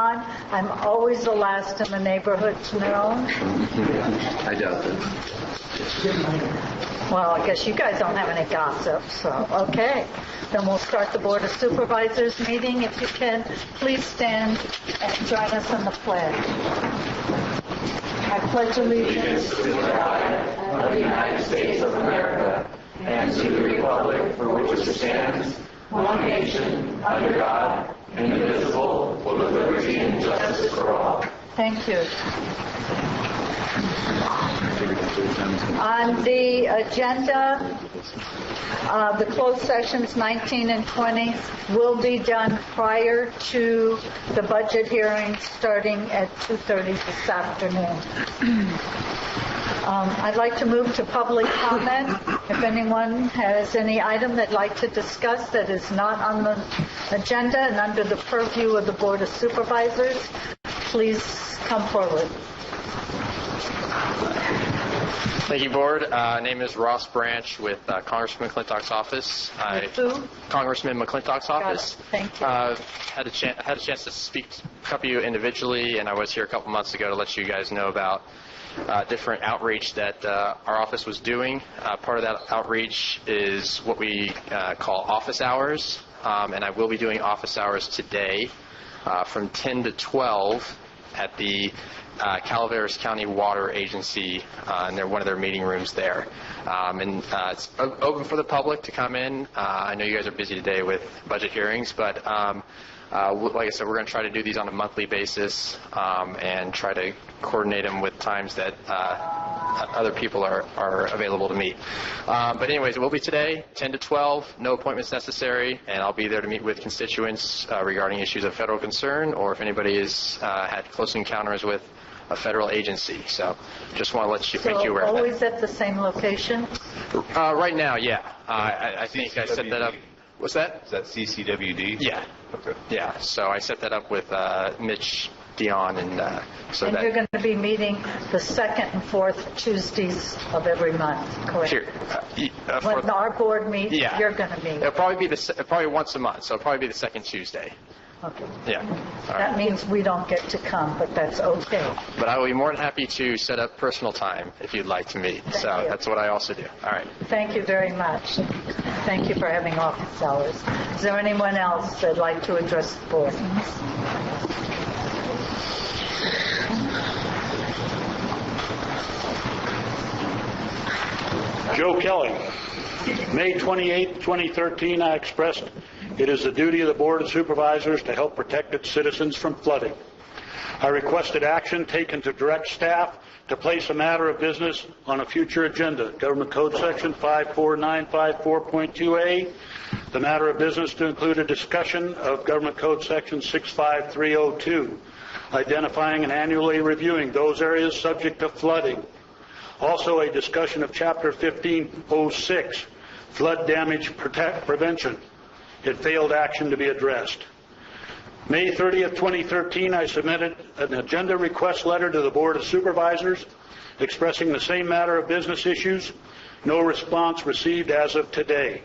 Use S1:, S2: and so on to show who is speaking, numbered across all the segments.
S1: I'm always the last in the neighborhood to know.
S2: I doubt that.
S1: Well, I guess you guys don't have any gossip, so okay. Then we'll start the Board of Supervisors meeting. If you can, please stand and join us in the pledge. I pledge allegiance to the flag of the United States of America and to the republic for which it stands, one nation, under God, indivisible, with liberty and justice for all. Thank you. On the agenda, the closed sessions 19 and 20 will be done prior to the budget hearing starting at 2:30 this afternoon. I'd like to move to public comment. If anyone has any item they'd like to discuss that is not on the agenda and under the purview of the Board of Supervisors, please come forward.
S3: Thank you, Board. Name is Ross Branch with Congressman McClintock's office.
S1: Who?
S3: Congressman McClintock's office.
S1: Thank you.
S3: Had a chance to speak to a couple of you individually, and I was here a couple months ago to let you guys know about different outreach that our office was doing. Part of that outreach is what we call office hours, and I will be doing office hours today from 10 to 12 at the Calaveras County Water Agency, and they're one of their meeting rooms there. It's open for the public to come in. I know you guys are busy today with budget hearings, but like I said, we're going to try to do these on a monthly basis and try to coordinate them with times that other people are available to meet. But anyways, it will be today, 10 to 12, no appointments necessary, and I'll be there to meet with constituents regarding issues of federal concern or if anybody has had close encounters with a federal agency. So just want to make you aware of that.
S1: Always at the same location?
S3: Right now, yeah. I think I set that up. What's that?
S2: Is that CCWD?
S3: Yeah.
S2: Okay.
S3: Yeah. So I set that up with Mitch Dion, and
S1: you're going to be meeting the second and fourth Tuesdays of every month, correct?
S3: Here,
S1: when our board meets,
S3: yeah.
S1: You're going to meet.
S3: It'll probably be probably once a month, so it'll probably be the second Tuesday.
S1: Okay.
S3: Yeah.
S1: That means we don't get to come, but that's okay.
S3: But I will be more than happy to set up personal time if you'd like to meet.
S1: Thank you.
S3: That's what I also do. All right.
S1: Thank you very much. Thank you for having office hours. Is there anyone else that'd like to address the board?
S4: Joe Kelly. May 28, 2013, I expressed it is the duty of the Board of Supervisors to help protect its citizens from flooding. I requested action taken to direct staff to place a matter of business on a future agenda. Government Code Section 54954.2a. The matter of business to include a discussion of Government Code Section 65302, identifying and annually reviewing those areas subject to flooding. Also a discussion of Chapter 1506, flood damage prevention. It failed action to be addressed. May 30th, 2013, I submitted an agenda request letter to the Board of Supervisors expressing the same matter of business issues. No response received as of today.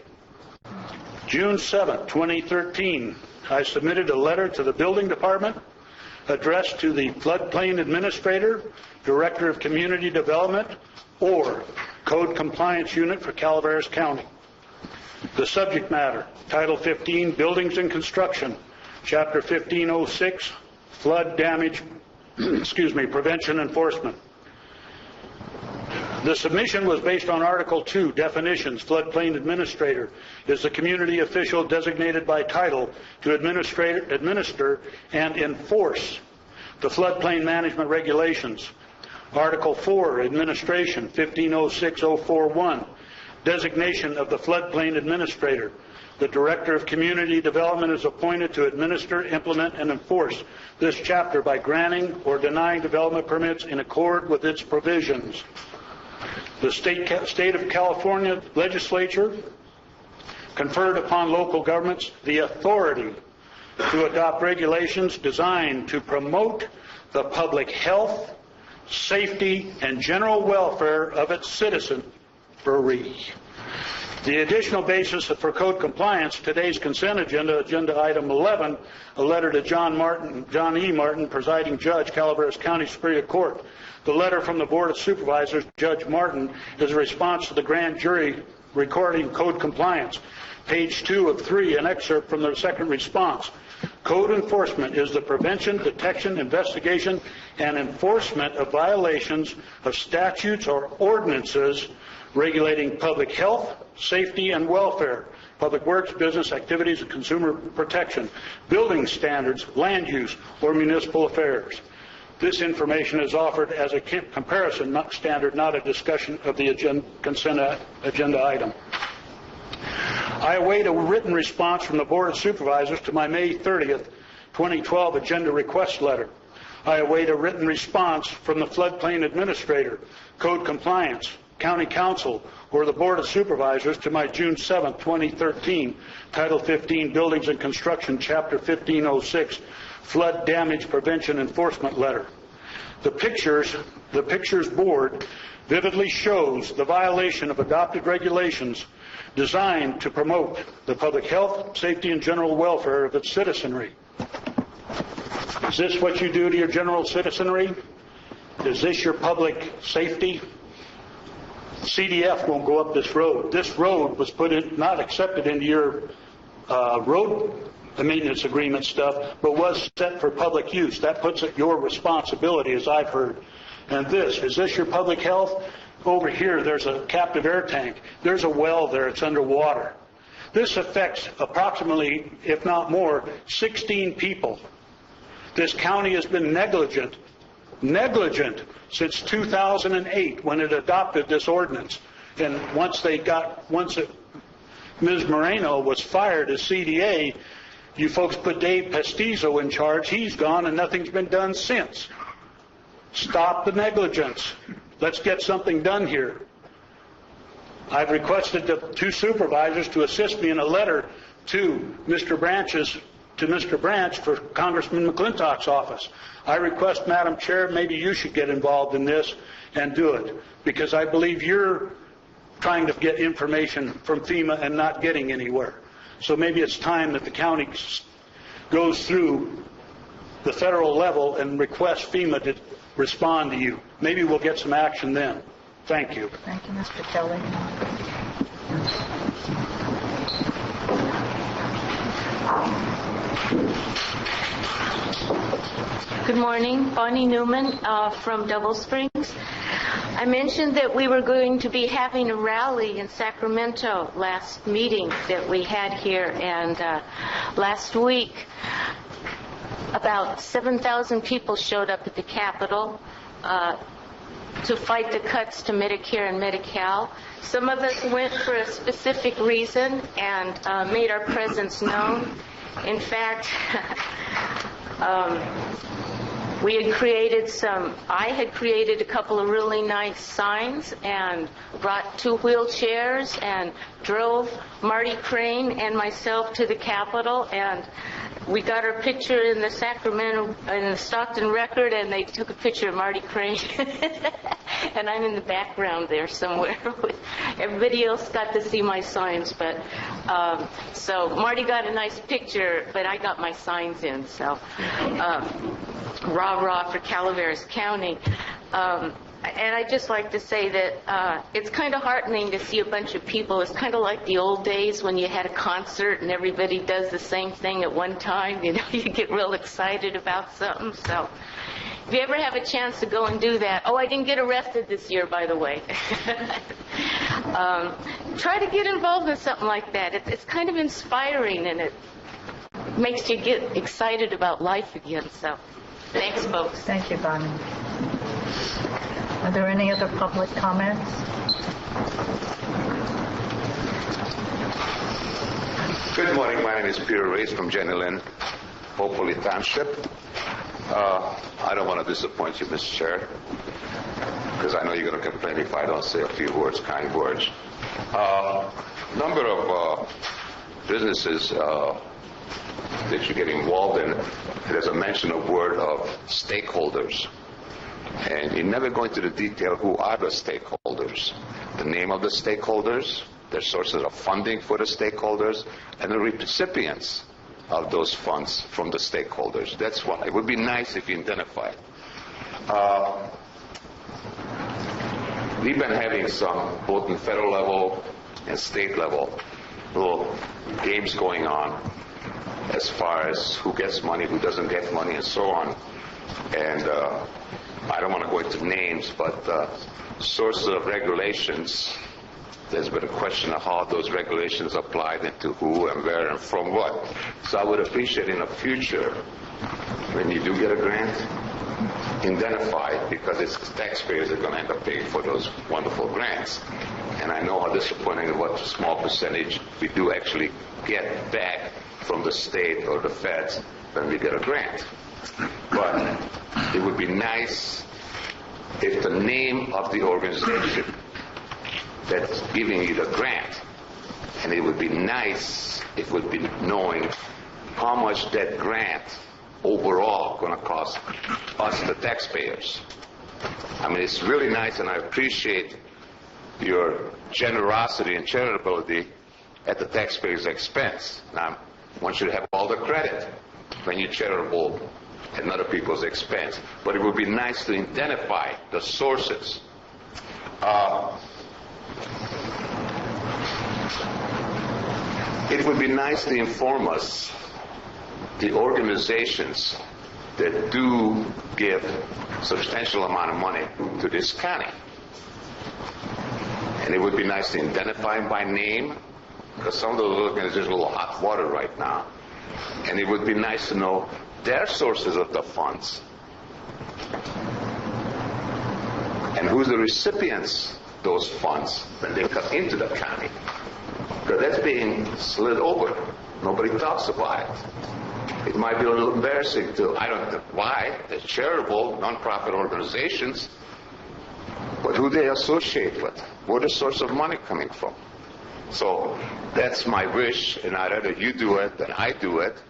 S4: June 7th, 2013, I submitted a letter to the Building Department addressed to the Floodplain Administrator, Director of Community Development, or Code Compliance Unit for Calaveras County. The subject matter, Title 15, Buildings and Construction, Chapter 1506, Flood Damage, Prevention Enforcement. The submission was based on Article 2, Definitions. Floodplain Administrator is the community official designated by title to administer and enforce the floodplain management regulations. Article 4, Administration, 1506-041, designation of the floodplain administrator. The Director of Community Development is appointed to administer, implement, and enforce this chapter by granting or denying development permits in accord with its provisions. The State of California Legislature conferred upon local governments the authority to adopt regulations designed to promote the public health, safety, and general welfare of its citizenry. The additional basis for code compliance, today's consent agenda, agenda item 11, a letter to John E. Martin, presiding judge, Calaveras County Superior Court. The letter from the Board of Supervisors, Judge Martin, is a response to the grand jury recording code compliance. Page 2 of 3, an excerpt from the second response. Code enforcement is the prevention, detection, investigation, and enforcement of violations of statutes or ordinances regulating public health, safety, and welfare, public works, business activities, and consumer protection, building standards, land use, or municipal affairs. This information is offered as a comparison standard, not a discussion of the consent agenda item. I await a written response from the Board of Supervisors to my May 30th, 2012 agenda request letter. I await a written response from the floodplain administrator, code compliance, county council, or the Board of Supervisors to my June 7th, 2013 Title 15 Buildings and Construction, Chapter 1506 Flood Damage Prevention Enforcement letter. The pictures board vividly shows the violation of adopted regulations designed to promote the public health, safety, and general welfare of its citizenry. Is this what you do to your general citizenry? Is this your public safety? CDF won't go up this road. This road was not accepted into your road maintenance agreement stuff, but was set for public use. That puts it your responsibility, as I've heard. And is this your public health? Over here, there's a captive air tank. There's a well there. It's underwater. This affects approximately, if not more, 16 people. This county has been negligent since 2008 when it adopted this ordinance. And once Ms. Moreno was fired as CDA, you folks put Dave Pestizo in charge. He's gone and nothing's been done since. Stop the negligence. Let's get something done here. I've requested the two supervisors to assist me in a letter to Mr. Branch for Congressman McClintock's office. I request, Madam Chair, maybe you should get involved in this and do it, because I believe you're trying to get information from FEMA and not getting anywhere. So maybe it's time that the county goes through the federal level and requests FEMA to respond to you. Maybe we'll get some action then. Thank you.
S1: Thank you, Mr. Kelly.
S5: Good morning, Bonnie Newman from Double Springs. I mentioned that we were going to be having a rally in Sacramento last meeting that we had here, and last week about 7,000 people showed up at the Capitol to fight the cuts to Medicare and Medi-Cal. Some of us went for a specific reason and made our presence known. In fact, I had created a couple of really nice signs and brought 2 wheelchairs and drove Marty Crane and myself to the Capitol, and we got our picture in the Stockton Record, and they took a picture of Marty Crane. And I'm in the background there somewhere. Everybody else got to see my signs, but so Marty got a nice picture, but I got my signs in. So rah rah for Calaveras County. And I'd just like to say that it's kind of heartening to see a bunch of people. It's kind of like the old days when you had a concert and everybody does the same thing at one time. You know, you get real excited about something. So if you ever have a chance to go and do that. Oh, I didn't get arrested this year, by the way. Try to get involved in something like that. It's kind of inspiring, and it makes you get excited about life again. So thanks, folks.
S1: Thank you, Bonnie. Are there any other public comments?
S6: Good morning. My name is Peter Reyes from Jenny Lynn, Hopefully Township. I don't want to disappoint you, Mr. Chair, because I know you're going to complain if I don't say a few words, kind words. Number of businesses that you get involved in, there's a mention of word of stakeholders. And you never go into the detail who are the stakeholders, the name of the stakeholders, their sources of funding for the stakeholders, and the recipients of those funds from the stakeholders. That's why it would be nice if you identify it. We've been having some, both in federal level and state level, little games going on as far as who gets money, who doesn't get money, and so on. And I don't want to go into names, but sources of regulations, there's been a question of how those regulations applied and to who and where and from what. So I would appreciate in the future, when you do get a grant, identify it, because it's taxpayers that are going to end up paying for those wonderful grants. And I know how disappointing what small percentage we do actually get back from the state or the feds when we get a grant. But it would be nice if the name of the organization that's giving you the grant, and it would be nice if it would be knowing how much that grant overall going to cost us, the taxpayers. I mean, it's really nice, and I appreciate your generosity and charitability at the taxpayer's expense. Now, I want you to have all the credit when you're charitable at other people's expense. But it would be nice to identify the sources. It would be nice to inform us the organizations that do give substantial amount of money to this county. And it would be nice to identify them by name, because some of those organizations are a little hot water right now. And it would be nice to know their sources of the funds and who's the recipients of those funds when they come into the county. Because that's being slid over. Nobody talks about it. It might be a little embarrassing to, I don't know why, they're charitable, nonprofit organizations, but who they associate with, where the source of money coming from. So that's my wish, and I'd rather you do it than I do it.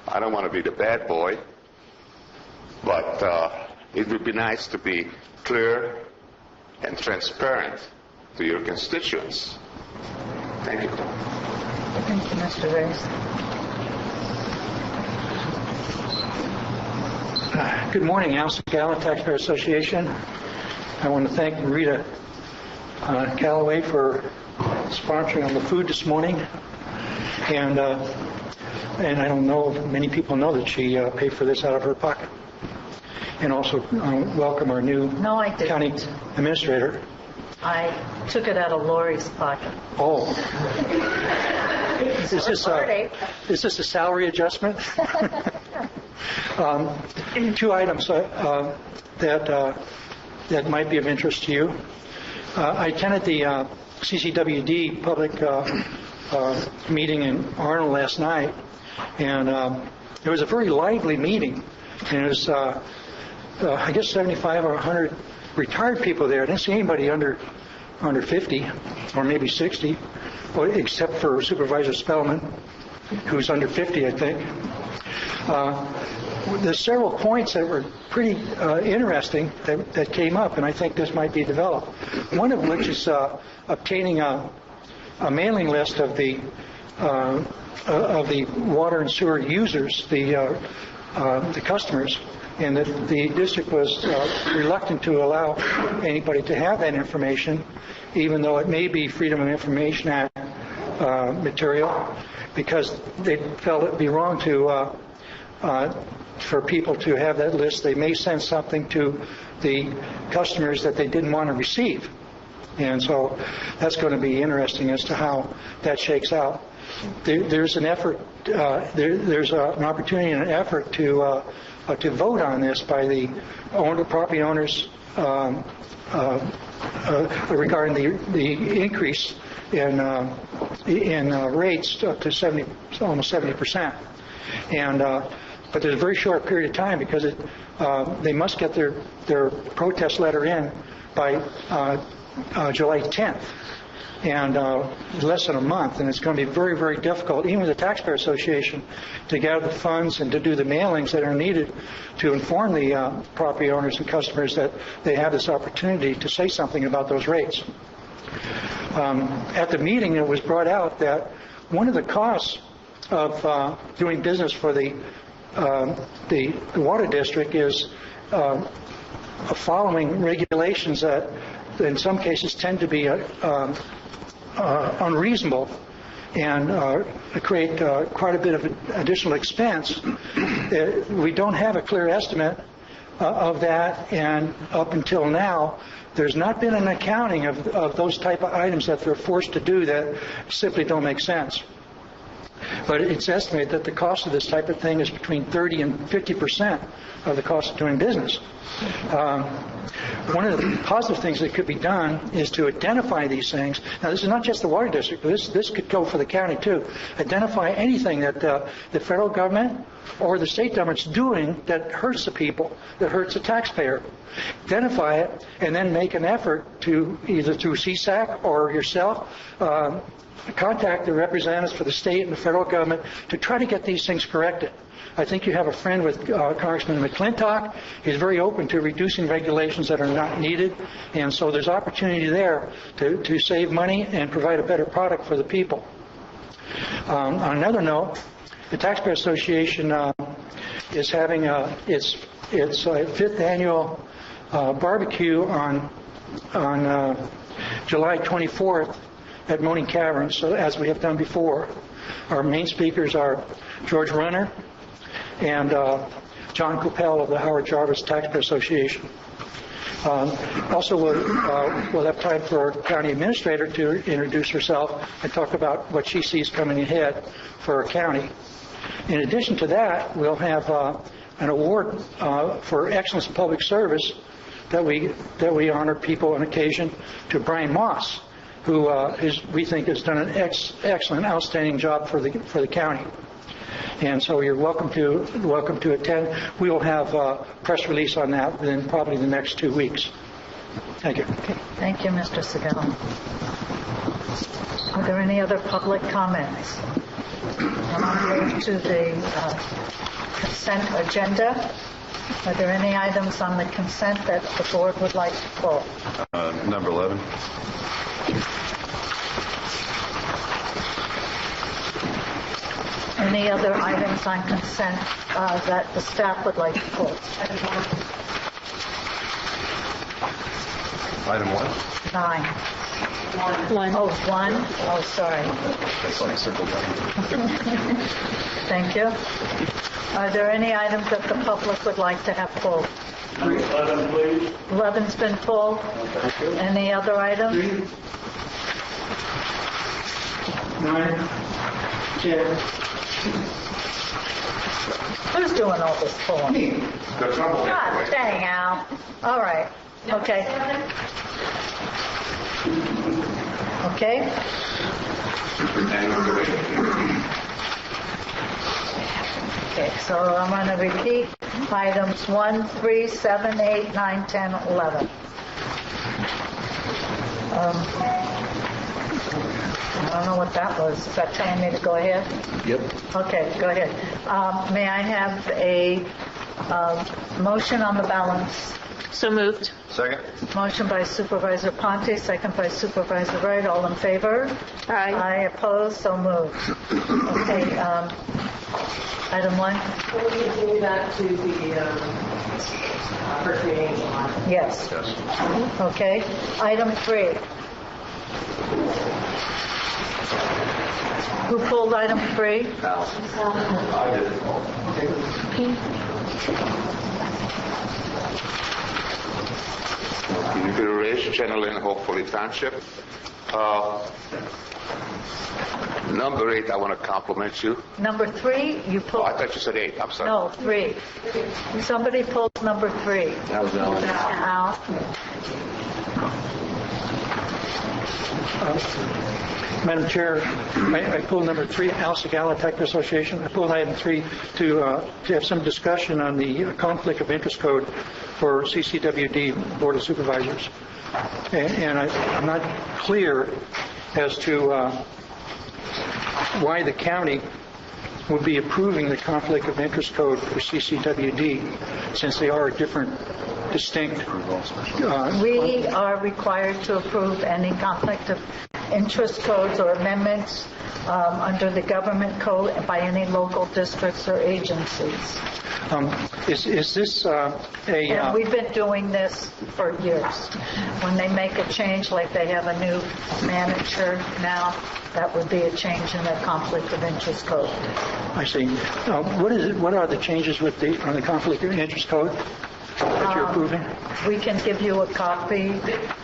S6: I don't want to be the bad boy, but it would be nice to be clear and transparent to your constituents. Thank you.
S1: Thank you, Mr. Reyes.
S7: Good morning, Allison Gallant, Taxpayer Association. I want to thank Rita Callaway for sponsoring on the food this morning. And I don't know if many people know that she paid for this out of her pocket. And also welcome our new county administrator.
S1: I took it out of Lori's pocket.
S7: Oh. Is this a salary adjustment? Two items that might be of interest to you. I attended the CCWD public meeting in Arnold last night, and it was a very lively meeting. And it was, I guess, 75 or 100 retired people there. I didn't see anybody under 50, or maybe 60, except for Supervisor Spellman, who's under 50, I think. There's several points that were pretty interesting that came up, and I think this might be developed. One of which is obtaining a mailing list of the water and sewer users, the customers, and that the district was reluctant to allow anybody to have that information, even though it may be Freedom of Information Act material, because they felt it would be wrong for people to have that list. They may send something to the customers that they didn't want to receive. And so that's going to be interesting as to how that shakes out. There's an effort, there's an opportunity and an effort to vote on this by the property owners regarding the increase in rates up to almost 70%. But there's a very short period of time, because they must get their protest letter in by July 10th, and less than a month, and it's going to be very, very difficult, even with the Taxpayer Association, to gather the funds and to do the mailings that are needed to inform the property owners and customers that they have this opportunity to say something about those rates. At the meeting, it was brought out that one of the costs of doing business for the water district is following regulations that in some cases tend to be unreasonable and create quite a bit of additional expense. We don't have a clear estimate of that, and up until now, there's not been an accounting of those type of items that they're forced to do that simply don't make sense. But it's estimated that the cost of this type of thing is between 30 and 50% of the cost of doing business. One of the positive things that could be done is to identify these things. Now, this is not just the water district, but this could go for the county too. Identify anything that the federal government or the state government's doing that hurts the people, that hurts the taxpayer. Identify it, and then make an effort to, either through CSAC or yourself, contact the representatives for the state and the federal government to try to get these things corrected. I think you have a friend with Congressman McClintock. He's very open to reducing regulations that are not needed, and so there's opportunity there to save money and provide a better product for the people. On another note, the Taxpayer Association is having its 5th annual barbecue on July 24th at Moaning Caverns, so as we have done before. Our main speakers are George Runner and John Coppell of the Howard Jarvis Taxpayer Association. Also, we'll have time for our county administrator to introduce herself and talk about what she sees coming ahead for our county. In addition to that, we'll have an award for excellence in public service that we honor people on occasion to Brian Moss, who we think has done an excellent, outstanding job for the county. And so you're welcome to attend. We will have a press release on that within probably the next 2 weeks. Thank you.
S1: Okay. Thank you, Mr. Segal. Are there any other public comments? I'll move to the consent agenda. Are there any items on the consent that the board would like to pull?
S2: Number 11.
S1: Any other items on consent that the staff would like to pull?
S2: Item 1.
S1: 9. 1. Oh, 1? Oh, sorry.
S2: That's like circle button.
S1: Thank you. Are there any items that the public would like to have pulled?
S4: 11, please.
S1: 11's been pulled. Any other items?
S7: 9, 10.
S1: Who's doing all this pulling? God dang, Al. All right. Okay. Okay. Okay, so I'm going to repeat items 1, 3, 7, 8, 9, 10, 11. I don't know what that was. Is that telling me to go ahead?
S2: Yep.
S1: Okay, go ahead. May I have a motion on the balance?
S5: So moved.
S2: Second.
S1: Motion by Supervisor Ponte, second by Supervisor Wright. All in favor?
S5: Aye.
S1: Aye, opposed, so moved. Okay, item 1?
S8: We'll continue that to the Hurricane Angel line.
S1: Yes.
S2: Yes.
S1: Okay. Item 3. Who pulled item 3?
S6: Peter Reyes, Channel Lane, Hopefully Township. Number 8, I want to compliment you.
S1: Number 3, you
S6: Oh,
S1: pulled.
S6: I thought you said 8. I'm sorry.
S1: No, 3. Somebody pulled number 3.
S2: That was Alan.
S1: Al.
S7: Madam Chair, I pulled number 3, Al Segala Taxpayer Association. I pulled item 3 to have some discussion on the conflict of interest code for CCWD Board of Supervisors. And I'm not clear as to why the county would be approving the conflict of interest code for CCWD, since they are a different distinct.
S1: We are required to approve any conflict of interest codes or amendments under the government code by any local districts or agencies.
S7: Is this
S1: And we've been doing this for years. When they make a change, like they have a new manager now, that would be a change in their conflict of interest code.
S7: I see. What are the changes on the conflict of interest code that you're approving?
S1: We can give you a copy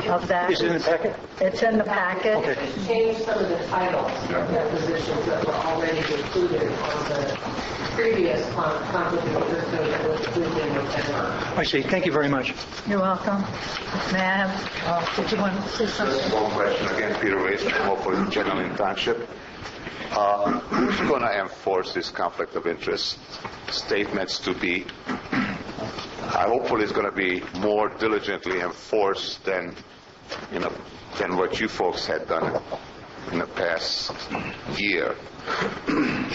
S1: of that.
S7: Is it in the packet?
S1: It's in the packet.
S7: Okay.
S8: Change some of the titles of the positions that were already included on the previous conflict of interest code that was approved in November.
S7: I see. Thank you very much.
S1: You're welcome. May I have, did you want to say something?
S6: Just one question again, Peter Race from Oakland General Township. Who's going to enforce this conflict of interest statements to be? Hopefully, it's going to be more diligently enforced than what you folks had done in the past year.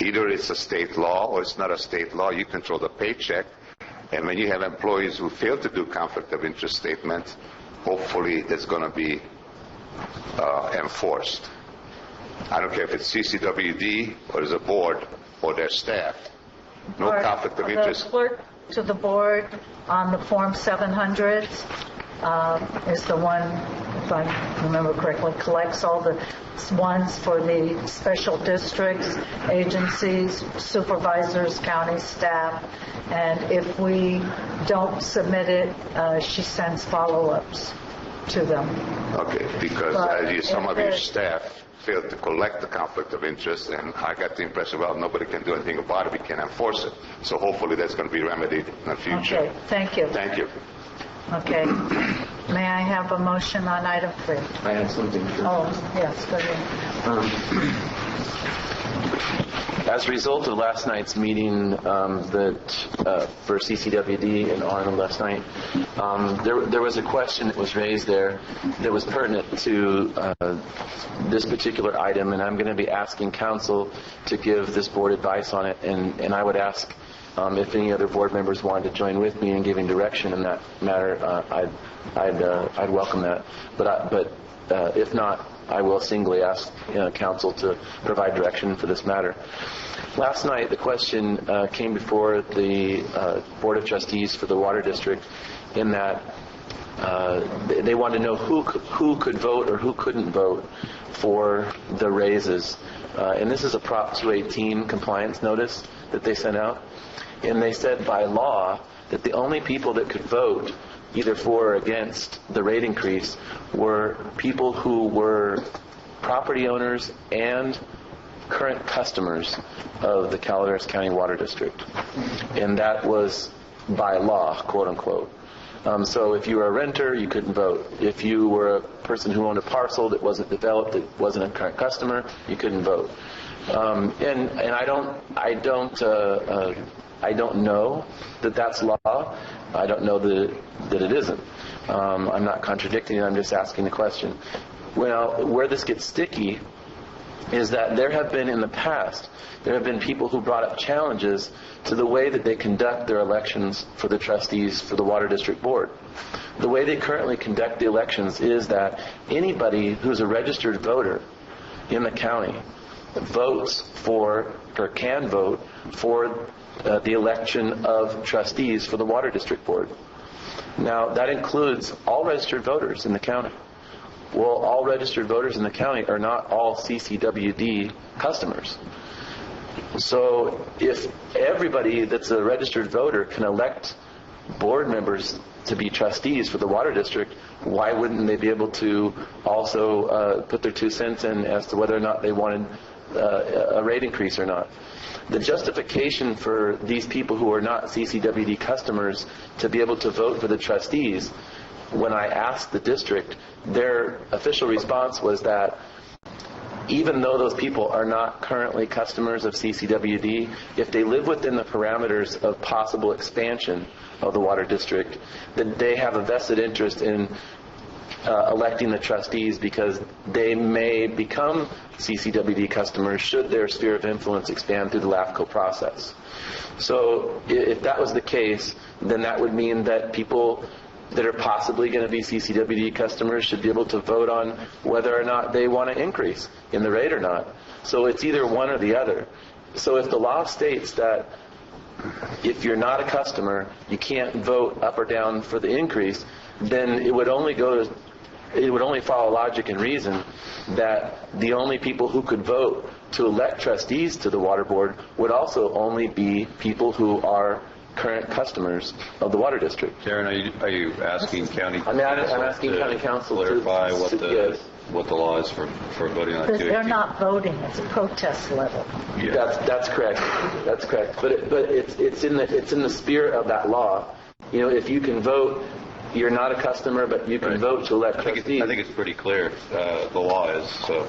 S6: Either it's a state law or it's not a state law. You control the paycheck, and when you have employees who fail to do conflict of interest statements, hopefully that's going to be enforced. I don't care if it's CCWD or as a board or their staff. No conflict of interest.
S1: The clerk to the board on the Form 700s is the one, if I remember correctly, collects all the ones for the special districts, agencies, supervisors, county staff, and if we don't submit it, she sends follow-ups to them.
S6: Okay, because some of your staff failed to collect the conflict of interest, and I got the impression, well, nobody can do anything about it. We can't enforce it. So hopefully that's going to be remedied in the future.
S1: Okay, thank you.
S6: Thank you.
S1: Okay. May I have a motion on item 3?
S9: I have something.
S1: Oh, yes, go ahead.
S9: As a result of last night's meeting for CCWD in Arnold last night, there was a question that was raised there that was pertinent to this particular item, and I'm going to be asking council to give this board advice on it, and I would ask if any other board members wanted to join with me in giving direction in that matter. I'd welcome that, but if not, I will singly ask council to provide direction for this matter. Last night, the question came before the Board of Trustees for the Water District in that they wanted to know who could vote or who couldn't vote for the raises. And this is a Prop 218 compliance notice that they sent out. And they said by law that the only people that could vote either for or against the rate increase were people who were property owners and current customers of the Calaveras County Water District. And that was by law, quote unquote. So if you were a renter, you couldn't vote. If you were a person who owned a parcel that wasn't developed, that wasn't a current customer, you couldn't vote. And I don't know that that's law. I don't know that it isn't. I'm not contradicting it. I'm just asking the question. Well, where this gets sticky is that there have been in the past, there have been people who brought up challenges to the way that they conduct their elections for the trustees for the Water District Board. The way they currently conduct the elections is that anybody who's a registered voter in the county votes for, or can vote for, the election of trustees for the Water District Board. Now, that includes all registered voters in the county. Well, all registered voters in the county are not all CCWD customers. So if everybody that's a registered voter can elect board members to be trustees for the Water District, why wouldn't they be able to also put their 2 cents in as to whether or not they wanted a rate increase or not? The justification for these people who are not CCWD customers to be able to vote for the trustees, when I asked the district, their official response was that even though those people are not currently customers of CCWD, if they live within the parameters of possible expansion of the Water District, then they have a vested interest in electing the trustees because they may become CCWD customers should their sphere of influence expand through the LAFCO process. So if that was the case, then that would mean that people that are possibly going to be CCWD customers should be able to vote on whether or not they want to increase in the rate or not. So it's either one or the other. So if the law states that if you're not a customer, you can't vote up or down for the increase, then it would only follow logic and reason that the only people who could vote to elect trustees to the water board would also only be people who are current customers of the water district.
S2: Darren, are you asking county council?
S9: I'm asking county council to
S2: clarify what the law is for voting on
S1: Because
S2: QAQ?
S1: they're not voting, it's a protest level.
S2: Yeah.
S9: That's correct. That's correct. But it's in the spirit of that law. You know, if you can vote, you're not a customer, but you can vote to elect trustees.
S2: I think it's pretty clear. The law is so.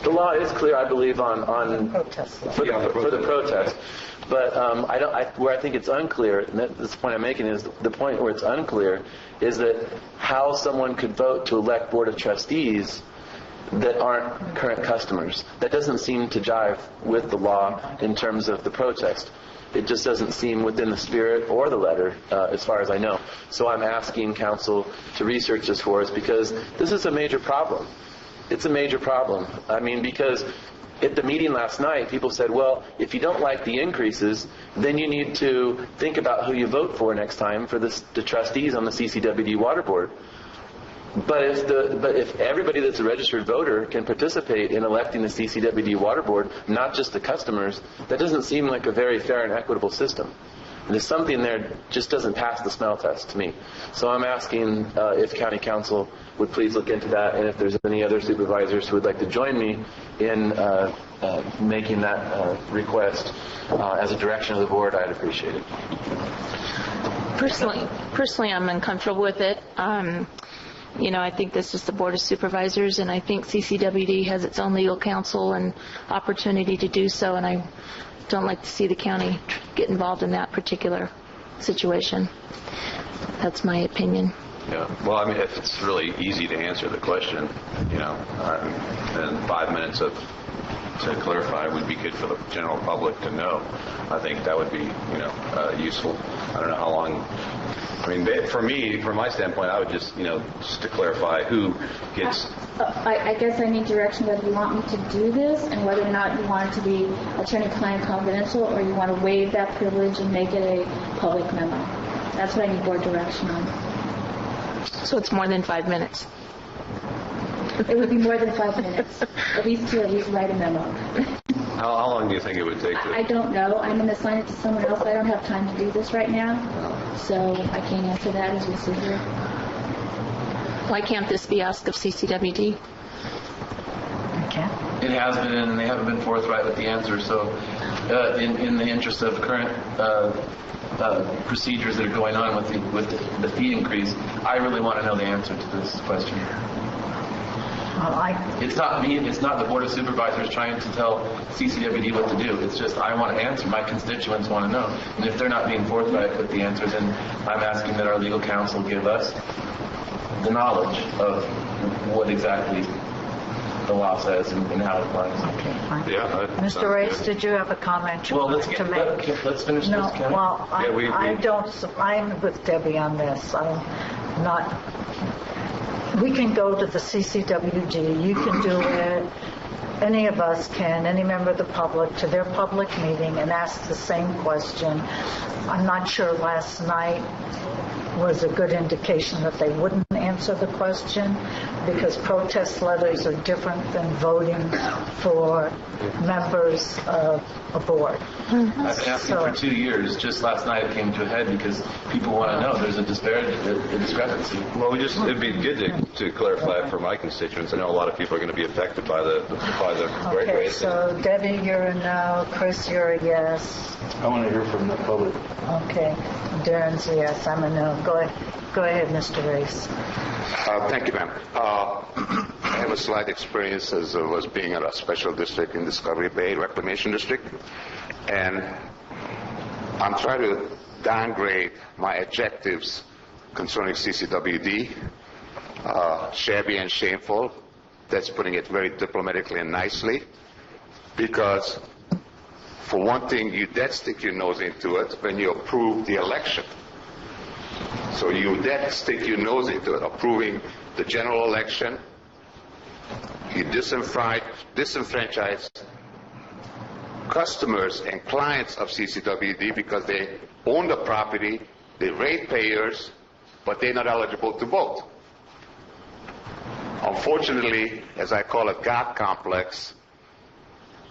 S9: The law is clear, I believe, on
S1: Protest level.
S9: for the protest. But where I think it's unclear, and that's the point I'm making, is the point where it's unclear is that how someone could vote to elect Board of Trustees that aren't current customers. That doesn't seem to jive with the law in terms of the protest. It just doesn't seem within the spirit or the letter, as far as I know. So I'm asking council to research this for us, because this is a major problem. It's a major problem. I mean, because at the meeting last night, people said, well, if you don't like the increases, then you need to think about who you vote for next time for the trustees on the CCWD Water Board. But if everybody that's a registered voter can participate in electing the CCWD Water Board, not just the customers, that doesn't seem like a very fair and equitable system. There's something there just doesn't pass the smell test to me. So I'm asking if County Council would please look into that, and if there's any other supervisors who would like to join me in making that request as a direction of the board, I'd appreciate it.
S5: Personally, I'm uncomfortable with it. I think this is the Board of Supervisors, and I think CCWD has its own legal counsel and opportunity to do so, and I don't like to see the county get involved in that particular situation. That's my opinion.
S2: Yeah. Well, I mean, if it's really easy to answer the question, then 5 minutes to clarify would be good for the general public to know. I think that would be, useful. I don't know how long. I mean, for me, from my standpoint, I would just to clarify who gets.
S10: I guess I need direction whether you want me to do this and whether or not you want it to be attorney-client confidential, or you want to waive that privilege and make it a public memo. That's what I need board direction on.
S5: So it's more than 5 minutes.
S10: It would be more than 5 minutes, at least write a memo.
S2: How long do you think it would take?
S10: I don't know. I'm going to assign it to someone else. I don't have time to do this right now, so I can't answer that as we sit here.
S5: Why can't this be asked of CCWD?
S1: Okay.
S9: It has been, and they haven't been forthright with the answer. So in the interest of current procedures that are going on with the fee increase, I really want to know the answer to this question. It's not me, it's not the Board of Supervisors trying to tell CCWD what to do. It's just I want to answer. My constituents want to know. And if they're not being forthright with the answers, then I'm asking that our legal counsel give us the knowledge of what exactly the law says and how it applies.
S1: Okay, fine.
S2: Yeah.
S1: Mr. Race, did you have a comment you wanted to make?
S9: Let's finish
S1: No,
S9: this, Ken.
S1: well,
S2: Yeah,
S1: I'm with Debbie on this. I'm not. We can go to the CCWG. You can do it. Any of us can, any member of the public, to their public meeting and ask the same question. I'm not sure last night was a good indication that they wouldn't answer the question, because protest letters are different than voting for members of a board.
S9: I've been asking for 2 years. Just last night it came to a head because people want to know. There's a discrepancy.
S2: Well, it'd be good to clarify for my constituents. I know a lot of people are going to be affected by the rate
S1: Okay,
S2: raise.
S1: so Debbie, you're a no. Chris, you're a yes.
S9: I want to hear from the public.
S1: Okay. Darren's a yes. I'm a no. Go ahead, Mr. Race.
S6: Thank you, ma'am. I have a slight experience as was being at a special district in Discovery Bay Reclamation District, and I'm trying to downgrade my adjectives concerning CCWD. Shabby and shameful. That's putting it very diplomatically and nicely, because for one thing, you did stick your nose into it when you approved the election. So you then stick your nose into it, approving the general election. You disenfranchise customers and clients of CCWD because they own the property, they're ratepayers, but they're not eligible to vote. Unfortunately, as I call it, God complex,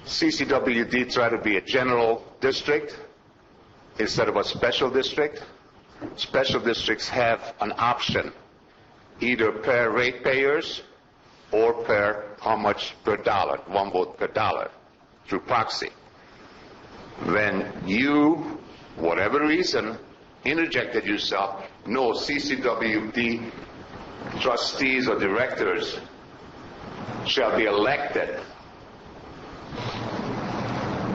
S6: CCWD tried to be a general district instead of a special district. Special districts have an option, either per ratepayers or per how much per dollar, one vote per dollar, through proxy. When you, whatever reason, interjected yourself, no, CCWD trustees or directors shall be elected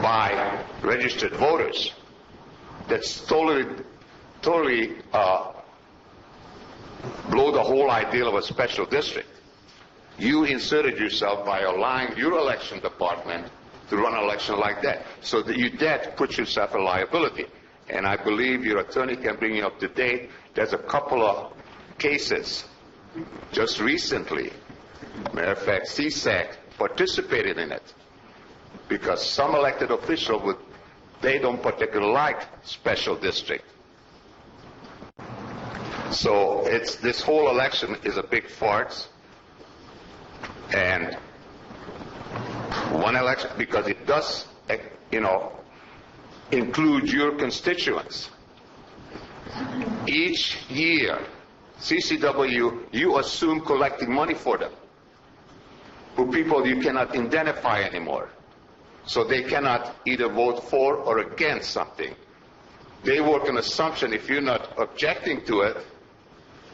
S6: by registered voters, that's totally blow the whole idea of a special district. You inserted yourself by allowing your election department to run an election like that. So that you did put yourself in liability. And I believe your attorney can bring you up to date. There's a couple of cases just recently. Matter of fact, CSAC participated in it because some elected official they don't particularly like special district. So this whole election is a big farce. And one election, because it does, include your constituents. Each year, CCW, you assume collecting money for them, for people you cannot identify anymore. So they cannot either vote for or against something. They work on assumption if you're not objecting to it,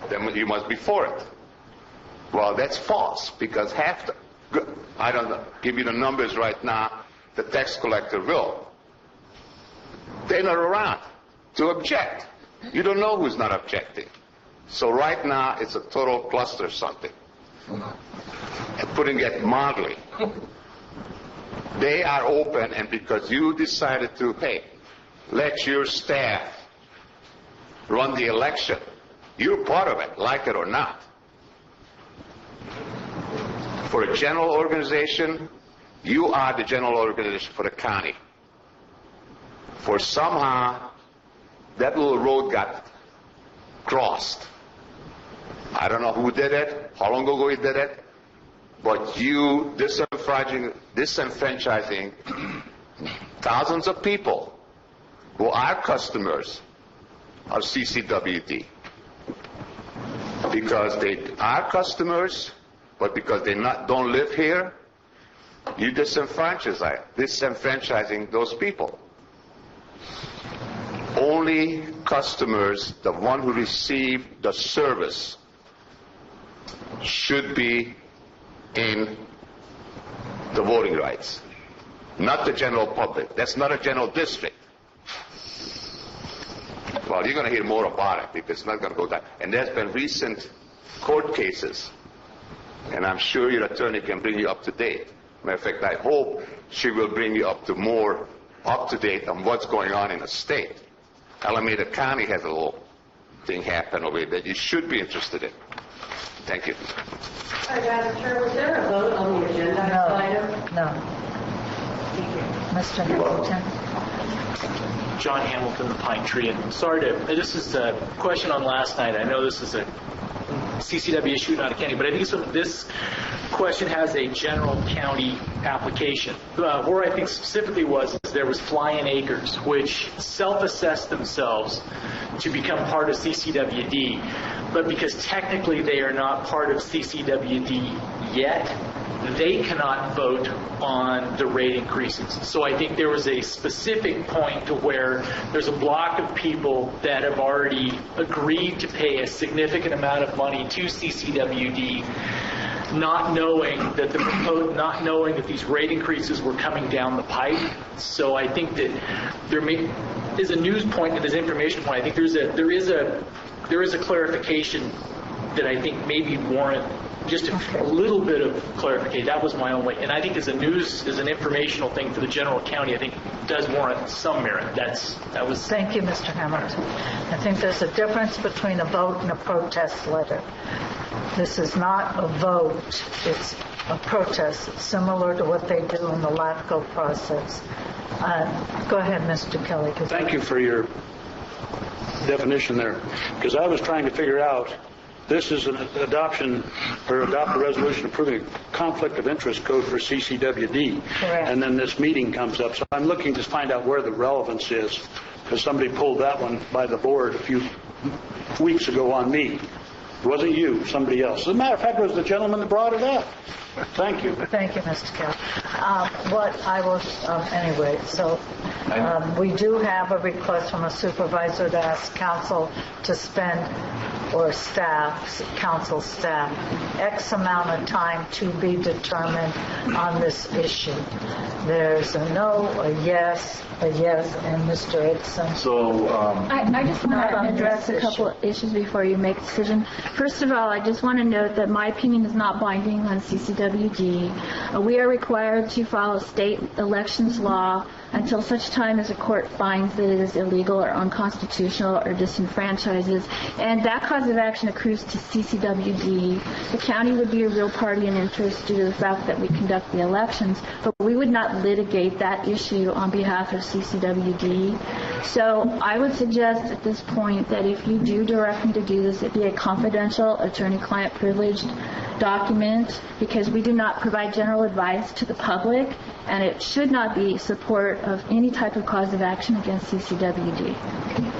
S6: then you must be for it. Well, that's false, because I don't give you the numbers right now, the tax collector will. They're not around to object. You don't know who's not objecting. So right now, it's a total cluster something. And putting it mildly. They are open, and because you decided to, hey, let your staff run the election, you're part of it, like it or not. For a general organization, you are the general organization for the county. For somehow, that little road got crossed. I don't know who did it, how long ago he did it, but you disenfranchising thousands of people who are customers of CCWD. Because they are customers, but because they don't live here, you disenfranchising those people. Only customers, the one who receive the service, should be in the voting rights, not the general public. That's not a general district. Well, you're going to hear more about it because it's not going to go down. And there's been recent court cases, and I'm sure your attorney can bring you up to date. Matter of fact, I hope she will bring you more up to date on what's going on in the state. Alameda County has a little thing happen over there that you should be interested in. Thank you.
S8: Hi, Madam Chair, was there a vote on the agenda item?
S1: No. Mr. Hamilton.
S11: John Hamilton, the Pine Tree. And sorry this is a question on last night. I know this is a CCW issue, not a county, but I think this question has a general county application. Where I think specifically was there was Fly-In Acres, which self-assessed themselves to become part of CCWD, but because technically they are not part of CCWD yet, they cannot vote on the rate increases. So I think there was a specific point to where there's a block of people that have already agreed to pay a significant amount of money to CCWD, not knowing that these rate increases were coming down the pipe. So I think that there is a news point and there's an information point. I think there is a clarification that I think maybe warrant just a little bit of clarification. That was my only, and I think as an informational thing for the general county, I think does warrant some merit. That was.
S1: Thank you, Mr. Hamilton. I think there's a difference between a vote and a protest letter. This is not a vote, it's a protest. It's similar to what they do in the LATCO process. Go ahead, Mr. Kelly.
S4: Thank you for your definition there, because I was trying to figure out, this is an adopt a resolution approving a conflict of interest code for CCWD.
S1: Correct.
S4: And then this meeting comes up. So I'm looking to find out where the relevance is, because somebody pulled that one by the board a few weeks ago on me. It wasn't you, somebody else. As a matter of fact, it was the gentleman that brought it up. Thank you.
S1: Thank you, Mr. Kelly. Anyway, so we do have a request from a supervisor to ask council to spend, or staff, council staff, X amount of time to be determined on this issue. There's a no, a yes, and Mr. Edson.
S9: So,
S10: I just want to address a couple of issues before you make a decision. First of all, I just want to note that my opinion is not binding on CCWD. We are required to follow state elections law until such time as a court finds that it is illegal or unconstitutional or disenfranchises, and that cause of action accrues to CCWD. The county would be a real party in interest due to the fact that we conduct the elections, but we would not litigate that issue on behalf of CCWD. So I would suggest at this point that if you do direct me to do this, it be a confidential attorney-client privileged document, because we do not provide general advice to the public, and it should not be support of any type of cause of action against CCWD.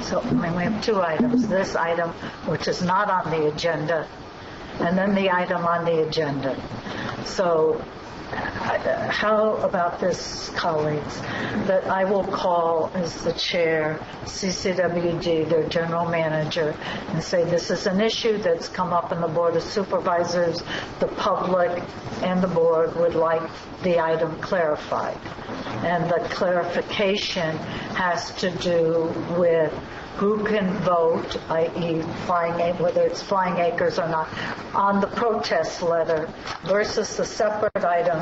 S1: So we have two items. This item, which is not on the agenda, and then the item on the agenda. So how about this, colleagues, that I will call as the chair CCWD, their general manager, and say this is an issue that's come up in the Board of Supervisors. The public and the board would like the item clarified. And the clarification has to do with who can vote, i.e. whether it's Flying Acres or not, on the protest letter versus the separate item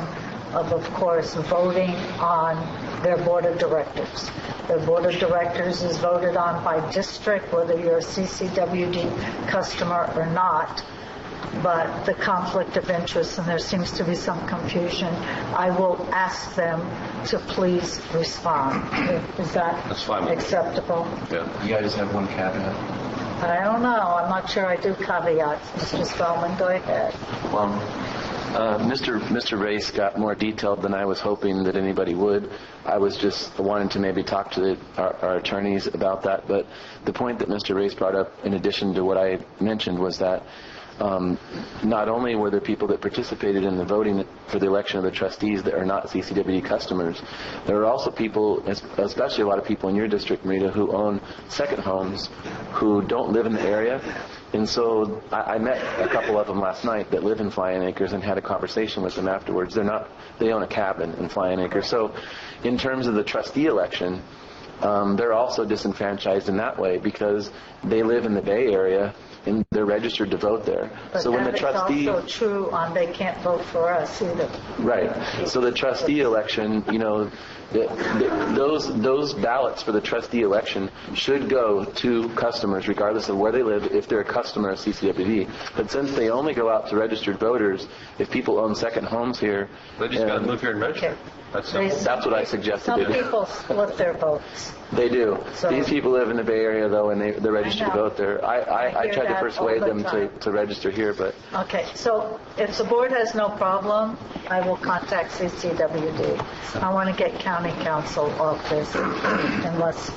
S1: of course, voting on their board of directors. Their board of directors is voted on by district, whether you're a CCWD customer or not. But the conflict of interest, and there seems to be some confusion, I will ask them to please respond. Is
S2: That's fine
S1: that acceptable?
S2: Yeah.
S9: you guys have one caveat.
S1: I don't know. I'm not sure I do caveats. Mr. Spellman, go ahead.
S9: Well, Mr. Race got more detailed than I was hoping that anybody would. I was just wanting to maybe talk to our attorneys about that. But the point that Mr. Race brought up, in addition to what I mentioned, was that not only were there people that participated in the voting for the election of the trustees that are not CCWD customers, there are also people, especially a lot of people in your district, Marita, who own second homes who don't live in the area. And so I met a couple of them last night that live in Flying Acres and had a conversation with them afterwards. They own a cabin in Flying Acres. So in terms of the trustee election, they're also disenfranchised in that way because they live in the Bay Area and they're registered to vote there.
S1: But
S9: so when the trustee,
S1: is also true on they can't vote for us either.
S9: right. So the trustee election, those ballots for the trustee election should go to customers regardless of where they live if they're a customer of CCWD. But since they only go out to registered voters, if people own second homes here,
S2: They just got to move here and register.
S1: Okay.
S2: That's
S9: that's what I suggested.
S1: Some
S9: they do.
S1: people split their votes.
S9: They do.
S1: So-
S9: These people live in the Bay Area, though, and they're registered to
S1: I know.
S9: vote there.
S1: I
S9: I
S1: hear
S9: tried to
S1: that
S9: persuade
S1: all the
S9: them
S1: time.
S9: to register here, but
S1: Okay, so if the board has no problem, I will contact CCWD. I want to get county council off this unless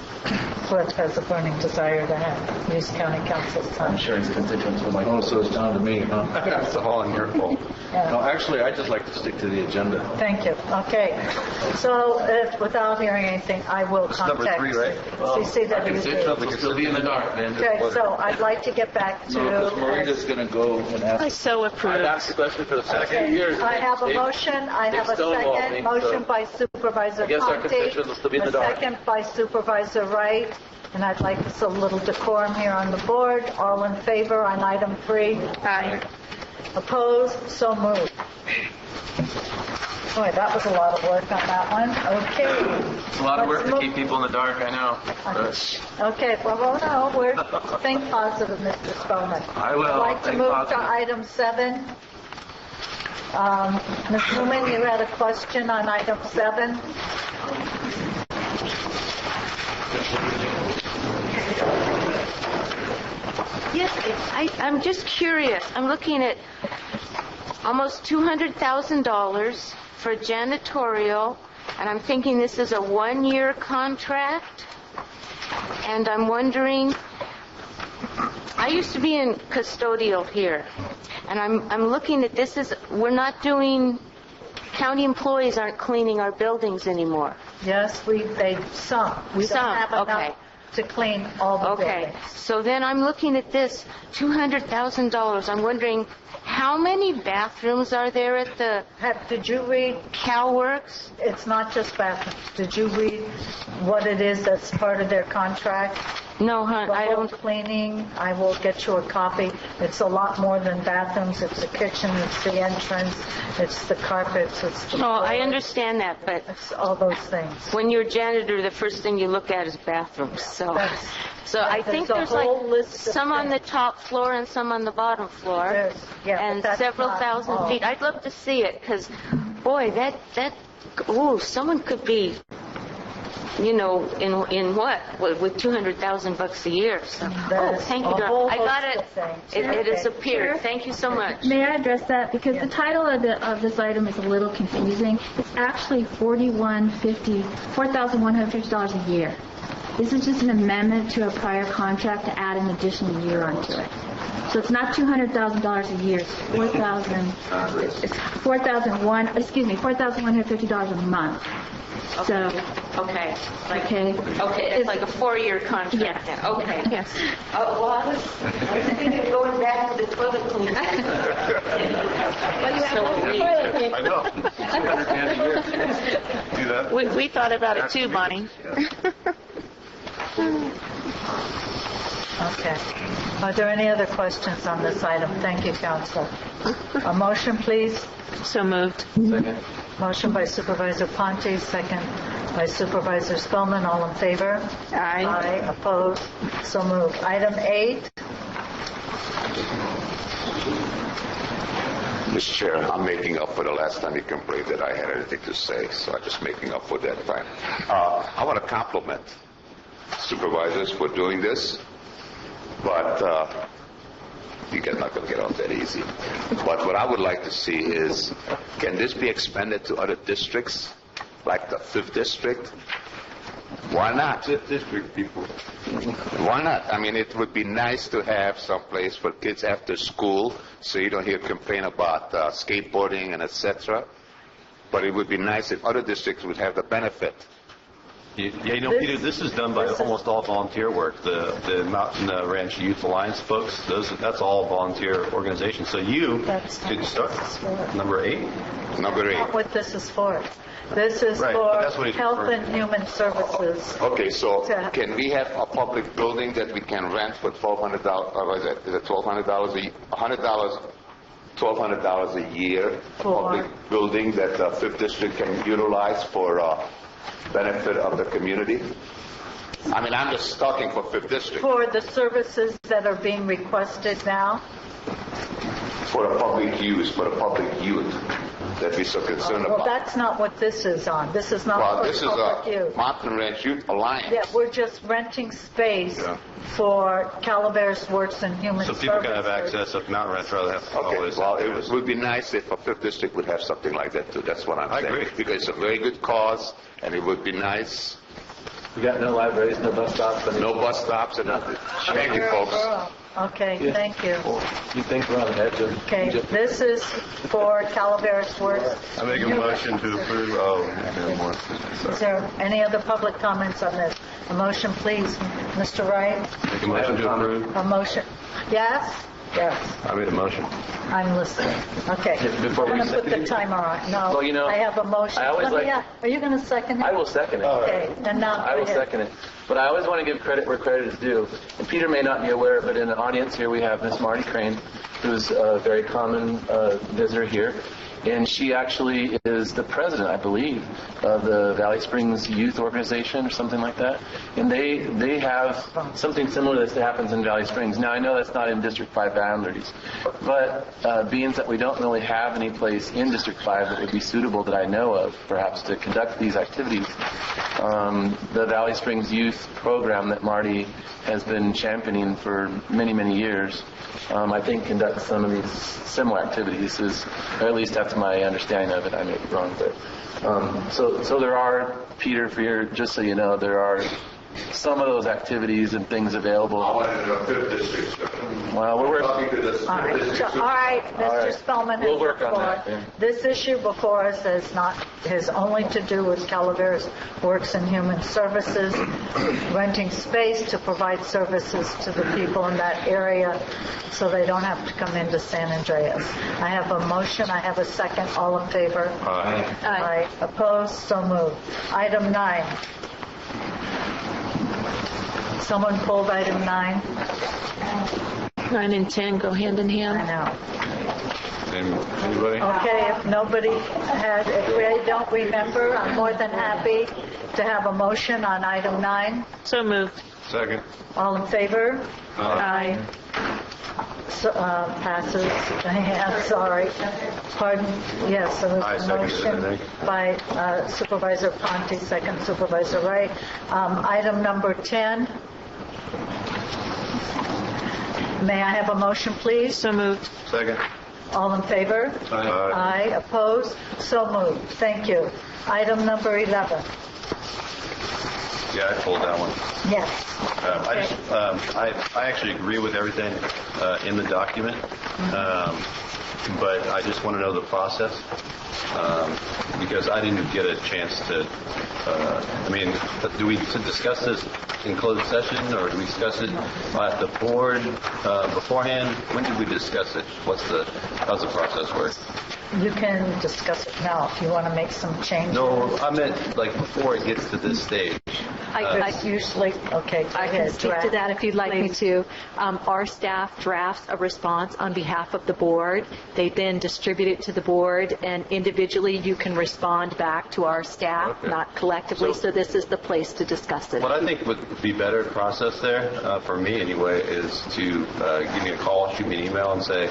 S1: Cliff has a burning desire to use county council's time.
S9: I'm sure his constituents would like.
S12: Oh, so it's down to me, huh?
S2: That's all in your fault.
S12: No, actually, I'd just like to stick to the agenda.
S1: Thank you. Okay. So without hearing anything, I will
S2: number
S1: contact
S2: 3, right?
S1: CCWD.
S12: We'll still be in the dark, man.
S1: Okay, so I'd like to get back to...
S12: No, because Marita's going to go and
S5: I
S12: ask.
S5: so
S9: I've
S5: approve.
S9: asked the question for the past few
S1: Okay,
S9: years.
S1: I have a motion, I have a
S9: stonewalled
S1: second.
S9: me,
S1: Motion
S9: so-
S1: by Supervisor
S9: I guess our
S1: Conte.
S9: constituents will still be in the
S1: A
S9: dark.
S1: second by Supervisor Wright. And I'd like a little decorum here on the board. All in favor on item 3?
S5: Aye.
S1: Opposed? So moved. Boy, that was a lot of work on that one. Okay.
S3: It's a lot of work to keep people in the dark, I know.
S1: Okay, well, no, think positive, Mr. Spellman.
S3: I will.
S1: I'd like to
S3: Think
S1: move
S3: positive.
S1: to item 7. Ms. Newman, you had a question on item 7?
S5: Yes, I'm just curious. I'm looking at almost $200,000 for janitorial, and I'm thinking this is a 1-year contract, and I'm wondering, I used to be in custodial here, and I'm looking at this as, we're not doing, county employees aren't cleaning our buildings anymore.
S1: Yes, some. We don't
S5: Some,
S1: have enough
S5: okay.
S1: to clean all the
S5: Okay,
S1: buildings.
S5: so then I'm looking at this, $200,000. I'm wondering, how many bathrooms are there at the
S1: Did you read?
S5: CalWorks?
S1: It's not just bathrooms. Did you read what it is that's part of their contract?
S5: No, hon,
S1: The
S5: I
S1: whole
S5: don't.
S1: cleaning, I will get you a copy. It's a lot more than bathrooms. It's the kitchen, it's the entrance, it's the carpets, it's the
S5: No, I
S1: floors.
S5: understand that, but
S1: It's all those things.
S5: when you're a janitor, the first thing you look at is bathrooms. So I think
S1: There's
S5: there's
S1: a whole
S5: like
S1: list of
S5: some on the
S1: things.
S5: top floor and some on the bottom floor,
S1: Yeah, but
S5: and
S1: that's
S5: several
S1: not
S5: thousand
S1: all.
S5: feet. I'd love to see it because, boy, someone could be, in what with $200,000 a year. So, thank you,
S1: a
S5: Dawn.
S1: whole
S5: I got
S1: host
S5: it.
S1: of things.
S5: It has
S1: Okay.
S5: appeared. Thank you so much.
S10: May I address that? Because the title of this item is a little confusing. It's actually $4,150 a year. This is just an amendment to a prior contract to add an additional year onto it. So it's not $200,000 a year. It's $4,150 a month. So,
S5: Okay.
S10: okay.
S5: Okay, it's like a 4-year contract.
S10: Yes.
S5: Then. Okay.
S10: Yes.
S5: Well, I was thinking of going back to the toilet cleaner.
S2: I know. See that?
S5: We thought about it too, Bonnie.
S1: Okay. Are there any other questions on this item? Thank you, Council. A motion, please.
S5: So moved.
S9: Second.
S1: Motion by Supervisor Ponte, second by Supervisor Spellman. All in favor?
S5: Aye.
S1: Aye. Opposed? So moved. Item 8.
S6: Mr. Chair, I'm making up for the last time you complained that I had anything to say, so I'm just making up for that time. I want to compliment supervisors for doing this, but you guys are not going to get off that easy. But what I would like to see is, can this be expanded to other districts, like the 5th District? Why not? 5th District people. Why not? I mean, it would be nice to have some place for kids after school, so you don't hear complain about skateboarding and etc. But it would be nice if other districts would have the benefit.
S2: Yeah, Peter, this is done by almost all volunteer work. The Mountain Ranch Youth Alliance folks, that's all volunteer organizations. So you could start. Number 8?
S6: Number 8.
S1: Not what this is for. This is
S2: Right, but that's what
S1: for
S2: he's
S1: Health
S2: referring
S1: and Human Services.
S6: Okay, so can we have a public building that we can rent for $1,200? What is it? Is it $1,200 $1,200 a year? A public building that the 5th District can utilize for benefit of the community? I mean, I'm just talking for 5th District.
S1: For the services that are being requested now?
S6: For the public use, for the public youth that we're so concerned
S1: Well,
S6: about.
S1: that's not what this is on. This is not
S6: Well,
S1: for
S6: this is
S1: public
S6: a
S1: use.
S6: Mountain Ranch Youth Alliance.
S1: Yeah, we're just renting space for Calaveras Works and Human
S2: So
S1: Services.
S2: people can have access if Mountain Ranch rather have
S6: Okay,
S2: always.
S6: well, it would be nice if a 5th District would have something like that too. That's what I'm saying.
S2: I agree.
S6: Because it's a very good cause, and it would be nice.
S9: We got no libraries, no bus stops.
S6: No bus stops and nothing. Thank you, folks.
S1: Okay, thank you.
S9: You think we're on the edge of...
S1: Okay, this is for Calaveras Works.
S2: I make a motion to approve.
S1: Is there any other public comments on this? A motion, please. Mr. Wright?
S2: Make a motion to approve.
S1: A motion. Yes? Yes.
S2: I made a motion.
S1: I'm listening. Okay.
S9: Before
S1: I'm
S9: we
S1: going to put the
S9: second it?
S1: timer on. No,
S9: Well,
S1: I have a motion.
S9: I always
S1: Are you going to second it?
S9: I will second it.
S1: Okay, and now
S9: I will
S1: go ahead.
S9: second it. But I always want to give credit where credit is due. And Peter may not be aware, but in the audience here we have Miss Marty Crane, who's a very common visitor here. And she actually is the president, I believe, of the Valley Springs Youth Organization or something like that. And they have something similar to this that happens in Valley Springs. Now, I know that's not in District 5 boundaries, but being that we don't really have any place in District 5 that would be suitable that I know of, perhaps, to conduct these activities, the Valley Springs Youth Program that Marty has been championing for many, many years, I think conducts some of these similar activities, or at least that's my understanding of it. I may be wrong, but so there are, Peter, just so you know, there are some of those activities and things available.
S6: I wanted to know 5th district.
S9: Well, we're
S6: Talking to this.
S1: All right, Mr. Spellman.
S9: We'll work on that, yeah.
S1: This issue before us has only to do with Calaveras Works and Human Services, renting space to provide services to the people in that area so they don't have to come into San Andreas. I have a motion. I have a second. All in favor?
S2: Aye.
S1: Aye. Opposed? So moved. Item 9. Someone pulled item 9.
S5: 9 and 10 go hand in
S1: I
S5: hand.
S1: know.
S2: Anybody?
S1: Okay, if they don't remember, I'm more than happy to have a motion on item 9.
S5: So moved.
S2: Second.
S1: All in favor?
S5: Aye.
S1: So, passes. I'm sorry. Pardon? Yes, there was
S2: I
S1: a
S2: seconded it, I
S1: motion
S2: think.
S1: by Supervisor Ponte, second Supervisor Wright. Item number 10. May I have a motion, please?
S5: So moved.
S2: Second.
S1: All in favor?
S2: Aye.
S1: Aye. Opposed? So moved. Thank you. Item number 11.
S2: Yeah, I pulled that one.
S1: Yes.
S2: I actually agree with everything in the document, but I just want to know the process because I didn't get a chance to. Do we discuss this in closed session, or do we discuss it at the board beforehand? When did we discuss it? How's the process work?
S1: You can discuss it now if you want to make some changes.
S2: No, I meant like before it gets to this stage.
S1: Usually, okay, go
S13: I
S1: ahead.
S13: can speak to that if you'd like me to. Our staff drafts a response on behalf of the board. They then distribute it to the board, and individually you can respond back to our staff,
S2: Okay.
S13: not collectively, so this is the place to discuss it.
S2: What I think would be better process there, for me anyway, is to give me a call, shoot me an email, and say,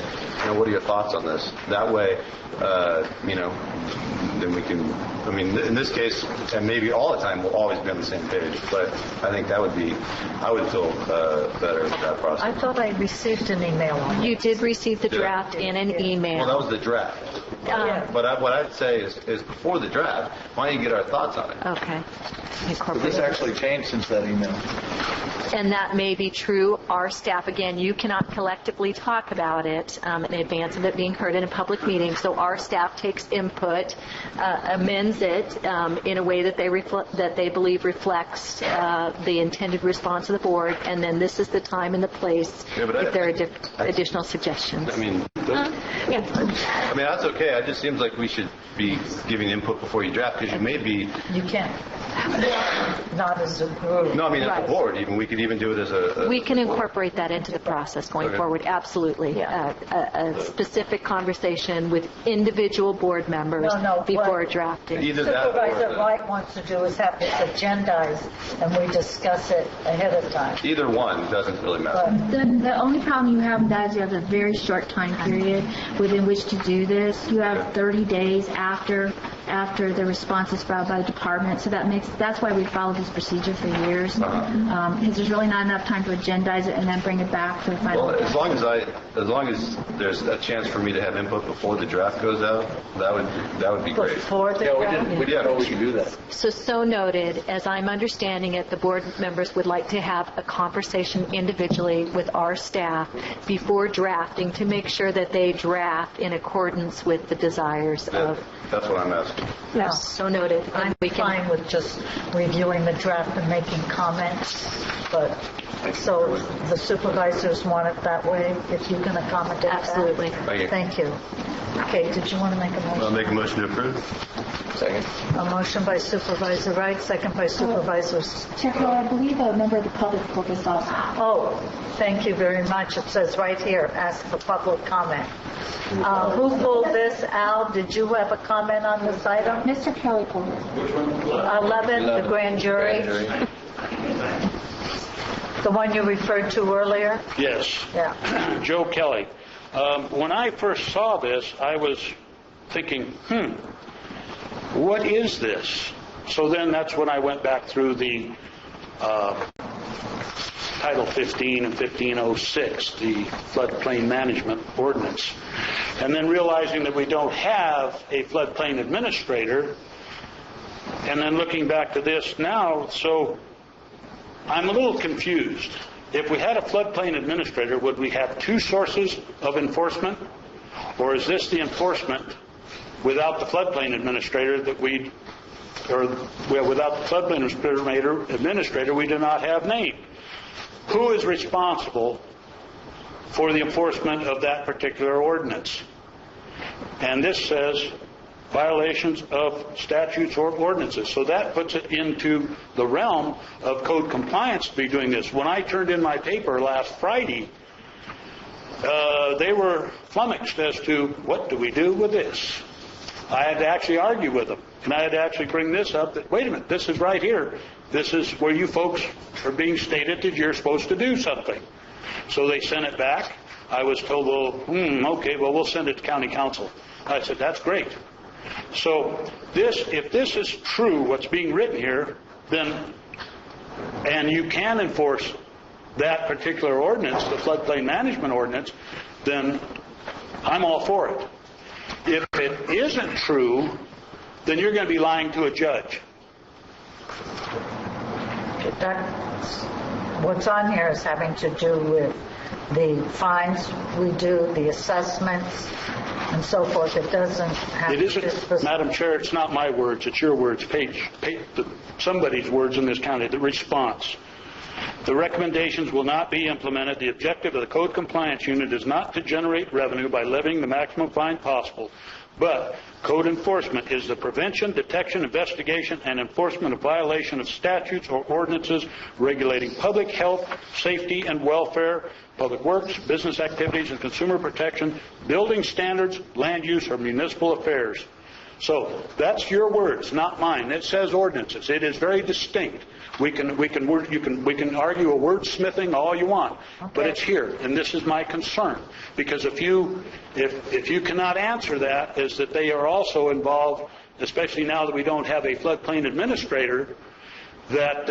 S2: what are your thoughts on this? That way, then we can, in this case, and maybe all the time, we'll always be on the same page. But I think I would feel better with that process.
S1: I thought I received an email on it.
S13: You did receive the draft in an email.
S2: Well, that was the draft. But what I'd say is before the draft, why don't you get our thoughts on it?
S13: Okay.
S12: This actually changed since that email.
S13: And that may be true. Our staff, again, you cannot collectively talk about it in advance of it being heard in a public meeting. So our staff takes input, amends it in a way that they believe reflects the intended response of the board, and then this is the time and the place if there are additional suggestions.
S2: That's okay. It just seems like we should be giving input before you draft, because you may be.
S1: You can't. Not as a group.
S2: No, at
S13: Right.
S2: the board, even we could even do it as a.
S13: We can incorporate that into the process going
S2: Okay.
S13: forward, absolutely.
S1: Yeah.
S13: A specific conversation with individual board members before drafting.
S2: Either that or
S1: Supervisor Wright wants to do is have this agendized, and we discuss it ahead of time.
S2: either one doesn't really matter.
S10: The only problem you have with that is you have a very short time period within which to do this. You have 30 days after the response is filed by the department, so that's why we followed this procedure for years. Because there's really not enough time to agendize it and then bring it back for the final.
S2: Well, as long as there's a chance for me to have input before the draft goes out, that would be great.
S1: Before the
S12: We didn't know we could do that.
S13: So noted. As I'm understanding it, the board members would like to have a conversation individually with our staff before drafting to make sure that they draft in accordance with the desires of.
S2: That's what I'm asking.
S13: Yes, so noted.
S1: I'm fine with just reviewing the draft and making comments, but so the supervisors want it that way, if you can accommodate that.
S13: Absolutely.
S2: Thank you.
S1: Thank you. Okay, did you want to make a motion?
S2: I'll make a motion to approve.
S9: Second.
S1: A motion by Supervisor Wright, second by Supervisor...
S10: Chair Kelly, I believe a member of the public pulled this also.
S1: Oh, thank you very much. It says right here, ask for public comment. Who pulled this? Al, did you have a comment on this item?
S10: Mr. Kelly pulled it.
S1: 11, the grand jury. The one you referred to earlier?
S4: Yes.
S1: Yeah.
S4: Joe Kelly. When I first saw this, I was thinking, what is this? So then that's when I went back through the Title 15 and 1506, the floodplain management ordinance. And then realizing that we don't have a floodplain administrator, and then looking back to this now, so I'm a little confused. If we had a floodplain administrator, would we have two sources of enforcement? Or is this the enforcement without the floodplain administrator without the floodplain administrator we do not have named? Who is responsible for the enforcement of that particular ordinance? And this says violations of statutes or ordinances. So that puts it into the realm of code compliance to be doing this. When I turned in my paper last Friday, they were flummoxed as to what do we do with this. I had to actually argue with them. And I had to actually bring this up that, wait a minute, this is right here. This is where you folks are being stated that you're supposed to do something. So they sent it back. I was told, well, okay, well, we'll send it to county council. I said, that's great. So if this is true, what's being written here, then, and you can enforce that particular ordinance, the floodplain management ordinance, then I'm all for it. If it isn't true, then you're going to be lying to a judge.
S1: What's on here is having to do with the fines we do, the assessments, and so forth. It doesn't have...
S4: It isn't, Madam Chair, it's not my words, it's your words. Somebody's words in this county, the response. The recommendations will not be implemented. The objective of the Code Compliance Unit is not to generate revenue by levying the maximum fine possible, but code enforcement is the prevention, detection, investigation, and enforcement of violation of statutes or ordinances regulating public health, safety, and welfare, public works, business activities, and consumer protection, building standards, land use, or municipal affairs. So that's your words, not mine. It says ordinances. It is very distinct. We can argue a wordsmithing all you want, but it's here, and this is my concern. Because if you cannot answer that, is that they are also involved, especially now that we don't have a floodplain administrator, that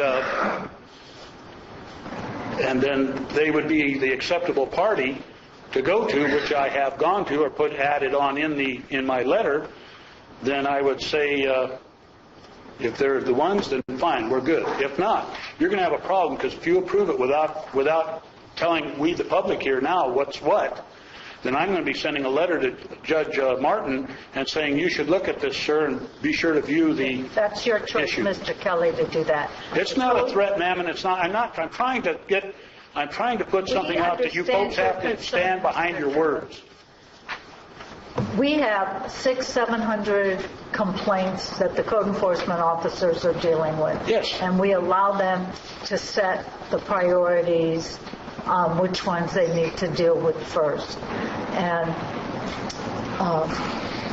S4: and then they would be the acceptable party to go to, which I have gone to or added on in my letter. Then I would say, if they're the ones, then fine, we're good. If not, you're going to have a problem, because if you approve it without telling we, the public here now, what's what, then I'm going to be sending a letter to Judge Martin and saying, you should look at this, sir, and be sure to view the
S1: That's your choice,
S4: issue.
S1: Mr. Kelly, to do that.
S4: It's not a threat, ma'am, and it's not. I'm trying to put something out that you folks have to stand behind your words.
S1: We have 600-700 complaints that the code enforcement officers are dealing with.
S4: Yes.
S1: And we allow them to set the priorities on which ones they need to deal with first. And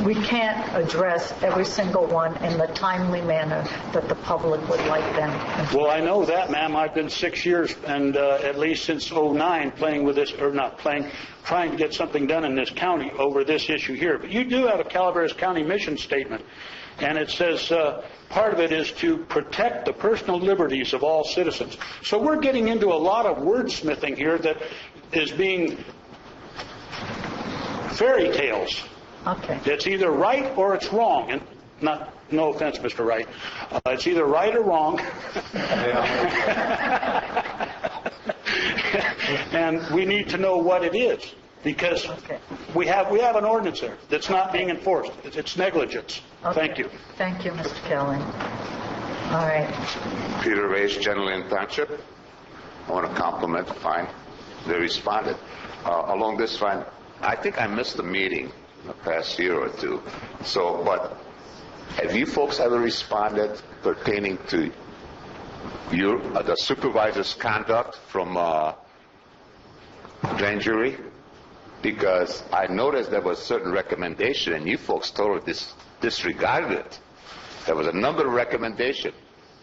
S1: we can't address every single one in the timely manner that the public would like them.
S4: Well, I know that, ma'am. I've been 6 years, and at least since 2009, playing with this, or not playing, trying to get something done in this county over this issue here. But you do have a Calaveras County mission statement, and it says part of it is to protect the personal liberties of all citizens. So we're getting into a lot of wordsmithing here that is being fairy tales.
S1: Okay.
S4: It's either right or it's wrong. And no offense, Mr. Wright. It's either right or wrong. And we need to know what it is, because we have an ordinance there that's not being enforced. It's negligence.
S1: Okay.
S4: Thank you.
S1: Thank you, Mr. Kelly. All right.
S6: Peter Reyes, General Township. I want to compliment the fine. They responded. Along this line, I think I missed the meeting the past year or two. So, but Have you folks ever responded pertaining to the supervisor's conduct from grand jury? Because I noticed there was a certain recommendation, and you folks totally disregarded it. There was a number of recommendations.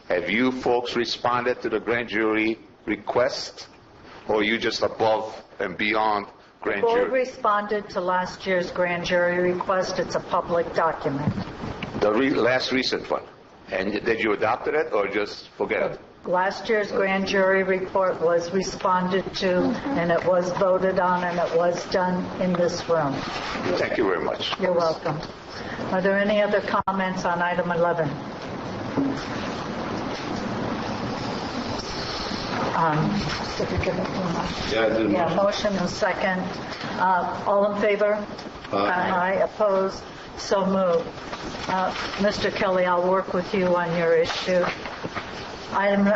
S6: Have you folks responded to the grand jury request, or are you just above and beyond grand
S1: The board
S6: jury?
S1: responded to last year's grand jury request. It's a public document.
S6: The last recent one. And did you adopt it, or just forget it?
S1: Last year's grand jury report was responded to, and it was voted on, and it was done in this room.
S6: Thank you very much.
S1: You're welcome. Are there any other comments on item 11? Did you give it to me?
S2: Yeah, I did.
S1: Yeah, motion and second. All in favor? Aye. Opposed? So moved. Mr. Kelly, I'll work with you on your issue. Item,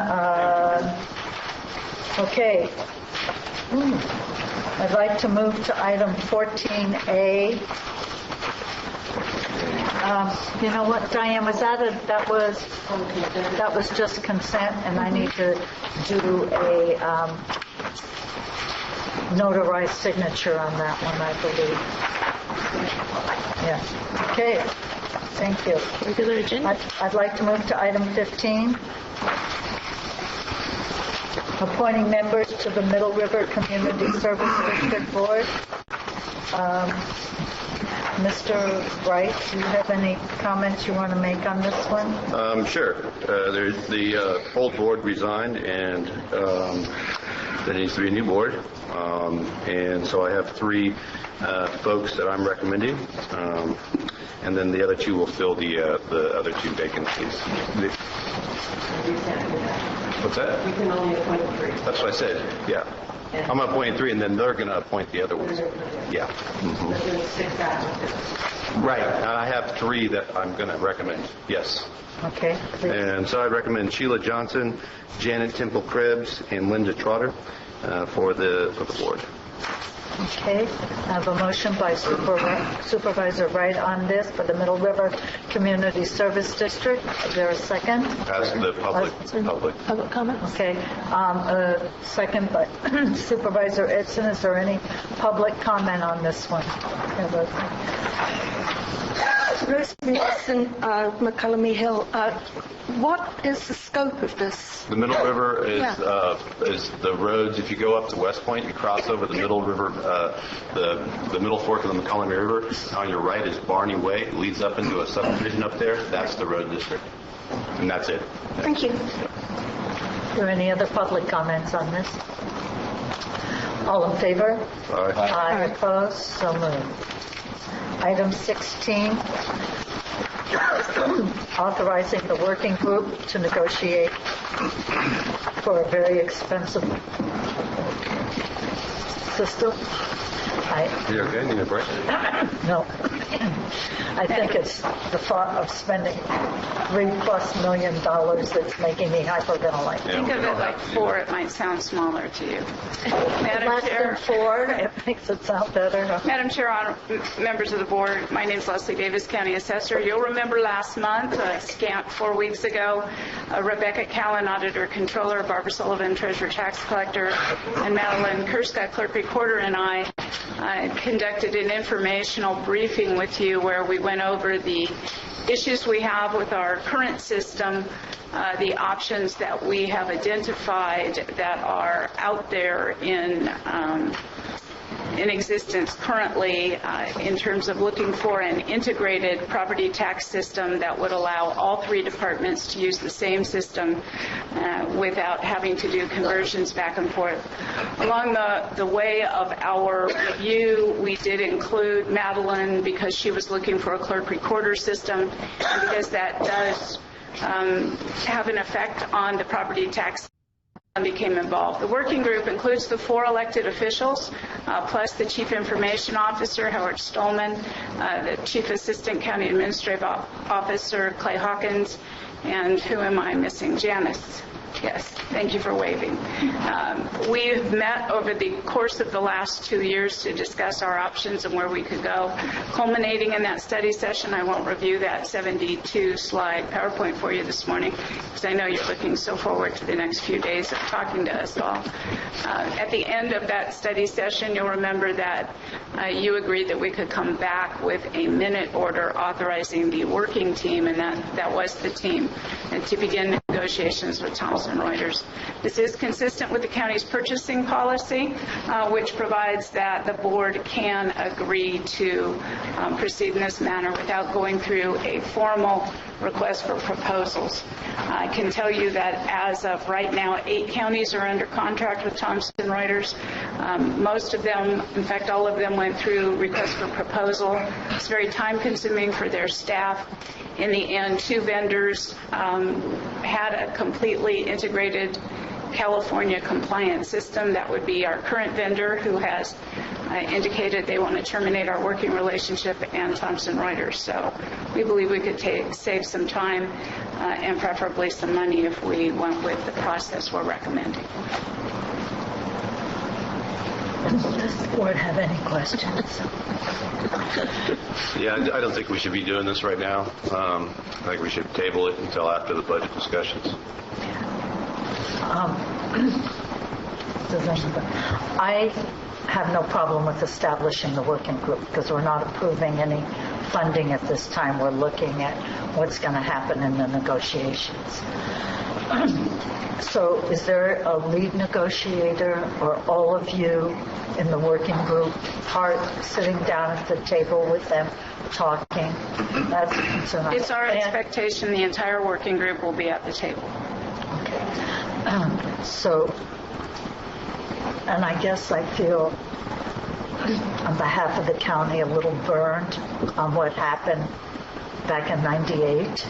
S1: okay. I'd like to move to item 14A. You know what, Diane, that was just consent, and I need to do a notarized signature on that one, I believe. Yeah. Okay. Thank you.
S5: Regular agenda.
S1: I'd like to move to item 15. Appointing members to the Middle River Community Service District Board. Mr. Wright, do you have any comments you want to make on this one?
S14: Sure. The old board resigned, and there needs to be a new board. And so I have three folks that I'm recommending, and then the other two will fill the other two vacancies. What's that?
S8: You can only appoint 3.
S14: That's what I said. Yeah. I'm going to appoint 3, and then they're going to appoint the other ones. Yeah. Mm-hmm.
S8: There's 6 applicants.
S14: Right. And I have 3 that I'm going to recommend. Yes.
S1: Okay, please.
S14: And so I recommend Sheila Johnson, Janet Temple Krebs, and Linda Trotter for the board.
S1: Okay, I have a motion by Supervisor Wright on this for the Middle River Community Service District. Is there a second?
S14: As the public.
S1: Public comment? Okay. Second by Supervisor Edson. Is there any public comment on this one?
S15: Rosemary Edson, McCullum Hill. What is the scope of this?
S14: The Middle River is the roads. If you go up to West Point, you cross over the Middle River, the middle fork of the McCullum River. On your right is Barney Way. It leads up into a subdivision up there. That's the road district. And that's it.
S15: Thank you.
S1: Are there any other public comments on this? All in favor?
S14: Aye.
S1: Aye. Opposed? So moved. Item 16, authorizing the working group to negotiate for a very expensive system.
S14: You okay? Need a break?
S1: No. I think it's the thought of spending $3+ million that's making me hyperventilate.
S16: Think of it like 4. It might sound smaller to you.
S1: Less than 4, it makes it sound better.
S16: Madam Chair, members of the board, my name is Leslie Davis, County Assessor. You'll remember last month, scant 4 weeks ago, Rebecca Callan, Auditor Controller, Barbara Sullivan, Treasurer Tax Collector, and Madeline Kurska, Clerk Recorder, and I conducted an informational briefing with you where we went over the issues we have with our current system, the options that we have identified that are out there in existence currently in terms of looking for an integrated property tax system that would allow all 3 departments to use the same system without having to do conversions back and forth. Along the way of our review, we did include Madeline because she was looking for a clerk recorder system, and because that does have an effect on the property tax became involved. The working group includes the 4 elected officials, plus the Chief Information Officer, Howard Stolman, the Chief Assistant County Administrative Officer, Clay Hawkins, And who am I missing? Janice. Yes, thank you for waving. We've met over the course of the last 2 years to discuss our options and where we could go. Culminating in that study session, I won't review that 72-slide PowerPoint for you this morning because I know you're looking so forward to the next few days of talking to us all. At the end of that study session, you'll remember that you agreed that we could come back with a minute order authorizing the working team, and that was the team, and to begin negotiations with Thomson Reuters. This is consistent with the county's purchasing policy, which provides that the board can agree to proceed in this manner without going through a formal request for proposals. I can tell you that as of right now, 8 counties are under contract with Thomson Reuters. Most of them, in fact, all of them went through request for proposal. It's very time-consuming for their staff. In the end, 2 vendors had a completely integrated California compliant system. That would be our current vendor, who has indicated they want to terminate our working relationship, and Thomson Reuters. So we believe we could save some time and preferably some money if we went with the process we're recommending.
S1: Does the board have any questions?
S2: Yeah, I don't think we should be doing this right now. I think we should table it until after the budget discussions.
S1: I have no problem with establishing the working group because we're not approving any funding at this time. We're looking at what's going to happen in the negotiations. So is there a lead negotiator or all of you in the working group sitting down at the table with them talking? That's a concern.
S16: It's our expectation the entire working group will be at the table.
S1: Okay. So, and I guess I feel on behalf of the county a little burned on what happened back in '98.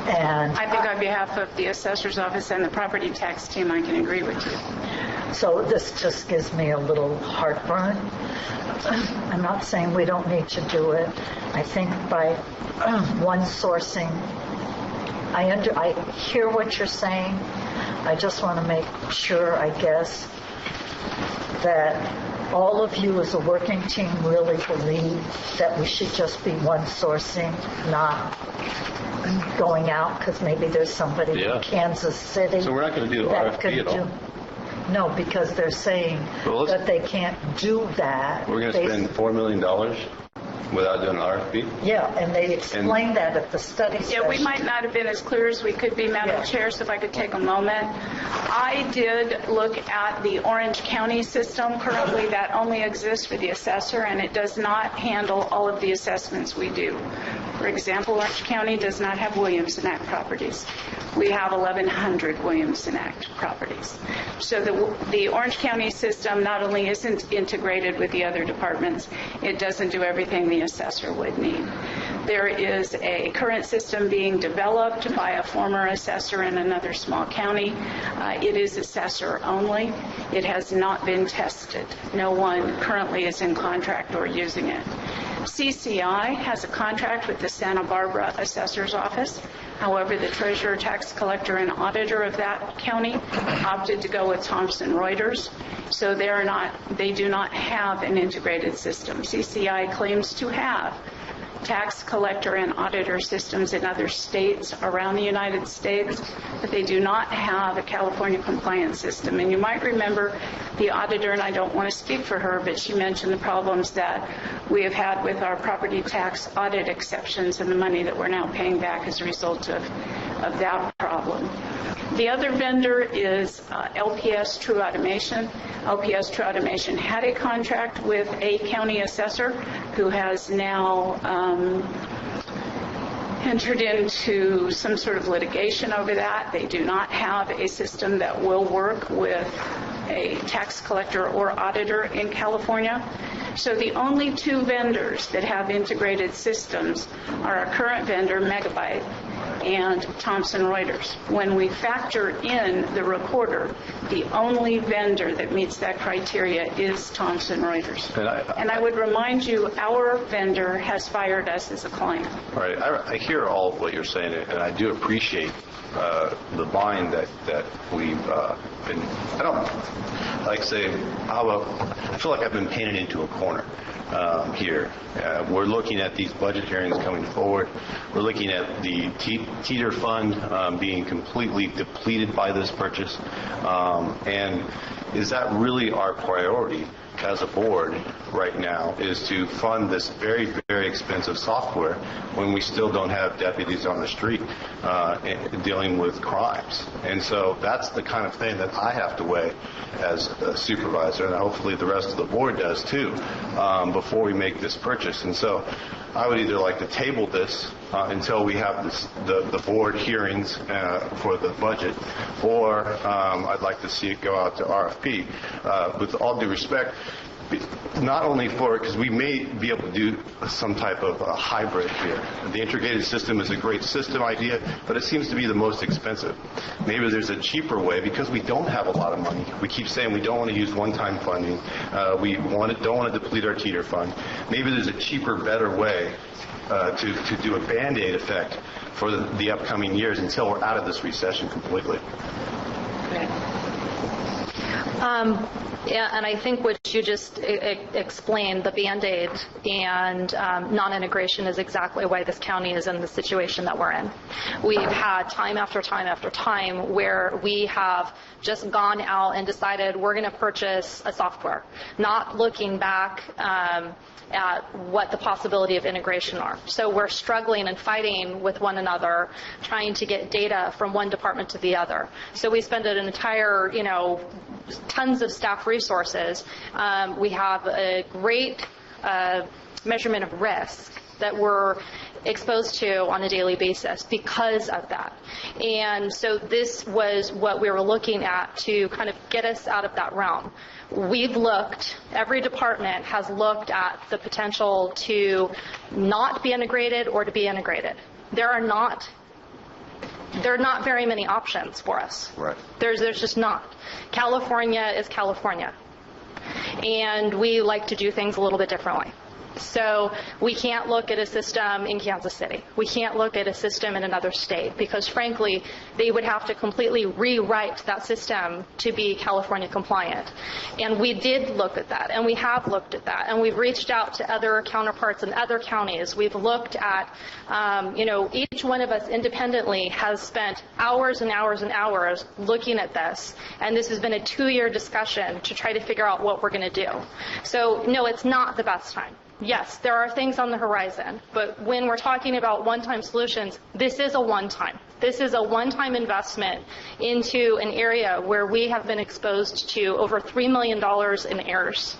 S1: And
S16: I think on behalf of the assessor's office and the property tax team, I can agree with you.
S1: So this just gives me a little heartburn. I'm not saying we don't need to do it. I think by one sourcing, I hear what you're saying. I just want to make sure, I guess, that all of you as a working team really believe that we should just be one sourcing, not going out because maybe there's somebody in Kansas City.
S14: So we're not going to do RFP at all?
S1: No, because they're saying that they can't do that.
S14: We're going to spend $4 million without doing an RFP?
S1: Yeah, and they explained that at the study session.
S16: Yeah, we might not have been as clear as we could be, Madam Chair, so if I could take a moment. I did look at the Orange County system currently that only exists for the assessor, and it does not handle all of the assessments we do. For example, Orange County does not have Williamson Act properties. We have 1,100 Williamson Act properties. So the Orange County system not only isn't integrated with the other departments, it doesn't do everything the assessor would need. There is a current system being developed by a former assessor in another small county. It is assessor only. It has not been tested. No one currently is in contract or using it. CCI has a contract with the Santa Barbara Assessor's Office. However, the treasurer, tax collector, and auditor of that county opted to go with Thomson Reuters. So they do not have an integrated system. CCI claims to have tax collector and auditor systems in other states around the United States, but they do not have a California compliance system. And you might remember the auditor, and I don't want to speak for her, but she mentioned the problems that we have had with our property tax audit exceptions and the money that we're now paying back as a result of that problem. The other vendor is LPS True Automation. LPS True Automation had a contract with a county assessor who has now entered into some sort of litigation over that. They do not have a system that will work with a tax collector or auditor in California. So the only 2 vendors that have integrated systems are our current vendor, Megabyte, and Thomson Reuters. When we factor in the recorder, the only vendor that meets that criteria is Thomson Reuters. And I would remind you, our vendor has fired us as a client.
S2: All right. I hear all of what you're saying, and I do appreciate the line that we've been. I don't like to say. I feel like I've been painted into a corner here. We're looking at these budget hearings coming forward. We're looking at the teeter fund being completely depleted by this purchase, and is that really our priority as a board right now, is to fund this very, very expensive software when we still don't have deputies on the street dealing with crimes? And so that's the kind of thing that I have to weigh as a supervisor, and hopefully the rest of the board does too, before we make this purchase. And so I would either like to table this until we have the board hearings for the budget, or I'd like to see it go out to RFP. With all due respect, not only for, because we may be able to do some type of a hybrid here. The integrated system is a great system idea, but it seems to be the most expensive. Maybe there's a cheaper way, because we don't have a lot of money. We keep saying we don't want to use one-time funding. We don't want to deplete our teeter fund. Maybe there's a cheaper, better way to do a Band-Aid effect for the upcoming years until we're out of this recession completely.
S13: Yeah, and I think what you just explained, the Band-Aid and non-integration, is exactly why this county is in the situation that we're in. We've had time after time after time where we have just gone out and decided we're going to purchase a software, not looking back at what the possibility of integration are. So we're struggling and fighting with one another, trying to get data from one department to the other. So we spend an entire, tons of staff resources. We have a great measurement of risk that we're exposed to on a daily basis because of that. And so this was what we were looking at to kind of get us out of that realm. We've looked, every department has looked at the potential to not be integrated or to be integrated. There are not very many options for us.
S2: Right.
S13: There's just not. California is California. And we like to do things a little bit differently. So we can't look at a system in Kansas City. We can't look at a system in another state because, frankly, they would have to completely rewrite that system to be California compliant. And we did look at that, and we have looked at that, and we've reached out to other counterparts in other counties. We've looked at, each one of us independently has spent hours and hours and hours looking at this, and this has been a 2-year discussion to try to figure out what we're going to do. So, no, it's not the best time. Yes, there are things on the horizon, but when we're talking about one-time solutions, this is a one-time. This is a one-time investment into an area where we have been exposed to over $3 million in errors.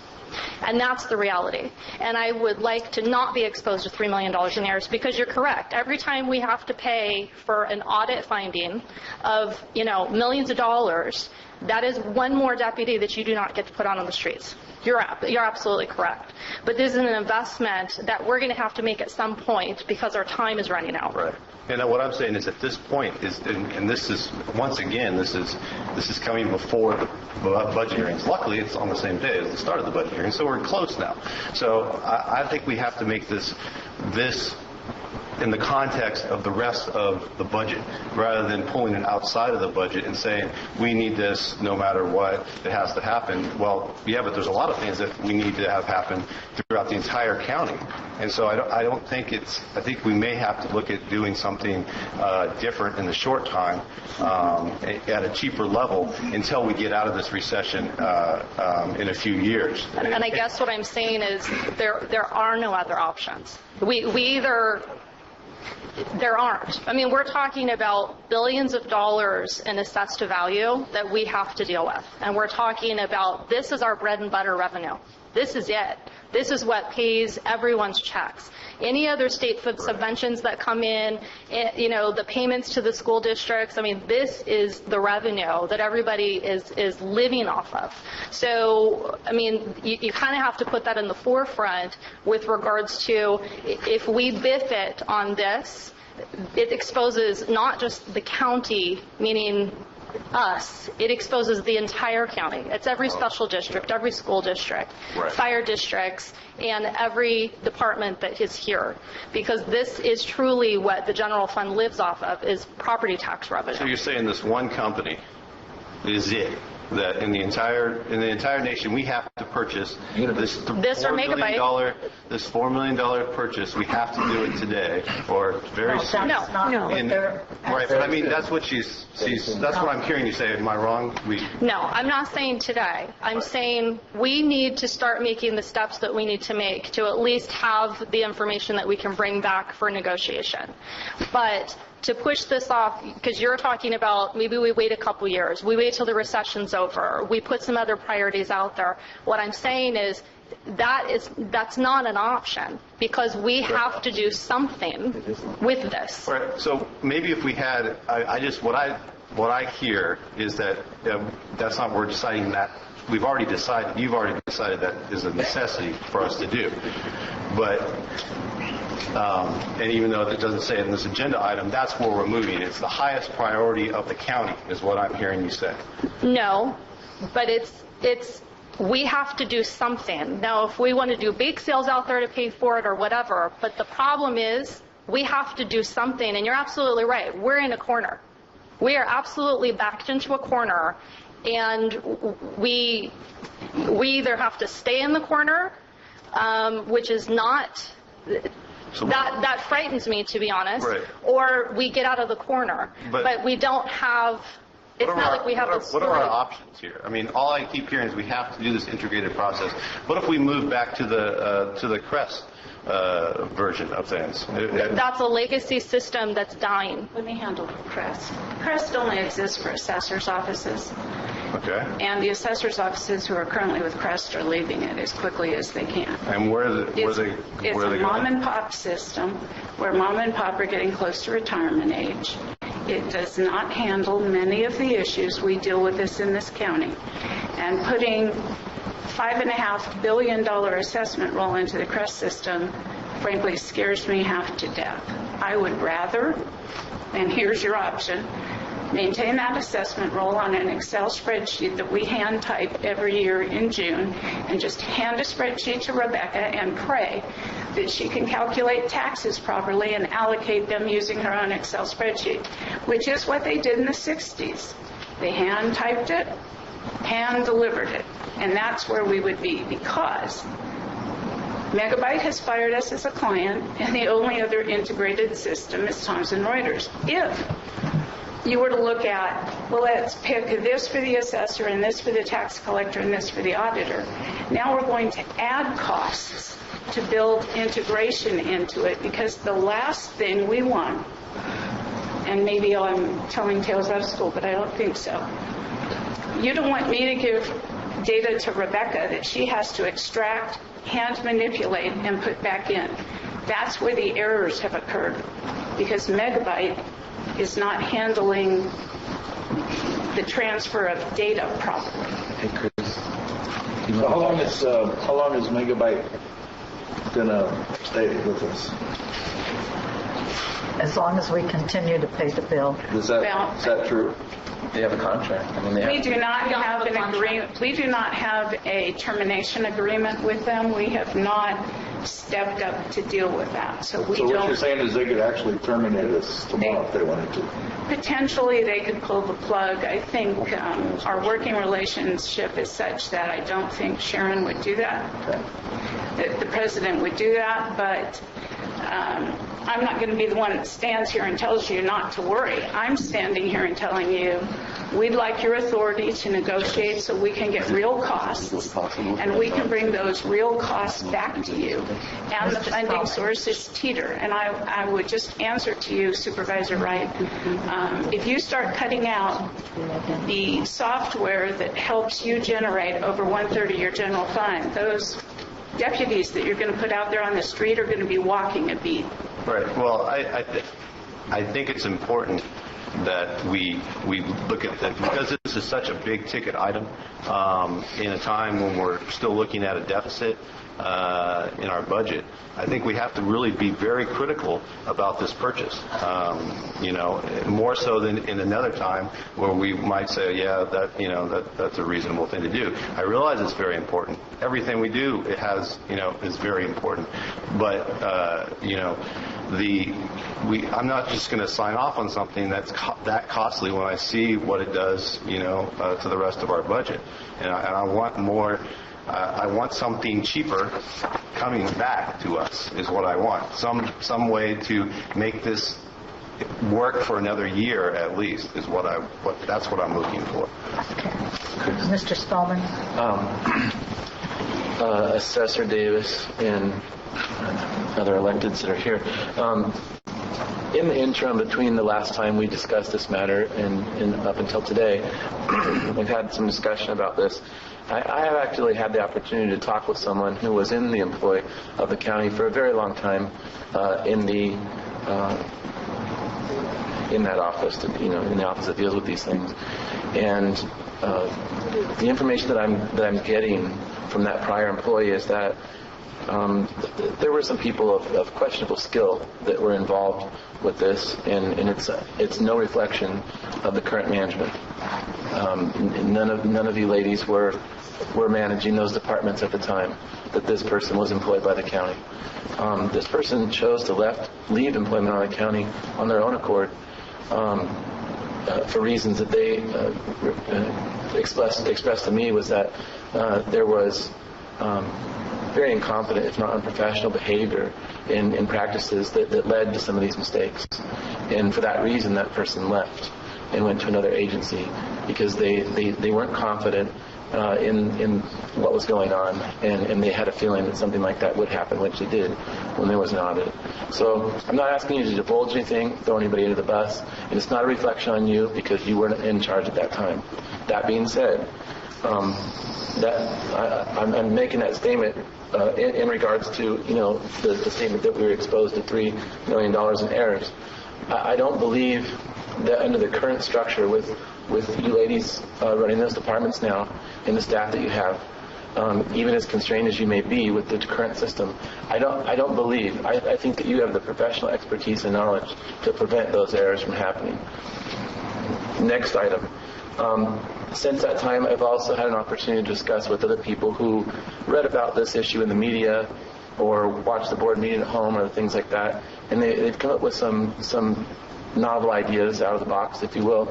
S13: And that's the reality. And I would like to not be exposed to $3 million in errors because you're correct. Every time we have to pay for an audit finding of, millions of dollars, that is one more deputy that you do not get to put on the streets. You're absolutely correct. But this is an investment that we're going to have to make at some point because our time is running out.
S2: Right. And what I'm saying is at this point and this is, once again, this is coming before the budget hearings. Luckily, it's on the same day as the start of the budget hearings, so we're close now. So I think we have to make this in the context of the rest of the budget, rather than pulling it outside of the budget and saying, we need this no matter what, it has to happen. Well, yeah, but there's a lot of things that we need to have happen throughout the entire county. And so I don't think I think we may have to look at doing something different in the short time at a cheaper level until we get out of this recession in a few years.
S13: And I guess what I'm saying is there are no other options. There aren't. I mean, we're talking about billions of dollars in assessed value that we have to deal with. And we're talking about this is our bread and butter revenue. This is it. This is what pays everyone's checks. Any other state subventions that come in, the payments to the school districts, this is the revenue that everybody is living off of. So, you kind of have to put that in the forefront with regards to if we biff it on this,
S17: it exposes not just the county, meaning us, it exposes the entire county. It's every special district, every school district, fire districts, and every department that is here. Because this is truly what the general fund lives off of, is property tax revenue.
S2: So you're saying this one company is it? That in the entire nation we have to purchase this $4 million purchase. We have to do it today or very soon.
S17: No.
S2: Right, but I mean that's what that's what I'm hearing you say. Am I wrong?
S17: No, I'm not saying today. I'm saying we need to start making the steps that we need to make to at least have the information that we can bring back for negotiation. But to push this off, because you're talking about maybe we wait a couple years, we wait till the recession's over, we put some other priorities out there. What I'm saying is that's not an option, because we have to do something with this.
S2: Right. So maybe if we had, what I hear is that that's not what we're deciding that. You've already decided that is a necessity for us to do. But and even though it doesn't say it in this agenda item, that's where we're moving. It's the highest priority of the county, is what I'm hearing you say.
S17: No, but it's we have to do something. Now, if we want to do bake sales out there to pay for it or whatever, but the problem is we have to do something, and you're absolutely right. We're in a corner. We are absolutely backed into a corner, and we either have to stay in the corner, which is not... That frightens me, to be honest. Right. Or we get out of the corner. But we don't have... It's not like we have a...
S2: What are our options here? I mean, all I keep hearing is we have to do this integrated process. What if we move back to the CREST version of things?
S17: That's a legacy system that's dying.
S16: Let me handle CREST. CREST only exists for assessors' offices.
S2: Okay.
S16: And the assessors' offices who are currently with CREST are leaving it as quickly as they can.
S2: And
S16: It's a mom-and-pop system where mom and pop are getting close to retirement age. It does not handle many of the issues we deal with in this county. And putting $5.5 billion assessment roll into the CREST system, frankly, scares me half to death. I would rather, and here's your option, maintain that assessment roll on an Excel spreadsheet that we hand type every year in June, and just hand a spreadsheet to Rebecca and pray that she can calculate taxes properly and allocate them using her own Excel spreadsheet, which is what they did in the 60s. They hand typed it, hand delivered it, and that's where we would be, because Megabyte has fired us as a client, and the only other integrated system is Thomson Reuters. If you were to look at, well, let's pick this for the assessor and this for the tax collector and this for the auditor. Now we're going to add costs to build integration into it, because the last thing we want, and maybe I'm telling tales out of school, but I don't think so. You don't want me to give data to Rebecca that she has to extract, hand manipulate, and put back in. That's where the errors have occurred, because Megabyte is not handling the transfer of data properly.
S12: Hey, Chris. How long is Megabyte gonna stay with us?
S1: As long as we continue to pay the bill.
S12: Is that true? They have a contract. I mean,
S16: we do not have an agreement. We do not have a termination agreement with them. We have not stepped up to deal with that. So what
S12: you're saying is they could actually terminate us tomorrow if they wanted to?
S16: Potentially they could pull the plug. I think our working relationship is such that I don't think Sharon would do that. Okay. The president would do that, but I'm not going to be the one that stands here and tells you not to worry. I'm standing here and telling you we'd like your authority to negotiate so we can get real costs, and we can bring those real costs back to you. And the funding source is teeter. And I would just answer to you, Supervisor Wright, if you start cutting out the software that helps you generate over 1/3 of your general fund, those deputies that you're going to put out there on the street are going to be walking a beat.
S2: Right. Well, I think it's important
S14: that we look at that, because this is such a big ticket item in a time when we're still looking at a deficit in our budget. I think we have to really be very critical about this purchase, more so than in another time where we might say, yeah, that's a reasonable thing to do. I realize it's very important. Everything we do, is very important. But, I'm not just going to sign off on something that's that costly when I see what it does, to the rest of our budget. And I want more. I want something cheaper coming back to us is what I want. Some way to make this work for another year at least is that's what I'm looking for.
S1: Okay. Mr. Spellman.
S9: Assessor Davis and other electeds that are here. In the interim between the last time we discussed this matter and up until today, we've had some discussion about this. I have actually had the opportunity to talk with someone who was in the employ of the county for a very long time in that office, in the office that deals with these things. And the information that I'm getting from that prior employee is that there were some people of questionable skill that were involved with this, and it's no reflection of the current management. None of you ladies were managing those departments at the time that this person was employed by the county. This person chose to leave employment on the county on their own accord for reasons that they expressed to me was that there was very incompetent, if not unprofessional, behavior in practices that led to some of these mistakes. And for that reason, that person left and went to another agency because they weren't confident in what was going on, and they had a feeling that something like that would happen, which it did when there was an audit. So I'm not asking you to divulge anything, throw anybody under the bus, and it's not a reflection on you because you weren't in charge at that time. That being said, I'm making that statement in regards to the statement that we were exposed to $3 million in errors. I don't believe that under the current structure with you ladies running those departments now and the staff that you have, even as constrained as you may be with the current system, I think that you have the professional expertise and knowledge to prevent those errors from happening. Next item. Since that time, I've also had an opportunity to discuss with other people who read about this issue in the media or watched the board meeting at home or things like that, and they've come up with some novel ideas out of the box, if you will.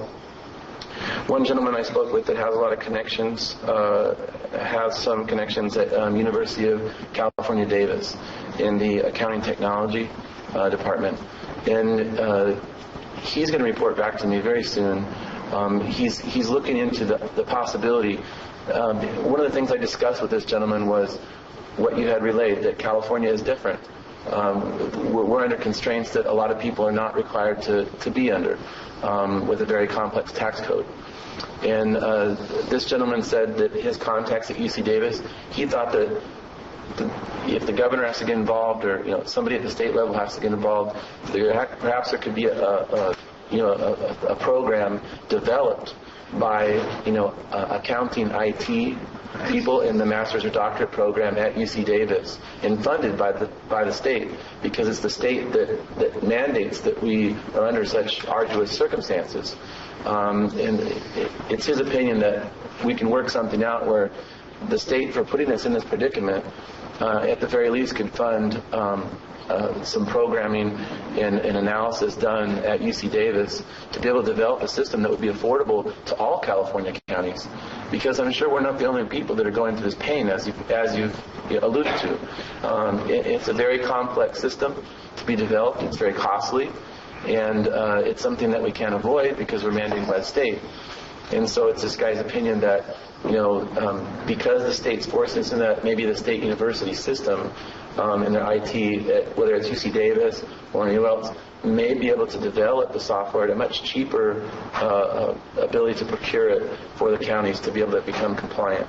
S9: One gentleman I spoke with that has a lot of connections, has some connections at University of California, Davis in the accounting technology department, and he's going to report back to me very soon. He's looking into the possibility. One of the things I discussed with this gentleman was what you had relayed, that California is different. We're under constraints that a lot of people are not required to be under with a very complex tax code. And this gentleman said that his contacts at UC Davis, he thought that if the governor has to get involved or somebody at the state level has to get involved, perhaps there could be a program developed by accounting IT people in the master's or doctorate program at UC Davis and funded by the state, because it's the state that mandates that we are under such arduous circumstances. And it's his opinion that we can work something out where the state, for putting us in this predicament, at the very least could fund some programming and analysis done at UC Davis to be able to develop a system that would be affordable to all California counties. Because I'm sure we're not the only people that are going through this pain, as you've alluded to. It's a very complex system to be developed. It's very costly, and it's something that we can't avoid because we're mandated by the state. And so it's this guy's opinion that because the state's forcing us in that maybe the state university system, in their IT, whether it's UC Davis or anywhere else, may be able to develop the software at a much cheaper ability to procure it for the counties to be able to become compliant.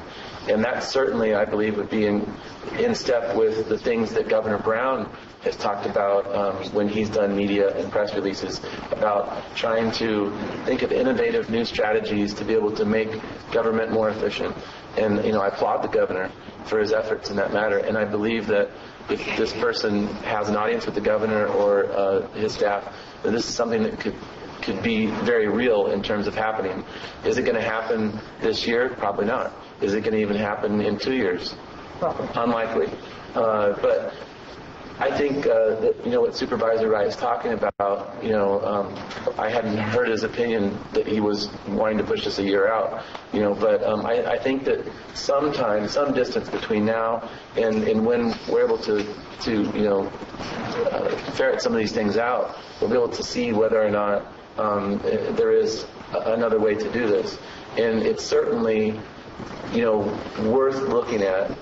S9: And that certainly, I believe, would be in step with the things that Governor Brown has talked about when he's done media and press releases about trying to think of innovative new strategies to be able to make government more efficient. And, I applaud the governor for his efforts in that matter. And I believe that if this person has an audience with the governor or his staff, then this is something that could be very real in terms of happening. Is it going to happen this year? Probably not. Is it going to even happen in 2 years? Unlikely. But I think that, what Supervisor Wright is talking about, I hadn't heard his opinion that he was wanting to push this a year out, but I think that sometime, some distance between now and when we're able to ferret some of these things out, we'll be able to see whether or not there is another way to do this. And it's certainly worth looking at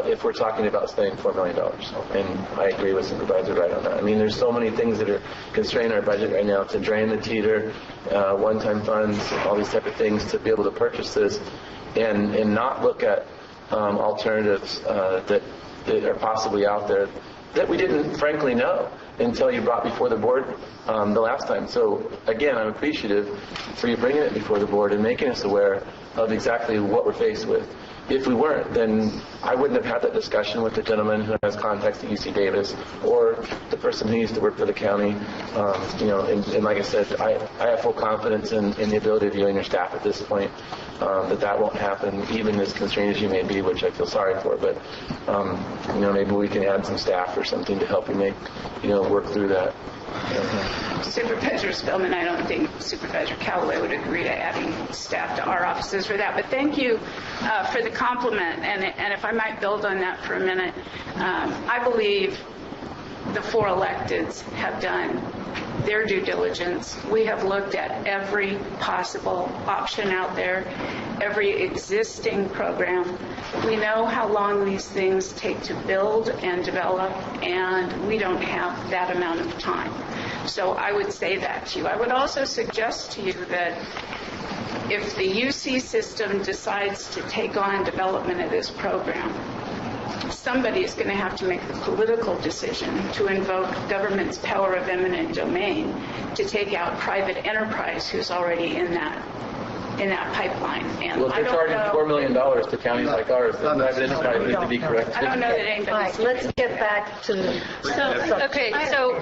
S9: if we're talking about spending $4 million. And I agree with Supervisor Wright on that. I mean, there's so many things that are constraining our budget right now to drain the teeter, one-time funds, all these type of things to be able to purchase this and not look at alternatives that are possibly out there that we didn't frankly know until you brought before the board the last time. So again, I'm appreciative for you bringing it before the board and making us aware of exactly what we're faced with. If we weren't, then I wouldn't have had that discussion with the gentleman who has contacts at UC Davis or the person who used to work for the county. And like I said, I have full confidence in the ability of you and your staff at this point that won't happen, even as constrained as you may be, which I feel sorry for. But maybe we can add some staff or something to help you work through that.
S16: Supervisor Spillman, I don't think Supervisor Callaway would agree to adding staff to our offices for that, but thank you for the compliment, and if I might build on that for a minute, I believe the 4 electeds have done their due diligence. We have looked at every possible option out there, every existing program. We know how long these things take to build and develop, and we don't have that amount of time. So I would say that to you. I would also suggest to you that if the UC system decides to take on development of this program, somebody is going to have to make the political decision to invoke government's power of eminent domain to take out private enterprise who's already in that pipeline. And
S9: well, if they're charging $4 million to counties like ours, then private enterprise needs to be correct.
S16: I don't know that anybody's...
S1: All right, let's get back to...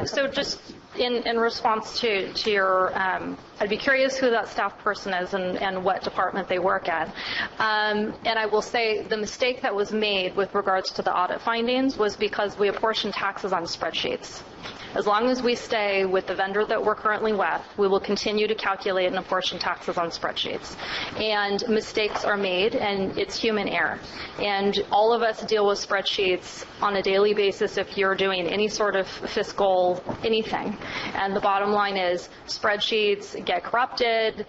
S17: So just in response to your, I'd be curious who that staff person is and what department they work at. And I will say the mistake that was made with regards to the audit findings was because we apportion taxes on spreadsheets. As long as we stay with the vendor that we're currently with, we will continue to calculate and apportion taxes on spreadsheets. And mistakes are made, and it's human error. And all of us deal with spreadsheets on a daily basis if you're doing any sort of fiscal anything. And the bottom line is spreadsheets get corrupted,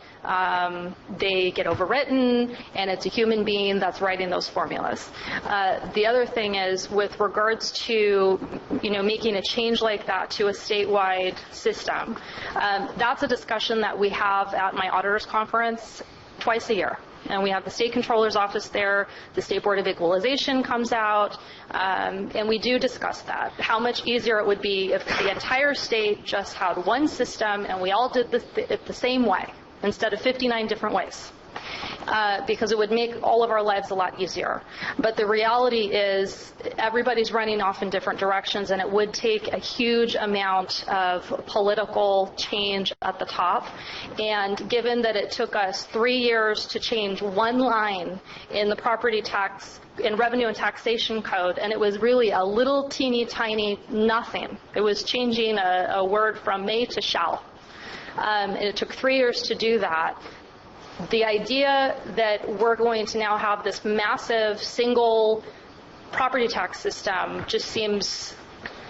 S17: they get overwritten, and it's a human being that's writing those formulas. The other thing is with regards to making a change like that to a statewide system, that's a discussion that we have at my auditors conference twice a year. And we have the state controller's office there, the State Board of Equalization comes out, and we do discuss that. How much easier it would be if the entire state just had one system and we all did it the same way instead of 59 different ways. Because it would make all of our lives a lot easier. But the reality is everybody's running off in different directions, and it would take a huge amount of political change at the top. And given that it took us 3 years to change one line in the property tax in revenue and taxation code, and it was really a little teeny tiny nothing. It was changing a word from may to shall. And it took 3 years to do that. The idea that we're going to now have this massive single property tax system just seems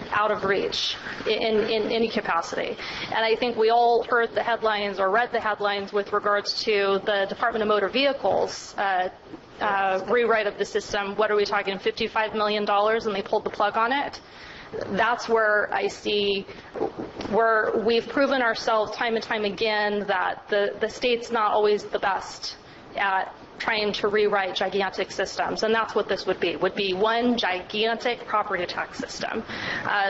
S17: out of reach in any capacity. And I think we all heard the headlines or read the headlines with regards to the Department of Motor Vehicles rewrite of the system. What are we talking, $55 million, and they pulled the plug on it? That's where I see where we've proven ourselves time and time again that the state's not always the best at trying to rewrite gigantic systems, and that's what this would be one gigantic property tax system.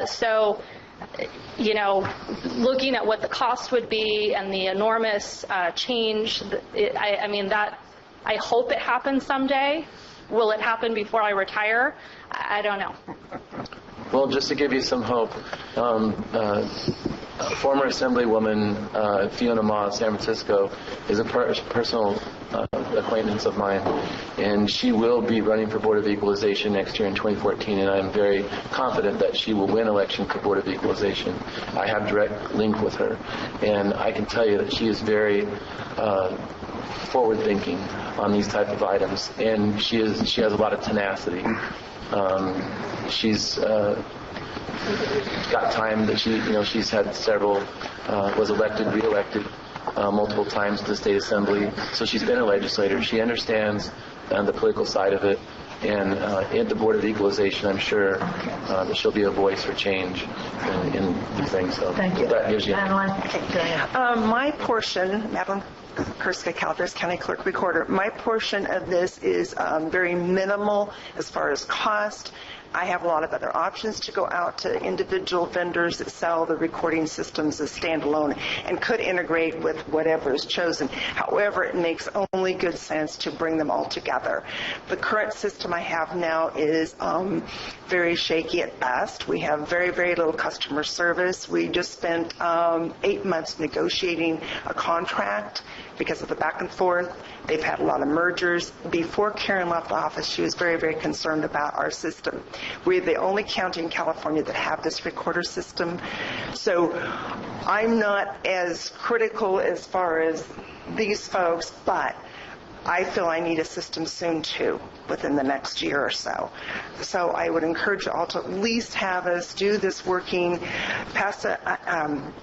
S17: So, you know, looking at what the cost would be and the enormous change, I mean, that I hope it happens someday. Will it happen before I retire? I don't know.
S9: Well, just to give you some hope, former Assemblywoman Fiona Ma of San Francisco is a personal acquaintance of mine, and she will be running for Board of Equalization next year in 2014, and I'm very confident that she will win election for Board of Equalization. I have direct link with her, and I can tell you that she is very forward-thinking on these type of items, and she has a lot of tenacity. She's got time that she's had several, was elected, re-elected multiple times to the state assembly. So she's been a legislator. She understands the political side of it. And at the Board of Equalization, I'm sure that she'll be a voice for change in these things. So
S1: thank you.
S9: That gives you.
S18: My portion, Madeline Kurska, Calaveras County Clerk Recorder, my portion of this is very minimal as far as cost. I have a lot of other options to go out to individual vendors that sell the recording systems as standalone and could integrate with whatever is chosen. However, it makes only good sense to bring them all together. The current system I have now is very shaky at best. We have very, very little customer service. We just spent 8 months negotiating a contract because of the back and forth. They've had a lot of mergers. Before Karen left office, she was very, very concerned about our system. We're the only county in California that have this recorder system. So I'm not as critical as far as these folks, but I feel I need a system soon, too, within the next year or so. So I would encourage you all to at least have us do this working, pass a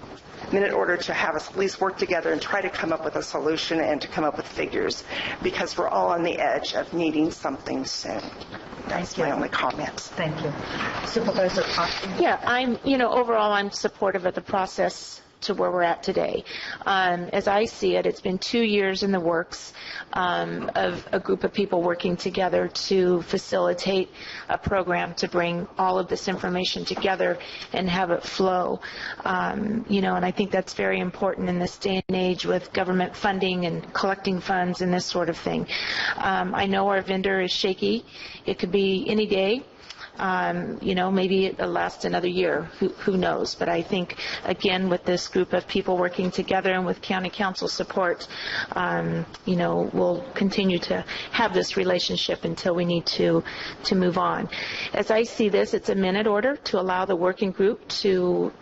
S18: minute order to have us at least work together and try to come up with a solution and to come up with figures, because we're all on the edge of needing something soon. That's my only comments.
S1: Thank you. Supervisor Cochran?
S19: Yeah, overall I'm supportive of the process to where we're at today. As I see it, it's been 2 years in the works of a group of people working together to facilitate a program to bring all of this information together and have it flow. And I think that's very important in this day and age with government funding and collecting funds and this sort of thing. I know our vendor is shaky. It could be any day. Maybe it'll last another year. Who knows? But I think, again, with this group of people working together and with county council support, we'll continue to have this relationship until we need to move on. As I see this, it's a minute order to allow the working group to